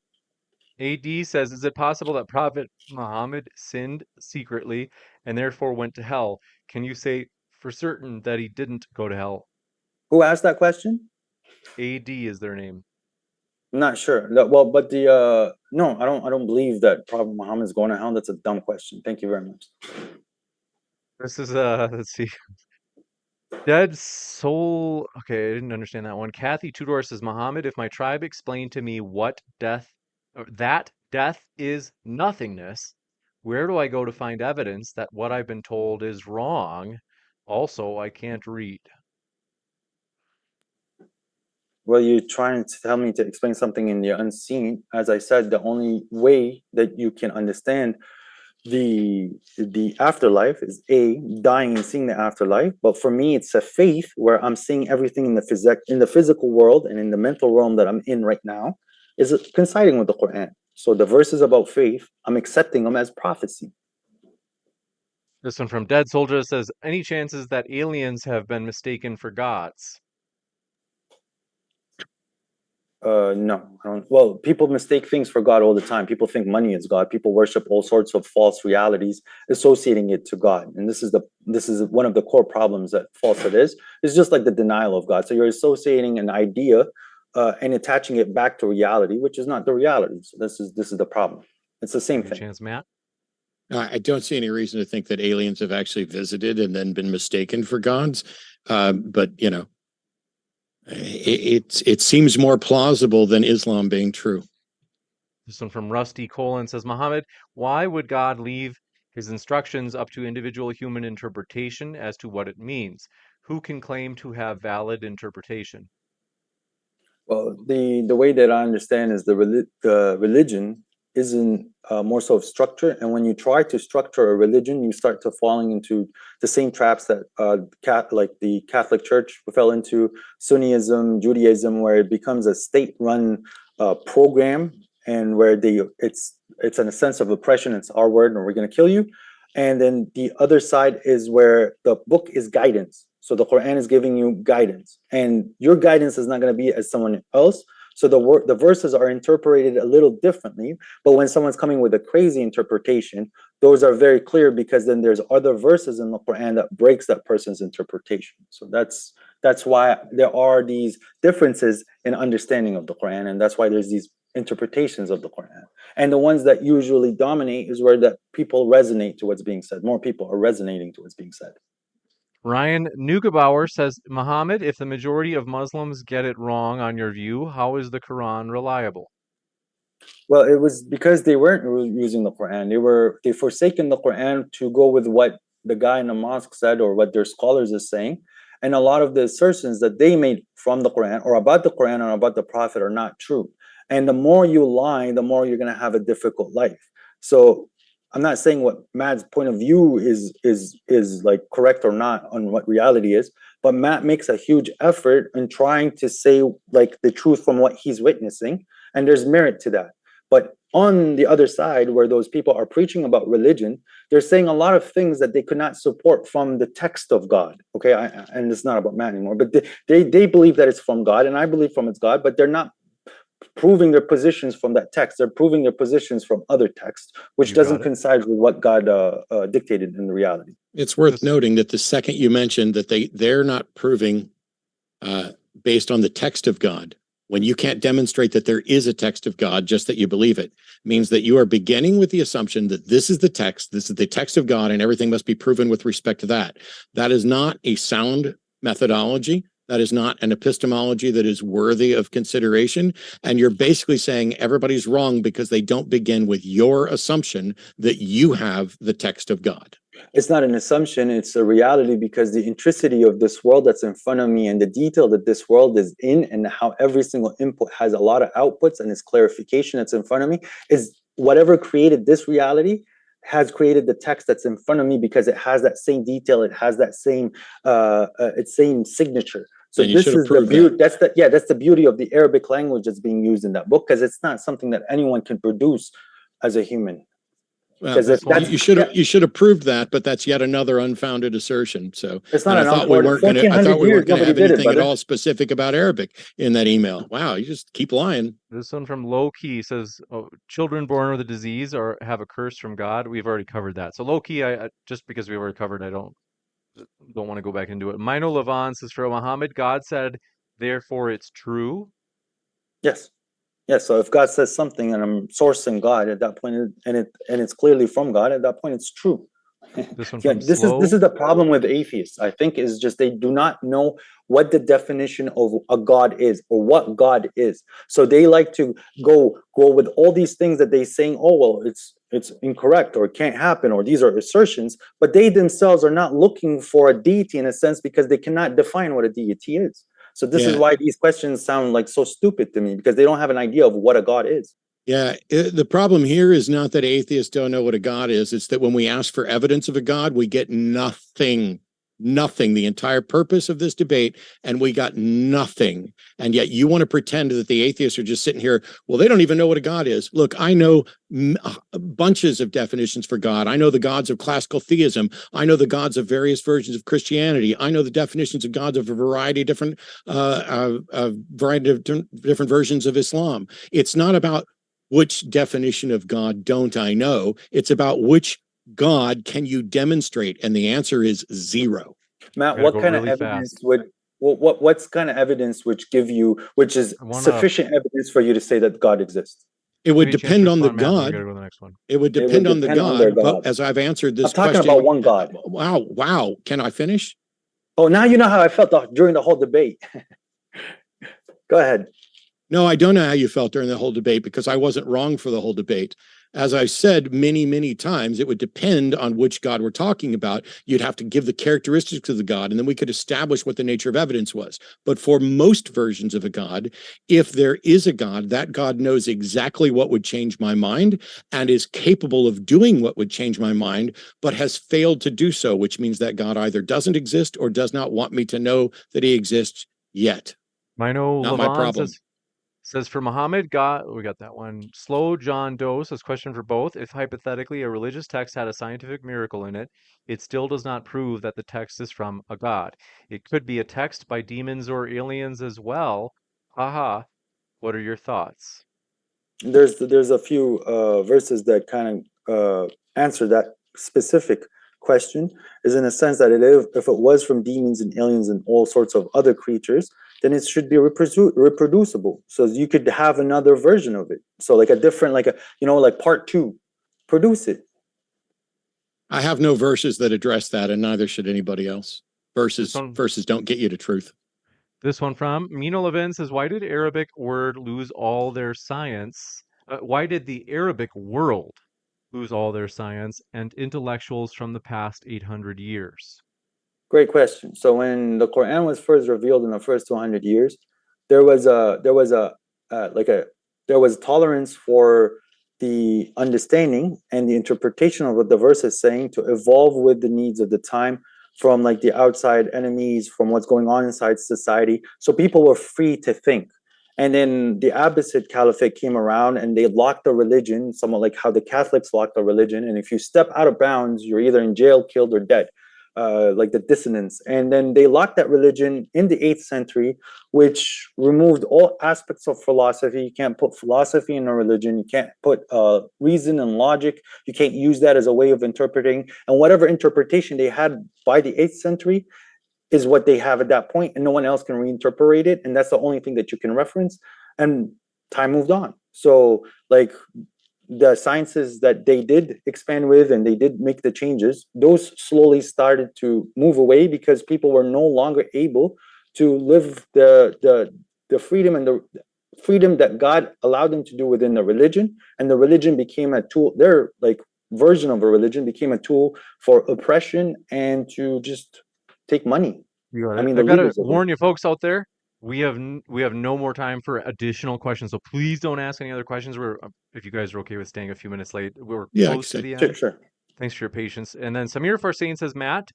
AD says, is it possible that Prophet Muhammad sinned secretly and therefore went to hell? Can you say for certain that he didn't go to hell? Who asked that question? AD is their name. I'm not sure. Well, but no, I don't believe that Prophet Muhammad is going to hell. That's a dumb question. Thank you very much. This is let's see. Dead soul. Okay, I didn't understand that one. Kathy Tudor says, Muhammad, if my tribe explained to me what death, or that death is nothingness, where do I go to find evidence that what I've been told is wrong? Also, I can't read. Well, you're trying to tell me to explain something in the unseen. As I said, the only way that you can understand the afterlife is dying and seeing the afterlife. But for me, it's a faith where I'm seeing everything in the physical world and in the mental realm that I'm in right now is coinciding with the Quran. So the verses about faith, I'm accepting them as prophecy. This one from Dead Soldier says, any chances that aliens have been mistaken for gods? No, I don't. Well, people mistake things for God all the time. People think money is God. People worship all sorts of false realities, associating it to God. And this is one of the core problems that falsehood is. It's just like the denial of God. So you're associating an idea and attaching it back to reality, which is not the reality. So this is the problem. It's the same thing. Chance, Matt? I don't see any reason to think that aliens have actually visited and then been mistaken for gods. But you know, it seems more plausible than Islam being true. This one from Rusty Colon says, Muhammad, why would God leave his instructions up to individual human interpretation as to what it means? Who can claim to have valid interpretation? Well, the way that I understand is the religion isn't more so of structure, and when you try to structure a religion, you start to falling into the same traps that like the Catholic Church fell into, Sunnism, Judaism, where it becomes a state-run program, and where it's in a sense of oppression. It's our word, and we're going to kill you. And then the other side is where the book is guidance. So the Quran is giving you guidance, and your guidance is not going to be as someone else. So the verses are interpreted a little differently. But when someone's coming with a crazy interpretation, those are very clear, because then there's other verses in the Quran that breaks that person's interpretation. So that's why there are these differences in understanding of the Quran, and that's why there's these interpretations of the Quran. And the ones that usually dominate is where that people resonate to what's being said. More people are resonating to what's being said. Ryan Neugebauer says, Muhammad, if the majority of Muslims get it wrong on your view, how is the Quran reliable? Well, it was because they weren't using the Quran. They forsaken the Quran to go with what the guy in the mosque said or what their scholars are saying. And a lot of the assertions that they made from the Quran or about the Quran or about the Prophet are not true. And the more you lie, the more you're going to have a difficult life. So I'm not saying what Matt's point of view is like correct or not on what reality is, but Matt makes a huge effort in trying to say like the truth from what he's witnessing, and there's merit to that. But on the other side, where those people are preaching about religion, they're saying a lot of things that they could not support from the text of God. Okay, and it's not about Matt anymore, but they believe that it's from God, and I believe from it's God, but they're not proving their positions from that text. They're proving their positions from other texts, which doesn't coincide with what God dictated in the reality. It's worth noting that the second you mentioned that they're not proving based on the text of God, when you can't demonstrate that there is a text of God, just that you believe it, means that you are beginning with the assumption that this is the text of God, and everything must be proven with respect to that. That is not a sound methodology. That is not an epistemology that is worthy of consideration. And you're basically saying everybody's wrong because they don't begin with your assumption that you have the text of God. It's not an assumption, it's a reality, because the intricity of this world that's in front of me and the detail that this world is in, and how every single input has a lot of outputs and its clarification that's in front of me, is whatever created this reality has created the text that's in front of me, because it has that same detail, it has that same its same signature. So this is the beauty. That's the beauty of the Arabic language that's being used in that book, because it's not something that anyone can produce as a human. Well, you should have proved that, but that's yet another unfounded assertion. So it's not. I thought we weren't going to have anything at all specific about Arabic in that email. Wow, you just keep lying. This one from Low Key says, oh, children born with a disease or have a curse from God. We've already covered that. So Low Key, I just because we've already covered, I don't want to go back into it. Mino Levon says, for Muhammad, God said, therefore it's true. Yes. Yes, so if God says something and I'm sourcing God at that point, and it's clearly from God, at that point it's true. This one from this is the problem with atheists, I think, is just they do not know what the definition of a God is, or what God is. So they like to go with all these things that they saying, oh well, it's incorrect, or it can't happen, or these are assertions, but they themselves are not looking for a deity in a sense, because they cannot define what a deity is. So this is why these questions sound like so stupid to me, because they don't have an idea of what a God is. Yeah, the problem here is not that atheists don't know what a God is. It's that when we ask for evidence of a God, we get nothing. Nothing. The entire purpose of this debate, and we got nothing. And yet you want to pretend that the atheists are just sitting here, well, they don't even know what a God is. Look, I know bunches of definitions for God. I know the gods of classical theism. I know the gods of various versions of Christianity. I know the definitions of gods of a variety of different different versions of Islam. It's not about which definition of God don't I know. It's about which God can you demonstrate? And the answer is zero. Matt, what kind of evidence what's kind of evidence which is sufficient evidence for you to say that God exists? It would depend on the God. It would depend on the God. But as I've answered this question, I'm talking about one God. Wow. Can I finish? Oh, now you know how I felt during the whole debate. Go ahead. No, I don't know how you felt during the whole debate, because I wasn't wrong for the whole debate. As I said many, many times, it would depend on which God we're talking about. You'd have to give the characteristics of the God, and then we could establish what the nature of evidence was. But for most versions of a God, if there is a God, that God knows exactly what would change my mind and is capable of doing what would change my mind, but has failed to do so, which means that God either doesn't exist or does not want me to know that he exists yet. Not my problem. Says for Muhammad, God, we got that one. Slow John Doe says, question for both. If hypothetically a religious text had a scientific miracle in it, it still does not prove that the text is from a god. It could be a text by demons or aliens as well. Haha. What are your thoughts? There's a few verses that kind of answer that specific question, is in a sense that if it was from demons and aliens and all sorts of other creatures, then it should be reproducible. So you could have another version of it. So like a different, like part 2, produce it. I have no verses that address that, and neither should anybody else. Verses don't get you to truth. This one from Mino Levin says, why did Arabic word lose all their science? Why did the Arabic world lose all their science and intellectuals from the past 800 years? Great question. So when the Quran was first revealed in the first 200 years, there was tolerance for the understanding and the interpretation of what the verse is saying to evolve with the needs of the time, from like the outside enemies, from what's going on inside society. So people were free to think. And then the Abbasid Caliphate came around and they locked the religion, somewhat like how the Catholics locked the religion. And if you step out of bounds, you're either in jail, killed, or dead. Like the dissonance. And then they locked that religion in the 8th century, which removed all aspects of philosophy. You can't put philosophy in a religion. You can't put reason and logic. You can't use that as a way of interpreting. And whatever interpretation they had by the 8th century is what they have at that point, and no one else can reinterpret it. And that's the only thing that you can reference. And time moved on. So like the sciences that they did expand with and they did make the changes, those slowly started to move away because people were no longer able to live the freedom and the freedom that God allowed them to do within the religion, and the religion became a tool. Their like version of a religion became a tool for oppression and to just take money. You got I it. mean, the I've got to leaders of them. warn you folks out there. We have no more time for additional questions, so please don't ask any other questions. We're if you guys are okay with staying a few minutes late, we're Yeah, like I close to said, the Sure, end. sure. Thanks for your patience. And then Samir Farsain says, Matt,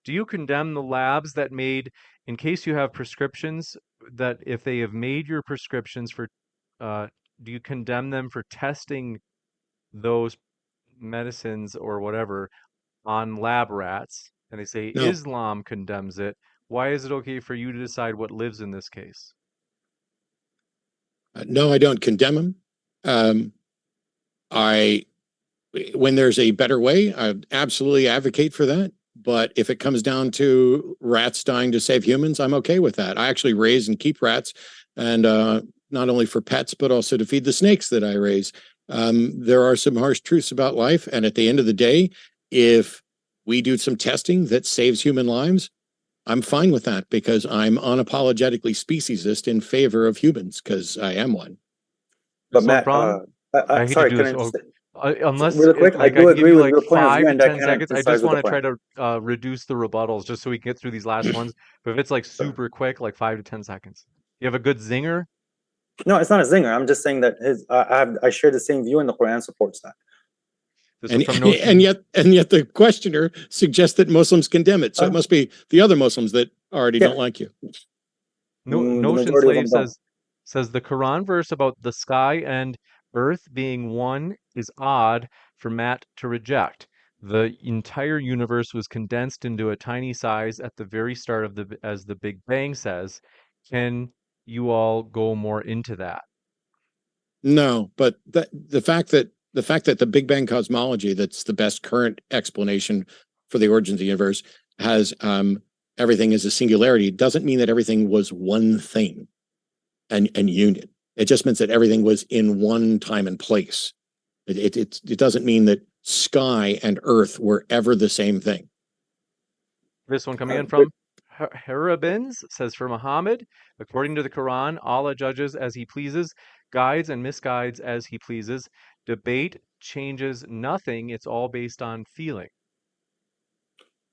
do you condemn the labs that made, in case you have prescriptions, that if they have made your prescriptions for, uh, do you condemn them for testing those medicines or whatever on lab rats? And they say no, Islam condemns it. Why is it okay for you to decide what lives in this case? no, I don't condemn them. Um, I when there's a better way, I absolutely advocate for that. But if it comes down to rats dying to save humans, I'm okay with that. I actually raise and keep rats, and not only for pets, but also to feed the snakes that I raise. There are some harsh truths about life. And at the end of the day, if we do some testing that saves human lives, I'm fine with that because I'm unapologetically speciesist in favor of humans because I am one. But This one Matt, from, I hate to sorry, do can this. I Oh, just unless really it, quick? I like I do can give agree you with like your point of view, 5 to and I 10 can't seconds. I emphasize just with the want to point. try to reduce the rebuttals just so we can get through these last ones. But if it's like Sure. super quick, like 5 to 10 seconds, you have a good zinger. No, it's not a zinger. I'm just saying that I share the same view, and the Quran supports that. This one And from and Notion. yet the questioner suggests that Muslims condemn it. So it Uh, must be the other Muslims that already yeah, don't like you. No, the Notion majority of Slave them don't. says the Quran verse about the sky and earth being one is odd for Matt to reject. The entire universe was condensed into a tiny size at the very start of as the Big Bang says. Can you all go more into that? No, but the fact that the Big Bang cosmology, that's the best current explanation for the origins of the universe, has everything as a singularity, doesn't mean that everything was one thing and union. It just means that everything was in one time and place. It doesn't mean that sky and earth were ever the same thing. This one coming in But from Harabins says for Muhammad, according to the Quran, Allah judges as he pleases, guides and misguides as he pleases. Debate changes nothing. It's all based on feeling.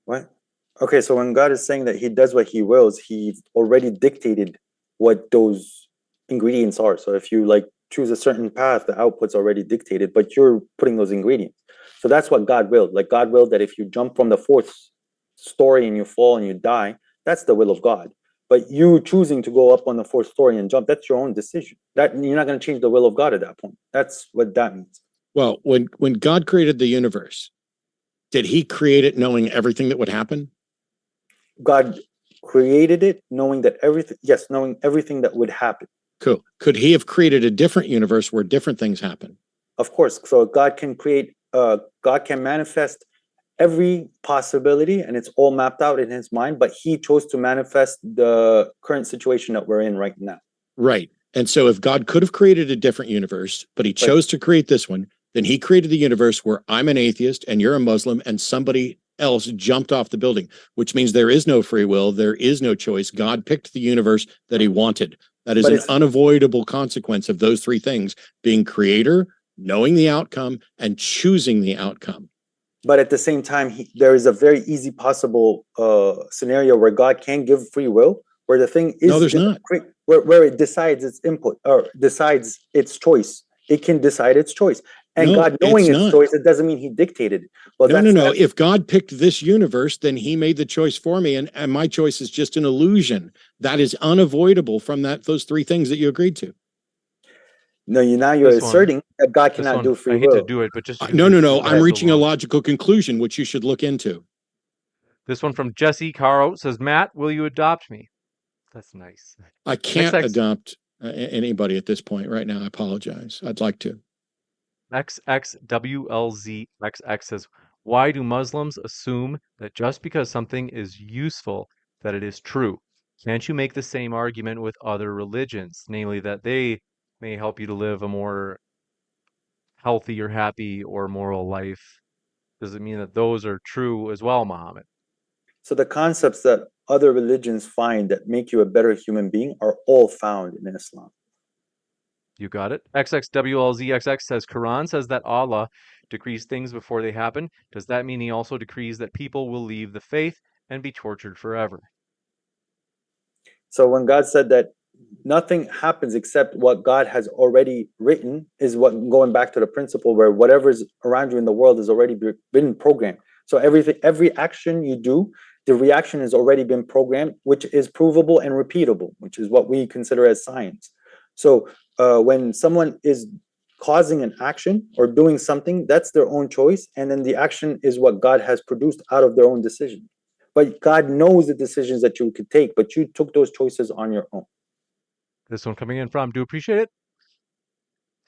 what? Okay, so when God is saying that He does what He wills, He already dictated what those ingredients are. So if you like choose a certain path, the output's already dictated, but you're putting those ingredients. So that's what God willed. Like God willed that if you jump from the fourth story and you fall and you die, that's the will of God. But you choosing to go up on the fourth story and jump, that's your own decision. That you're not going to change the will of God at that point. That's what that means. Well, when God created the universe, did he create it knowing everything that would happen? God created it knowing that everything, yes, knowing everything that would happen. Cool. Could he have created a different universe where different things happen? Of course. So God can create, God can manifest every possibility and it's all mapped out in his mind, but he chose to manifest the current situation that we're in right now. Right. And so if God could have created a different universe, but he Right. chose to create this one, then he created the universe where I'm an atheist and you're a Muslim and somebody else jumped off the building, which means there is no free will, there is no choice. God picked the universe that he wanted. That is But an it's, unavoidable consequence of those three things: being creator, knowing the outcome, and choosing the outcome. but at the same time, there is a very easy possible scenario where God can give free will, where the thing No, is there's not. where it decides its input or decides its choice. It can decide its choice, and No, God knowing it's its not. choice, it doesn't mean He dictated it. Well, No, no, no. that's If God picked this universe, then he made the choice for me, and my choice is just an illusion. That is unavoidable from those three things that you agreed to. no. You now you're This one, asserting that God this cannot one, do free I hate to will. do it, but just because No, no, we've no. I'm went so reaching a long. logical conclusion, which you should look into. This one from Jesse Caro says, Matt, will you adopt me? That's nice. I can't XX adopt anybody at this point right now. I apologize. I'd like to. XXWLZXX says, why do Muslims assume that just because something is useful, that it is true? Can't you make the same argument with other religions, namely that they may help you to live a more healthy or happy or moral life? Does it mean that those are true as well, Muhammad? So the concepts that other religions find that make you a better human being are all found in Islam. You got it. XXWLZXX says Quran says that Allah decrees things before they happen. Does that mean he also decrees that people will leave the faith and be tortured forever? So when God said that nothing happens except what God has already written, is what going back to the principle where whatever's around you in the world has already been programmed. So every action you do, the reaction has already been programmed, which is provable and repeatable, which is what we consider as science. So when someone is causing an action or doing something, that's their own choice, and then the action is what God has produced out of their own decision. But God knows the decisions that you could take, but you took those choices on your own. This one coming in from, do appreciate it.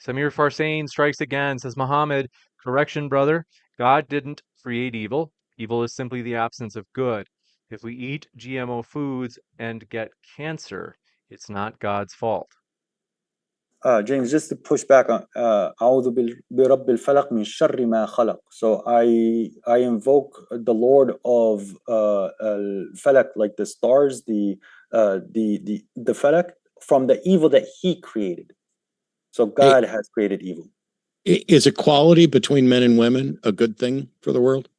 Samir Farsain strikes again, says Muhammad, correction, brother. God didn't create evil. Evil is simply the absence of good. If we eat GMO foods and get cancer, it's not God's fault. James, just to push back on أعوذ برب الفلق من شر ما خلق. So I invoke the Lord of Falak, like the stars, the Falak, from the evil that He created. So God has created evil. Is equality between men and women a good thing for the world?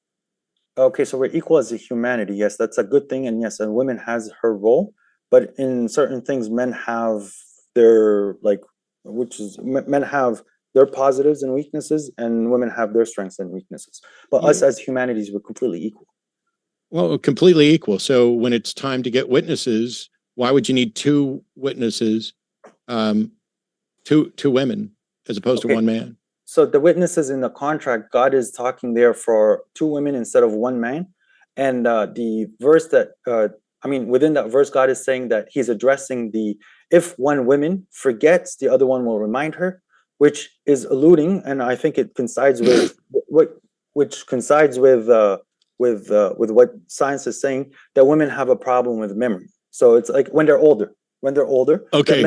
Okay, so we're equal as a humanity. Yes, that's a good thing, and yes, a woman has her role, but in certain things, men have their men have their positives and weaknesses, and women have their strengths and weaknesses. But us as humanities, we're completely equal. Well, completely equal. So when it's time to get witnesses, why would you need two witnesses, two women, as opposed to one man? So the witnesses in the contract, God is talking there for two women instead of one man. And the verse that, within that verse, God is saying that He's addressing if one woman forgets, the other one will remind her, which is alluding, and I think it coincides with what science is saying, that women have a problem with memory. So it's like when they're older, okay,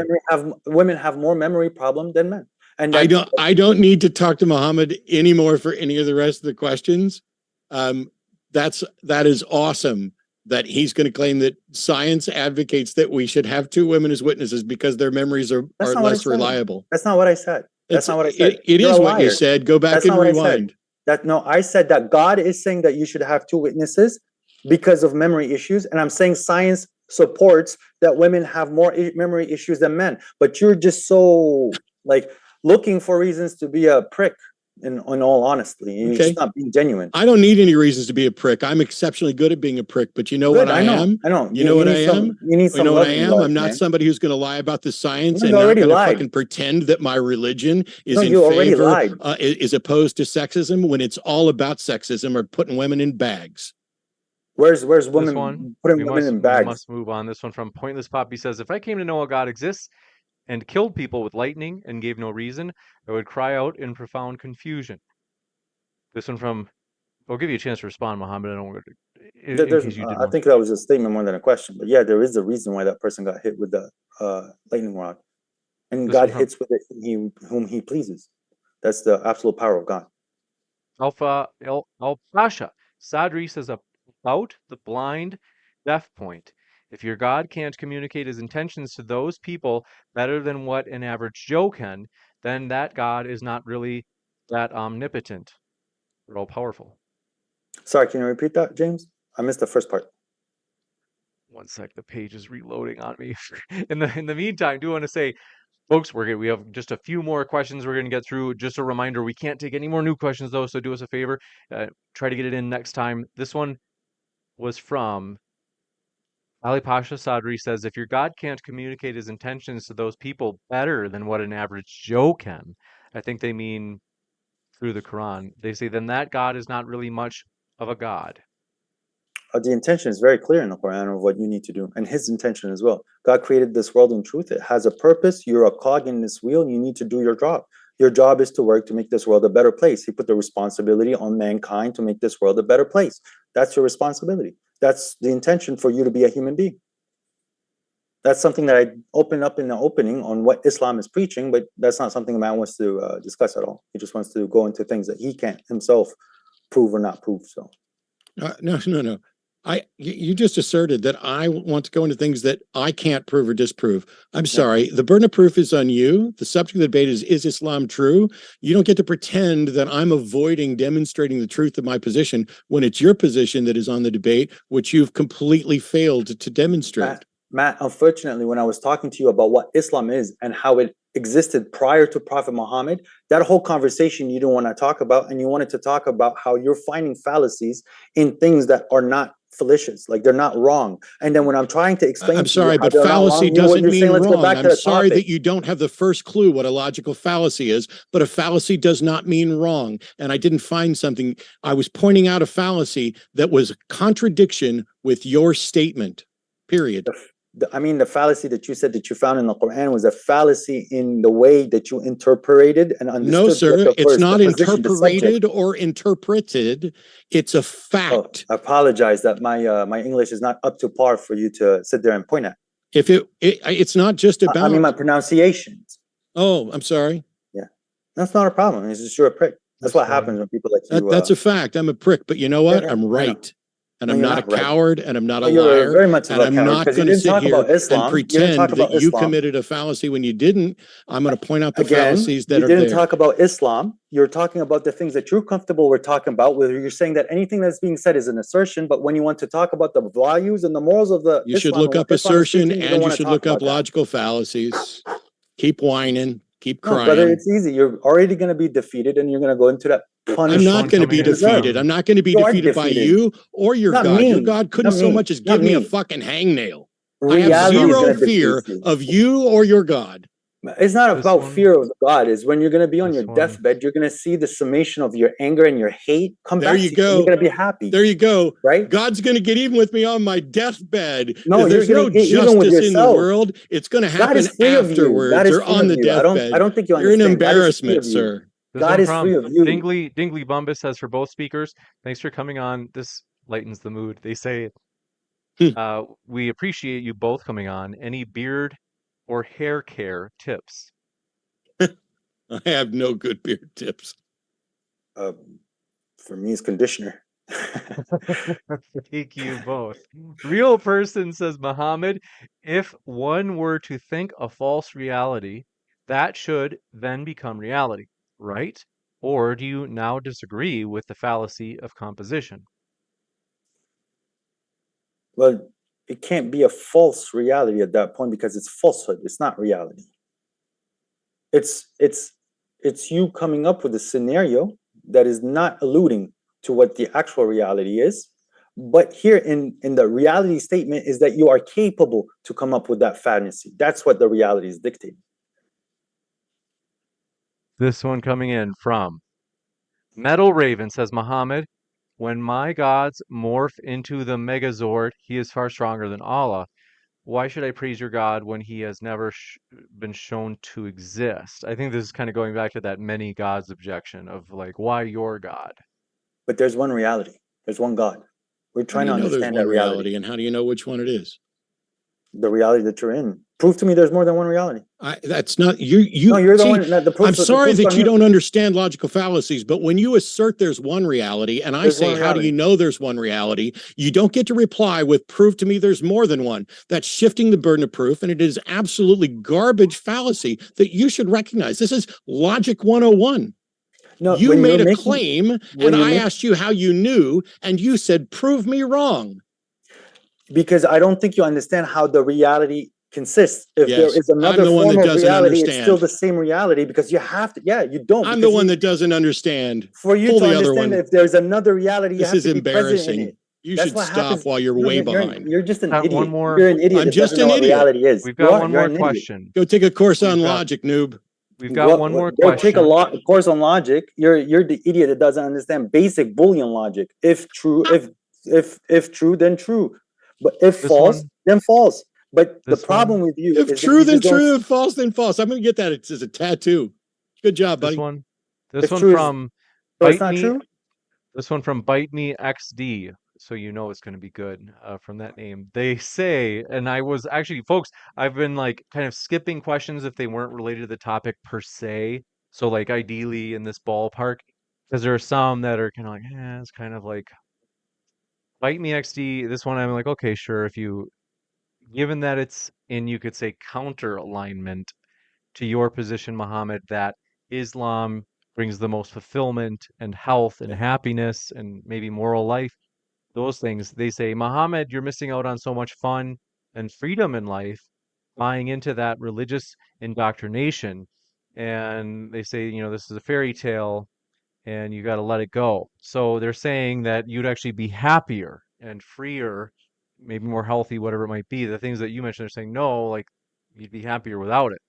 women have more memory problem than men. And I don't need to talk to Muhammad anymore for any of the rest of the questions. That is awesome that he's going to claim that science advocates that we should have two women as witnesses because their memories are less reliable. That's not what I said. That's not what I said. It is what you said. Go back and rewind. I said that God is saying that you should have two witnesses because of memory issues, and I'm saying science supports that women have more memory issues than men. But you're just so looking for reasons to be a prick. In all honesty, you're just not being genuine. I don't need any reasons to be a prick. I'm exceptionally good at being a prick, but you know what I am? I know. You know what I am? You need some. You know what I am? I'm not somebody who's going to lie about the science and not going to fucking pretend that my religion is in favor, is opposed to sexism when it's all about sexism or putting women in bags. Where's women putting women in bags? We must move on. This one from Pointless Poppy says, if I came to know a God exists and killed people with lightning and gave no reason, I would cry out in profound confusion. This one from, I'll give you a chance to respond, Muhammad. I don't want to. I think that was a statement more than a question. But yeah, there is a reason why that person got hit with the lightning rod, and God hits with it whom He pleases. That's the absolute power of God. Alpha El Pasha Sadri says about the blind deaf point. If your God can't communicate His intentions to those people better than what an average Joe can, then that God is not really that omnipotent. They're all powerful. Sorry, can you repeat that, James? I missed the first part. One sec, the page is reloading on me. In the meantime, I do want to say, folks, we have just a few more questions we're going to get through. Just a reminder, we can't take any more new questions though, so do us a favor, try to get it in next time. This one was from Ali Pasha Sadri says, if your God can't communicate His intentions to those people better than what an average Joe can, I think they mean through the Quran, they say, then that God is not really much of a God. The intention is very clear in the Quran of what you need to do, and His intention as well. God created this world in truth. It has a purpose. You're a cog in this wheel, and you need to do your job. Your job is to work to make this world a better place. He put the responsibility on mankind to make this world a better place. That's your responsibility. That's the intention for you to be a human being. That's something that I opened up in the opening on what Islam is preaching, but that's not something a man wants to discuss at all. He just wants to go into things that he can't himself prove or not prove. So, no. You just asserted that I want to go into things that I can't prove or disprove. I'm sorry. The burden of proof is on you. The subject of the debate is Islam true? You don't get to pretend that I'm avoiding demonstrating the truth of my position when it's your position that is on the debate, which you've completely failed to demonstrate. Matt, unfortunately, when I was talking to you about what Islam is and how it existed prior to Prophet Muhammad, that whole conversation you don't want to talk about, and you wanted to talk about how you're finding fallacies in things that are not fallacious, like they're not wrong. And then when I'm trying to explain, I'm sorry, but they're not fallacy wrong, doesn't mean let's go wrong. back to I'm the sorry topic. that you don't have the first clue what a logical fallacy is, but a fallacy does not mean wrong. And I didn't find something. I was pointing out a fallacy that was a contradiction with your statement, period. The fallacy that you said that you found in the Quran was a fallacy in the way that you interpreted and understood. No, sir, it's not interpreted or interpreted. It's a fact. Oh, I apologize that my English is not up to par for you to sit there and point at. If it's not just about. I mean, my pronunciations. Oh, I'm sorry. Yeah, that's not a problem. It's just you're a prick. That's what happens when people like you. That's a fact. I'm a prick, but you know what? I'm right. And I'm not a coward, and I'm not a liar, very much and I'm not going to sit here and pretend that you committed a fallacy when you didn't. I'm going to point out the fallacies that are there. You didn't talk about Islam. You're talking about the things that you're comfortable with talking about, where you're saying that anything that's being said is an assertion, but when you want to talk about the values and the morals of the You should look up assertion, and you should look up logical fallacies. Keep whining. Keep crying. No, brother, it's easy. You're already going to be defeated, and you're going to go into that. I'm not going to be defeated. I'm not going to be defeated by you or your God. Your God couldn't so much as give me a fucking hangnail. I have zero fear of you or your God. It's not about fear of God. It's when you're going to be on your deathbed, you're going to see the summation of your anger and your hate come back. There you go. You're going to be happy. There you go. Right? God's going to get even with me on my deathbed. No, there's no justice in the world. It's going to happen afterwards or on the deathbed. I don't think you understand. You're an embarrassment, sir. God is free of you. Dingley Bumbus says for both speakers, thanks for coming on. This lightens the mood. They say, we appreciate you both coming on. Any beard or hair care tips? I have no good beard tips. For me, it's conditioner. Thank you both. Real person says, Muhammad, if one were to think a false reality, that should then become reality, right? Or do you now disagree with the fallacy of composition? Well, it can't be a false reality at that point because it's falsehood. It's not reality. It's you coming up with a scenario that is not alluding to what the actual reality is. But here in the reality statement is that you are capable to come up with that fantasy. That's what the reality is dictating. This one coming in from Metal Raven says, Muhammad, when my gods morph into the Megazord, he is far stronger than Allah. Why should I praise your God when he has never been shown to exist? I think this is kind of going back to that many gods objection of like, why your God? But there's one reality. There's one God. We're trying to understand that reality. And how do you know which one it is? The reality that you're in. Prove to me there's more than one reality. That's not you. No, you're the one that the proof. I'm sorry that you don't understand logical fallacies, but when you assert there's one reality, and I say, how do you know there's one reality? You don't get to reply with prove to me there's more than one. That's shifting the burden of proof, and it is absolutely garbage fallacy that you should recognize. This is logic 101. No, you made a claim, and I asked you how you knew, and you said, prove me wrong. Because I don't think you understand how the reality consists. If there is another form of reality, it's still the same reality because you have to. Yeah, you don't. I'm the one that doesn't understand. For you to understand, if there's another reality, you have to be present in it. You should stop while you're way behind. You're just an idiot. You're an idiot. I'm just an idiot. Reality is. We've got one more question. Go take a course on logic, noob. We've got one more question. Take a course on logic. You're the idiot that doesn't understand basic Boolean logic. If true, if true, then true. But if false, then false. But the problem with you is if true, then true. If false, then false. I'm going to get that. It's a tattoo. Good job, buddy. This one from Bite Me. This one from Bite Me XD. So you know it's going to be good from that name. They say, and I was actually, folks, I've been like kind of skipping questions if they weren't related to the topic per se. So like ideally in this ballpark, because there are some that are kind of like, it's kind of like Bite Me XD, this one I'm like, okay, sure. If you, given that it's in, you could say, counter alignment to your position, Muhammad, that Islam brings the most fulfillment and health and happiness and maybe moral life, those things, they say, Muhammad, you're missing out on so much fun and freedom in life, buying into that religious indoctrination. And they say, this is a fairy tale and you got to let it go. So they're saying that you'd actually be happier and freer, maybe more healthy, whatever it might be. The things that you mentioned, they're saying, no, like you'd be happier without it.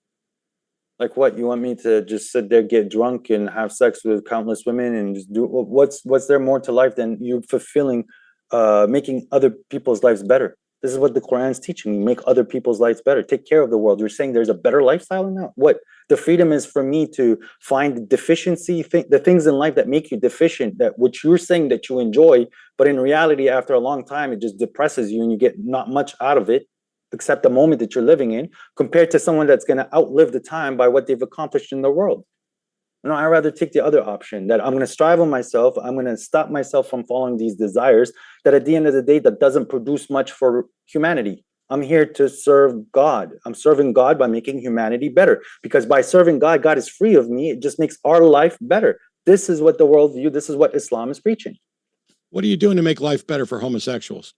Like what? You want me to just sit there, get drunk, and have sex with countless women, and just do what's there more to life than you fulfilling, making other people's lives better? This is what the Quran's teaching me: make other people's lives better, take care of the world. You're saying there's a better lifestyle in that? What? The freedom is for me to find the deficiency, the things in life that make you deficient, that which you're saying that you enjoy, but in reality, after a long time, it just depresses you, and you get not much out of it except the moment that you're living in, compared to someone that's going to outlive the time by what they've accomplished in the world. No, I'd rather take the other option, that I'm going to strive on myself. I'm going to stop myself from following these desires that at the end of the day, that doesn't produce much for humanity. I'm here to serve God. I'm serving God by making humanity better, because by serving God, God is free of me. It just makes our life better. This is what the worldview, this is what Islam is preaching. What are you doing to make life better for homosexuals?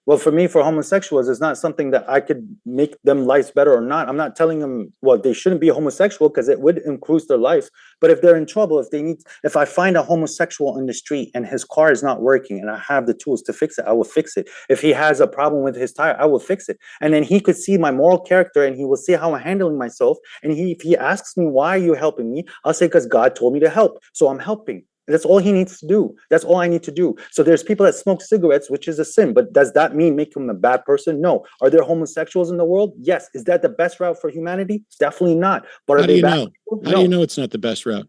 Well, for me, for homosexuals, it's not something that I could make them lives better or not. I'm not telling them, well, they shouldn't be homosexual, because it would improve their lives. But if they're in trouble, if I find a homosexual in the street and his car is not working and I have the tools to fix it, I will fix it. If he has a problem with his tire, I will fix it. And then he could see my moral character and he will see how I'm handling myself. And if he asks me, why are you helping me? I'll say, because God told me to help. So I'm helping. That's all he needs to do. That's all I need to do. So there's people that smoke cigarettes, which is a sin, but does that mean make him a bad person? No. Are there homosexuals in the world? Yes. Is that the best route for humanity? Definitely not. But How do you know? How do you know it's not the best route?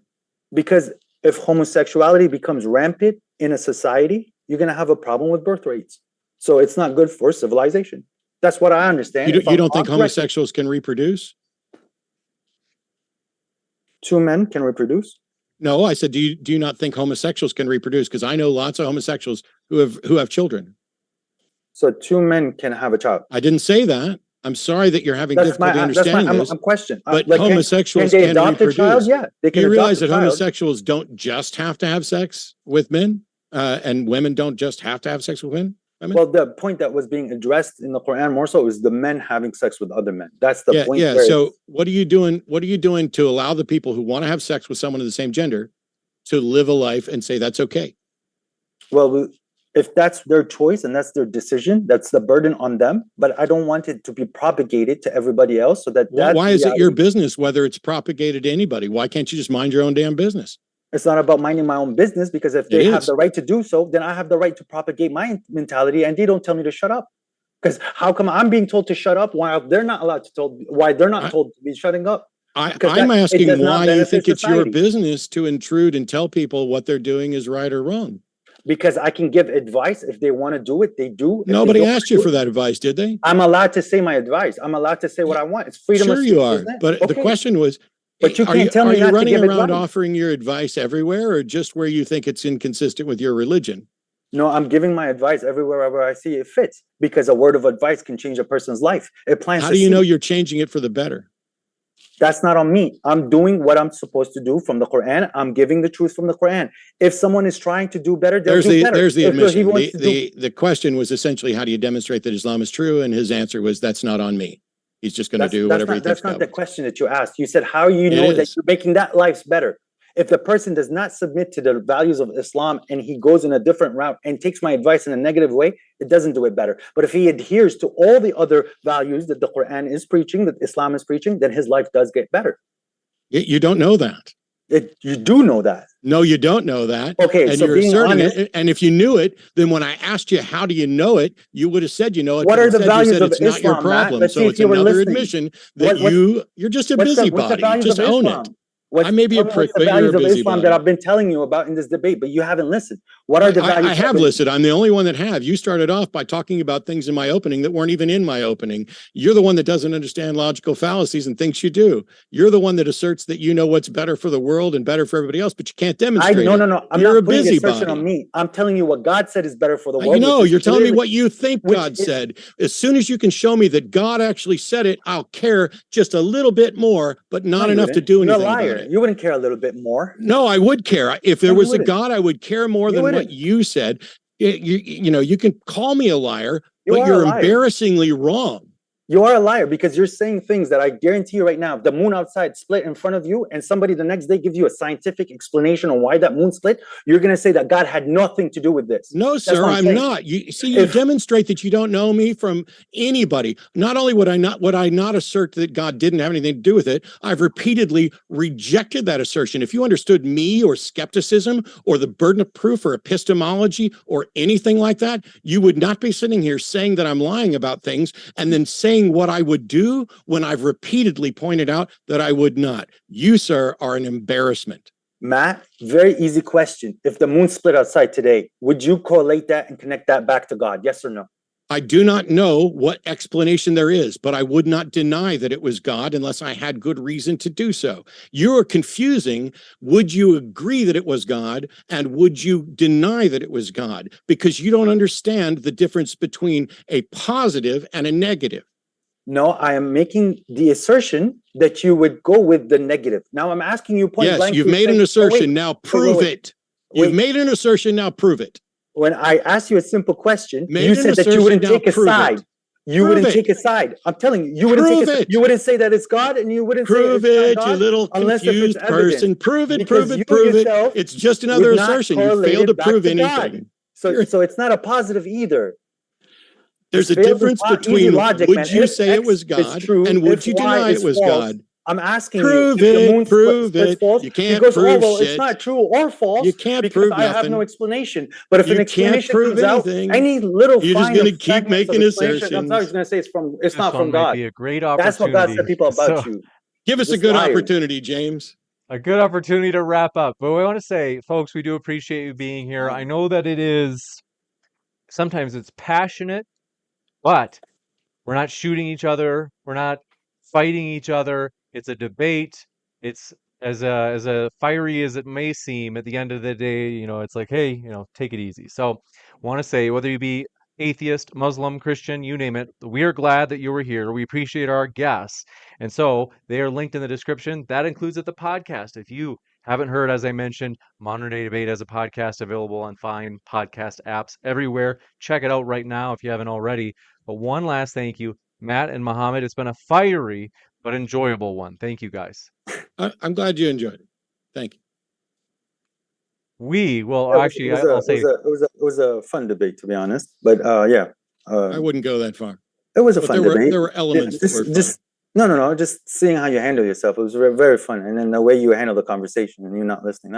Because if homosexuality becomes rampant in a society, you're going to have a problem with birth rates. So it's not good for civilization. That's what I understand. You don't think homosexuals can reproduce? Two men can reproduce? No, I said, do you not think homosexuals can reproduce? Because I know lots of homosexuals who have children. So two men can have a child. I didn't say that. I'm sorry that you're having difficulty understanding this. I'm questioning. But like, homosexuals can reproduce. Child? Yeah, they can. Do you realize that homosexuals don't just have to have sex with men, and women don't just have to have sex with women? Well, the point that was being addressed in the Quran more so is the men having sex with other men. That's the point. Yeah. So what are you doing? What are you doing to allow the people who want to have sex with someone of the same gender to live a life and say that's okay? Well, if that's their choice and that's their decision, that's the burden on them. But I don't want it to be propagated to everybody else. So that why is it your business whether it's propagated to anybody? Why can't you just mind your own damn business? It's not about minding my own business, because if they have the right to do so, then I have the right to propagate my mentality, and they don't tell me to shut up. Because how come I'm being told to shut up while they're not allowed to told? Why they're not told to be shutting up? I'm asking why you think it's your business to intrude and tell people what they're doing is right or wrong. Because I can give advice. If they want to do it, they do. Nobody asked you for that advice, did they? I'm allowed to say my advice. I'm allowed to say what I want. It's freedom of speech. Sure you are. But the question was, but you can't tell me not to give advice. Are you running around offering your advice everywhere, or just where you think it's inconsistent with your religion? No, I'm giving my advice everywhere I see it fits, because a word of advice can change a person's life. It plants. How do you know you're changing it for the better? That's not on me. I'm doing what I'm supposed to do from the Quran. I'm giving the truth from the Quran. If someone is trying to do better, they'll do better. There's the admission. The question was essentially, how do you demonstrate that Islam is true? And his answer was, that's not on me. He's just going to do whatever he thinks. That's not the question that you asked. You said, how you know that you're making that life better? If the person does not submit to the values of Islam and he goes in a different route and takes my advice in a negative way, it doesn't do it better. But if he adheres to all the other values that the Quran is preaching, that Islam is preaching, then his life does get better. You don't know that. You do know that. No, you don't know that. Okay, and so you're asserting it. And if you knew it, then when I asked you, how do you know it? You would have said, you know it. What are the values of it's Islam, not your problem. Matt? So it's another admission that you're just a busybody. Just own it. I may be Tell a me prick, what's the but you're a values of Islam that busybody. I've been telling you about in this debate, but you haven't listened. What are the values? I have listened. I'm the only one that have. You started off by talking about things in my opening that weren't even in my opening. You're the one that doesn't understand logical fallacies and thinks you do. You're the one that asserts that you know what's better for the world and better for everybody else, but you can't demonstrate No, it. no, no. I'm You're a not putting assertion on busybody. me. I'm telling you what God said is better for the You world, which know, is you're telling me clearly, what you think which God is said. As soon as you can show me that God actually said it, I'll care just a little bit more, but no, not you enough to wouldn't. do You're a anything about liar. it. You wouldn't care a little bit more. No, I would care. If there No, you was a wouldn't. God, I would care more You than what wouldn't. you said. You know, you can call me a liar, You but are a you're liar. embarrassingly wrong. You are a liar because you're saying things that I guarantee you right now, if the moon outside split in front of you and somebody the next day gives you a scientific explanation on why that moon split, you're going to say that God had nothing to do with this. No, That's sir, what I'm I'm saying. not. You see, you If demonstrate that you don't know me from anybody. Not only would I not assert that God didn't have anything to do with it, I've repeatedly rejected that assertion. If you understood me or skepticism or the burden of proof or epistemology or anything like that, you would not be sitting here saying that I'm lying about things and then saying what I would do when I've repeatedly pointed out that I would not. You, sir, are an embarrassment. Matt, very easy question. If the moon split outside today, would you correlate that and connect that back to God? Yes or no? I do not know what explanation there is, but I would not deny that it was God unless I had good reason to do so. You're confusing. Would you agree that it was God and would you deny that it was God? Because you don't understand the difference between a positive and a negative. No, I am making the assertion that you would go with the negative. Now I'm asking you point Yes, blank. you've You made said, an oh, assertion. Now prove it. You've wait. made an assertion. Now prove it. When I asked you a simple question, you Made an said that you assertion. wouldn't Now take a prove side. it. You Prove wouldn't it. take a side. I'm telling you, you wouldn't take a Prove side. it. You wouldn't say that it's God, and you wouldn't say Prove it's not it, you God little unless if it's confused evidence. person. Prove it, prove Because you it, prove it. yourself It's just would another not assertion. You correlate failed to it back prove to God. anything. So it's not a positive either. There's Just a failed in difference easy between logic, man. would you If say it X was is God true, and if would you Y deny it is was false, God? I'm asking you, Prove if the it, moon prove splits it. false, You can't because, oh, prove well, it's shit. not true or You false can't because prove I have no nothing. explanation. But if an You can't explanation prove comes out, anything. any little You're just fine going of to keep fragments of making explanation that comes out, he's assertions. going to say it's This not one from might God. be a great That's what God said opportunity. people So about you. Give You're us a just good liars. opportunity, James. a good opportunity to wrap up. But I want to say, folks, we do appreciate you being here. I know that it is sometimes it's passionate, but we're not shooting each other. We're not fighting each other. It's a debate. It's as a fiery as it may seem. At the end of the day, it's like, hey, take it easy. So, want to say whether you be atheist, Muslim, Christian, you name it, we are glad that you were here. We appreciate our guests, and so they are linked in the description. That includes at the podcast. If you haven't heard, as I mentioned, Modern Day Debate as a podcast available on fine podcast apps everywhere. Check it out right now if you haven't already. But one last thank you, Matt and Mohammed. It's been a fiery but enjoyable one. Thank you, guys. I'm glad you enjoyed it. Thank you. We will Yeah, actually, I'll say, it was a fun debate, to be honest. But yeah, I wouldn't go that far, it was a but fun debate. there were Yeah, elements that were fun. no. Just seeing how you handle yourself. It was very fun, and then the way you handle the conversation and you not listening.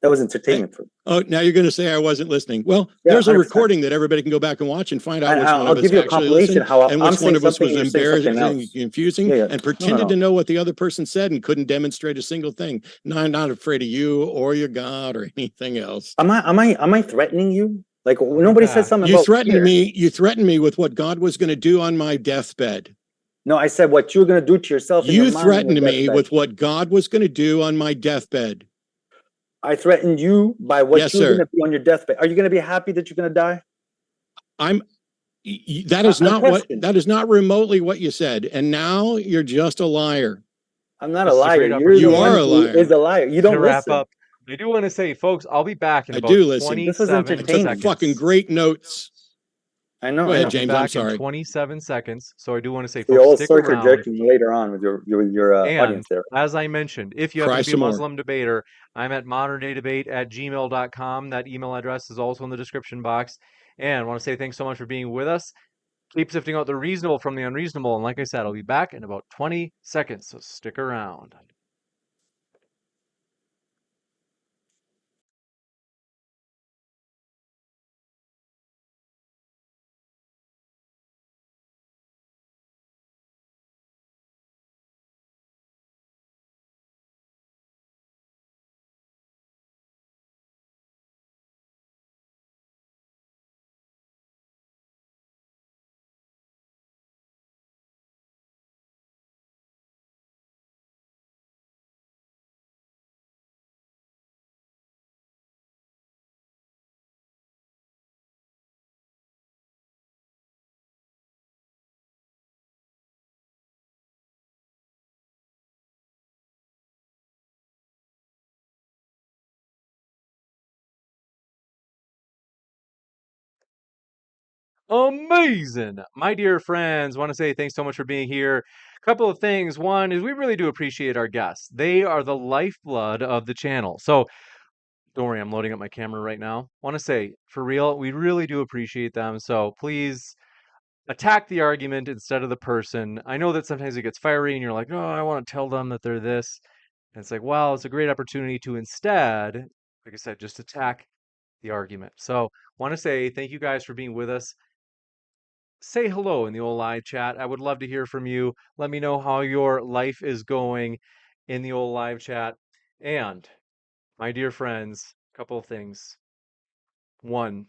That was entertainment for me. Oh, now you're going to say I wasn't listening. Well, Yeah, there's a 100%. recording that everybody can go back and watch and find out And which one I'll of us give you a actually compilation listened how and I'm which one saying of us something was and you're saying something embarrassing else. and confusing Yeah. and No. pretended to know what the other person said and couldn't demonstrate a single thing. No, I'm not afraid of you or your God or anything else. Am I threatening you? Like nobody said back. something You about threatened fear. me. You threatened me with what God was going to do on my deathbed. No, I said what you're gonna do to yourself in your You mind on your threatened me deathbed. with what God was going to do on my deathbed. I threatened you by what Yes, you're sir. gonna do on your deathbed. Are you gonna be happy that you're gonna die? I'm that is not what Question. that is not remotely what you said. And now you're just a liar. I'm not a This is a liar. great You're the You are one a opportunity who is liar. a liar. You to don't wrap listen. up. I do want to say, folks, I'll be back in I about do listen. This was 27 I took entertaining. fucking seconds. great notes. I know. Go I ahead, know. I'll be James. I'm back in sorry. 27 seconds. So I do want to say, So you're folks, all stick circle around. jerking later on with your And audience there. as I mentioned, if you happen Cry to be a some more. Muslim debater, I'm at moderndaydebate@gmail.com. That email address is also in the description box. And I want to say thanks so much for being with us. Keep sifting out the reasonable from the unreasonable. And like I said, I'll be back in about 20 seconds. So stick around. Amazing. My dear friends, want to say thanks so much for being here. Couple of things. One is we really do appreciate our guests. They are the lifeblood of the channel. So don't worry, I'm loading up my camera right now. Want to say, for real, we really do appreciate them. So please attack the argument instead of the person. I know that sometimes it gets fiery and you're like, oh, I want to tell them that they're this. And it's like, well, it's a great opportunity to instead, like I said, just attack the argument. So want to say thank you guys for being with us. Say hello in the old live chat. I would love to hear from you. Let me know how your life is going in the old live chat. And my dear friends, a couple of things. One,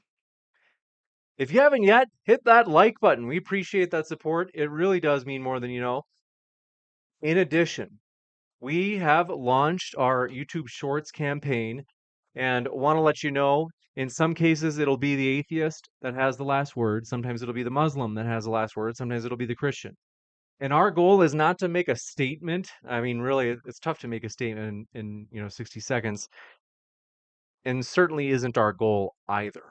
if you haven't yet, hit that like button. We appreciate that support. It really does mean more than you know. In addition, we have launched our YouTube Shorts campaign and want to let you know in some cases it'll be the atheist that has the last word. Sometimes it'll be the Muslim that has the last word. Sometimes it'll be the Christian. And our goal is not to make a statement. I mean, really, it's tough to make a statement in 60 seconds, and certainly isn't our goal either.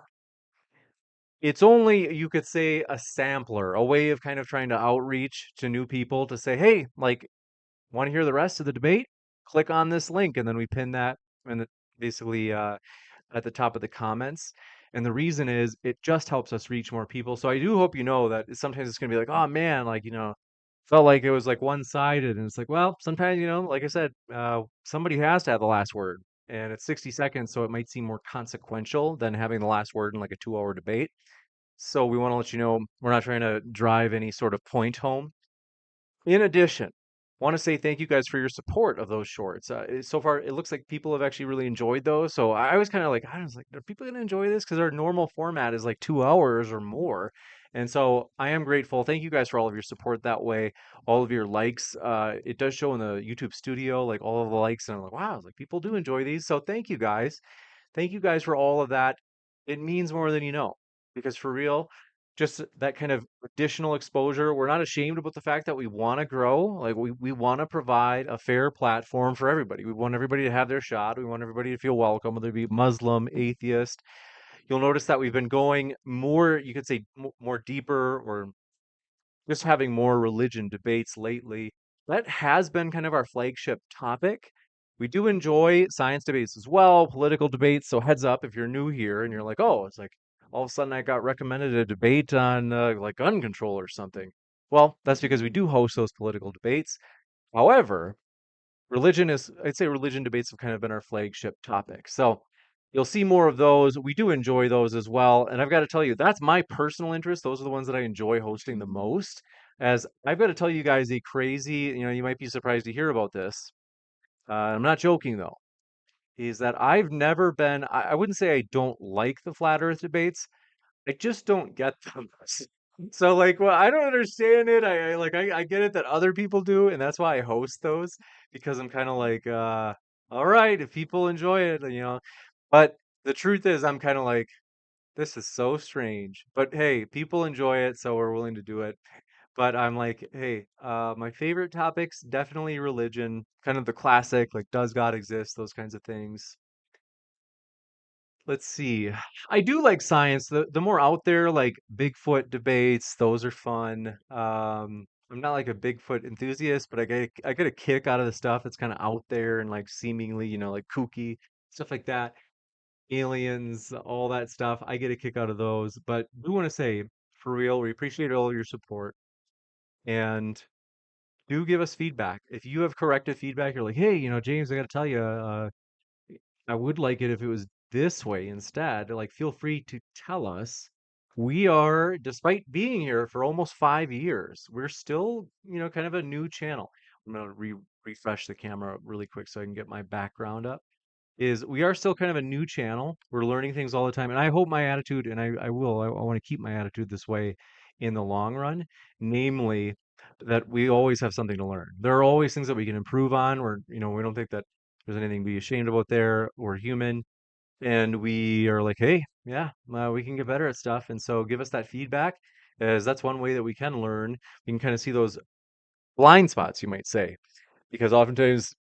It's only, you could say, a sampler, a way of kind of trying to outreach to new people to say, hey, like, want to hear the rest of the debate? Click on this link, and then we pin that and basically at the top of the comments. And the reason is it just helps us reach more people. So I do hope you know that sometimes it's going to be like, oh man, like, felt like it was like one-sided. And it's like, well, sometimes, like I said, somebody has to have the last word. And it's 60 seconds, so it might seem more consequential than having the last word in like a 2-hour debate. So we want to let you know we're not trying to drive any sort of point home. In addition, want to say thank you guys for your support of those shorts. So far, it looks like people have actually really enjoyed those. So I was kind of like, I was like, are people going to enjoy this? Because our normal format is like 2 hours or more. And so I am grateful. Thank you guys for all of your support that way, all of your likes. It does show in the YouTube studio, like all of the likes, and I'm like, wow, like people do enjoy these. So thank you guys. Thank you guys for all of that. It means more than you know, because for real, just that kind of additional exposure. We're not ashamed about the fact that we want to grow. Like we want to provide a fair platform for everybody. We want everybody to have their shot. We want everybody to feel welcome, whether it be Muslim, atheist. You'll notice that we've been going more, you could say more deeper or just having more religion debates lately. That has been kind of our flagship topic. We do enjoy science debates as well, political debates. So heads up if you're new here and you're like, oh, it's like all of a sudden I got recommended a debate on like gun control or something. Well, that's because we do host those political debates. However, I'd say religion debates have kind of been our flagship topic. So you'll see more of those. We do enjoy those as well. And I've got to tell you, that's my personal interest. Those are the ones that I enjoy hosting the most. As I've got to tell you guys a crazy, you might be surprised to hear about this. I'm not joking though, is that I've never been, I wouldn't say I don't like the flat earth debates. I just don't get them. So like, well, I don't understand it. I get it that other people do, and that's why I host those because I'm kind of like, all right, if people enjoy it. But the truth is, I'm kind of like, this is so strange. But hey, people enjoy it, so we're willing to do it. But I'm like, hey, my favorite topics definitely religion, kind of the classic, like does God exist, those kinds of things. Let's see. I do like science. The more out there, like Bigfoot debates, those are fun. I'm not like a Bigfoot enthusiast, but I get a kick out of the stuff that's kind of out there and like seemingly, like kooky, stuff like that. Aliens, all that stuff. I get a kick out of those. But we want to say, for real, we appreciate all your support and do give us feedback. If you have corrective feedback, you're like, hey, James, I got to tell you, I would like it if it was this way instead. Like, feel free to tell us. We are, despite being here for almost 5 years, we're still, kind of a new channel. I'm gonna refresh the camera really quick so I can get my background up. Is we are still kind of a new channel. We're learning things all the time, and I hope my attitude, and I will, I want to keep my attitude this way in the long run, namely that we always have something to learn. There are always things that we can improve on. We don't think that there's anything to be ashamed about there. We're human, and we are like, hey, yeah, we can get better at stuff, and so give us that feedback, as that's one way that we can learn. We can kind of see those blind spots, you might say, because oftentimes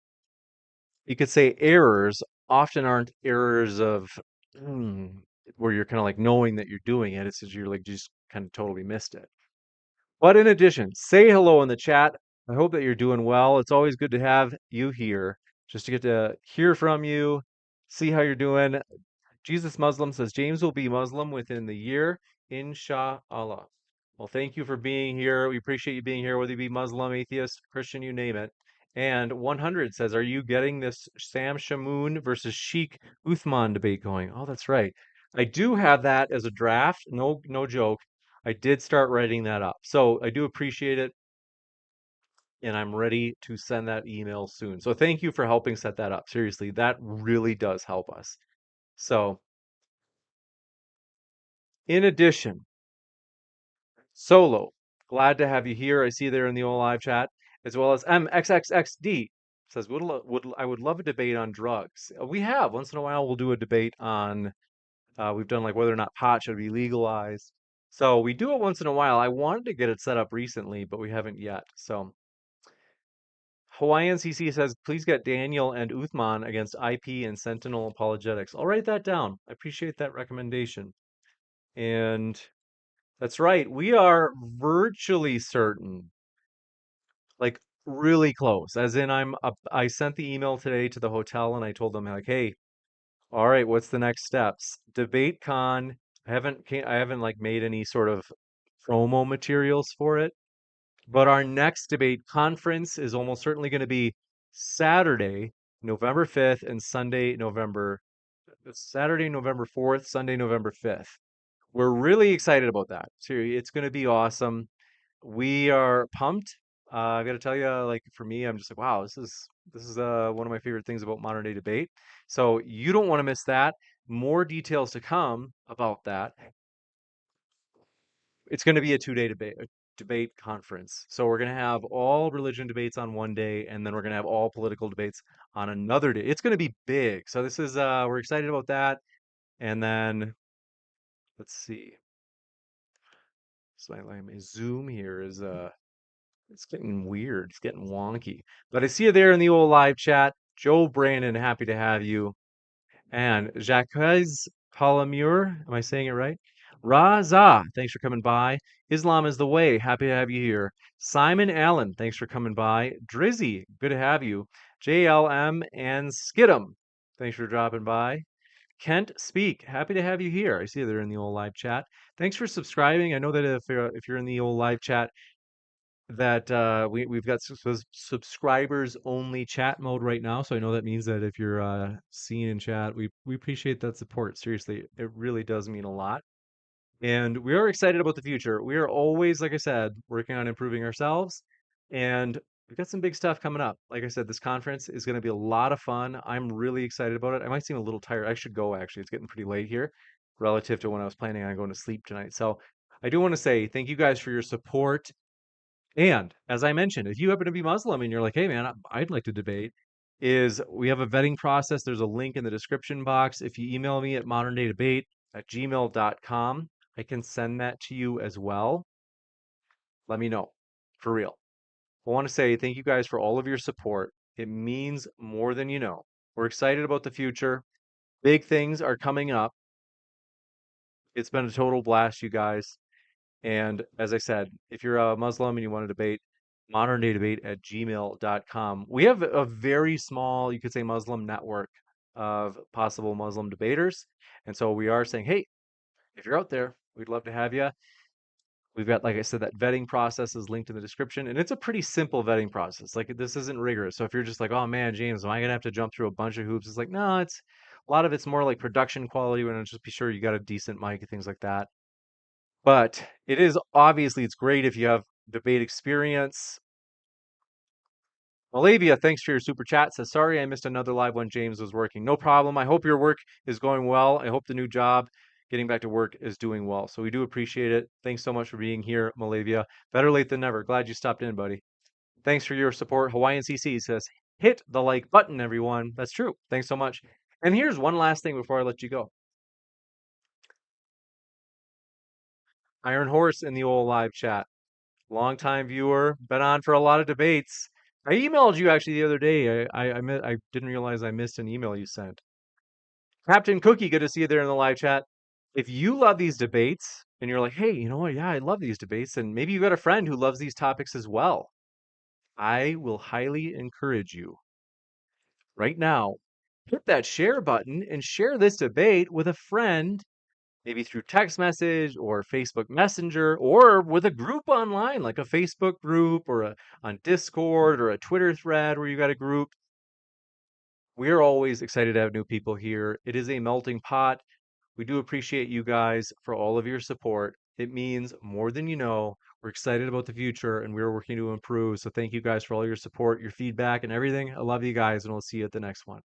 you could say errors often aren't errors of, hmm, where you're kind of like knowing that you're doing it. It's just you're like just kind of totally missed it. But in addition, say hello in the chat. I hope that you're doing well. It's always good to have you here just to get to hear from you, see how you're doing. Jesus Muslim says James will be Muslim within the year, inshallah. Well, thank you for being here. We appreciate you being here, whether you be Muslim, atheist, Christian, you name it. And 100 says, are you getting this Sam Shamoon versus Sheikh Uthman debate going? Oh, that's right. I do have that as a draft. No, no joke. I did start writing that up. So I do appreciate it. And I'm ready to send that email soon. So thank you for helping set that up. Seriously, that really does help us. So in addition, Solo, glad to have you here. I see you there in the old live chat, as well as MXXXD says, I would love a debate on drugs. We have once in a while. We'll do a debate on. We've done like whether or not pot should be legalized. So we do it once in a while. I wanted to get it set up recently, but we haven't yet. So Hawaiian CC says, please get Daniel and Uthman against IP and Sentinel apologetics. I'll write that down. I appreciate that recommendation. And that's right. We are virtually certain, like really close. As in, I sent the email today to the hotel and I told them like, hey, all right, what's the next steps? Debate con. I haven't like made any sort of promo materials for it, but our next debate conference is almost certainly going to be Saturday, November 5th, and Saturday, November 4th, Sunday, November 5th. We're really excited about that. Seriously, it's going to be awesome. We are pumped. I got to tell you, like for me, I'm just like, wow, this is one of my favorite things about modern day debate. So you don't want to miss that. More details to come about that. It's going to be a 2 day debate conference. So we're going to have all religion debates on one day, and then we're going to have all political debates on another day. It's going to be big. So this is we're excited about that. And then let's see. So my Zoom here is it's getting weird. It's getting wonky. But I see you there in the old live chat. Joe Brandon, happy to have you. And Jacques Palamur, am I saying it right? Raza, thanks for coming by. Islam is the way. Happy to have you here. Simon Allen, thanks for coming by. Drizzy, good to have you. JLM and Skidum, thanks for dropping by. Kent Speak, happy to have you here. I see you there in the old live chat. Thanks for subscribing. I know that if you're in the old live chat, that we've got subscribers only chat mode right now. So I know that means that if you're seen in chat, we appreciate that support. Seriously, it really does mean a lot. And we are excited about the future. We are always, like I said, working on improving ourselves. And we've got some big stuff coming up. Like I said, this conference is going to be a lot of fun. I'm really excited about it. I might seem a little tired. I should go, actually. It's getting pretty late here relative to when I was planning on going to sleep tonight. So I do want to say thank you guys for your support. And as I mentioned, if you happen to be Muslim and you're like, hey man, I'd like to debate, is we have a vetting process. There's a link in the description box. If you email me at moderndaydebate@gmail.com, I can send that to you as well. Let me know. For real. I want to say thank you guys for all of your support. It means more than you know. We're excited about the future. Big things are coming up. It's been a total blast, you guys. And as I said, if you're a Muslim and you want to debate, moderndaydebate@gmail.com. We have a very small, you could say, Muslim network of possible Muslim debaters. And so we are saying, hey, if you're out there, we'd love to have you. We've got, like I said, that vetting process is linked in the description. And it's a pretty simple vetting process. Like this isn't rigorous. So if you're just like, oh man, James, am I going to have to jump through a bunch of hoops? It's like, no, it's a lot of it's more like production quality. We want to just be sure you got a decent mic and things like that. But it is obviously it's great if you have debate experience. Malavia, thanks for your super chat. Says sorry I missed another live when James was working. No problem. I hope your work is going well. I hope the new job, getting back to work, is doing well. So we do appreciate it. Thanks so much for being here, Malavia. Better late than never. Glad you stopped in, buddy. Thanks for your support. Hawaiian CC says hit the like button, everyone. That's true. Thanks so much. And here's one last thing before I let you go. Iron Horse in the old live chat. Longtime viewer, been on for a lot of debates. I emailed you actually the other day. I didn't realize I missed an email you sent. Captain Cookie, good to see you there in the live chat. If you love these debates and you're like, hey, you know what? Yeah, I love these debates. And maybe you got a friend who loves these topics as well. I will highly encourage you right now, hit that share button and share this debate with a friend, maybe through text message or Facebook Messenger or with a group online, like a Facebook group or on Discord or a Twitter thread where you got a group. We're always excited to have new people here. It is a melting pot. We do appreciate you guys for all of your support. It means more than you know. We're excited about the future and we're working to improve. So thank you guys for all your support, your feedback, and everything. I love you guys, and we'll see you at the next one.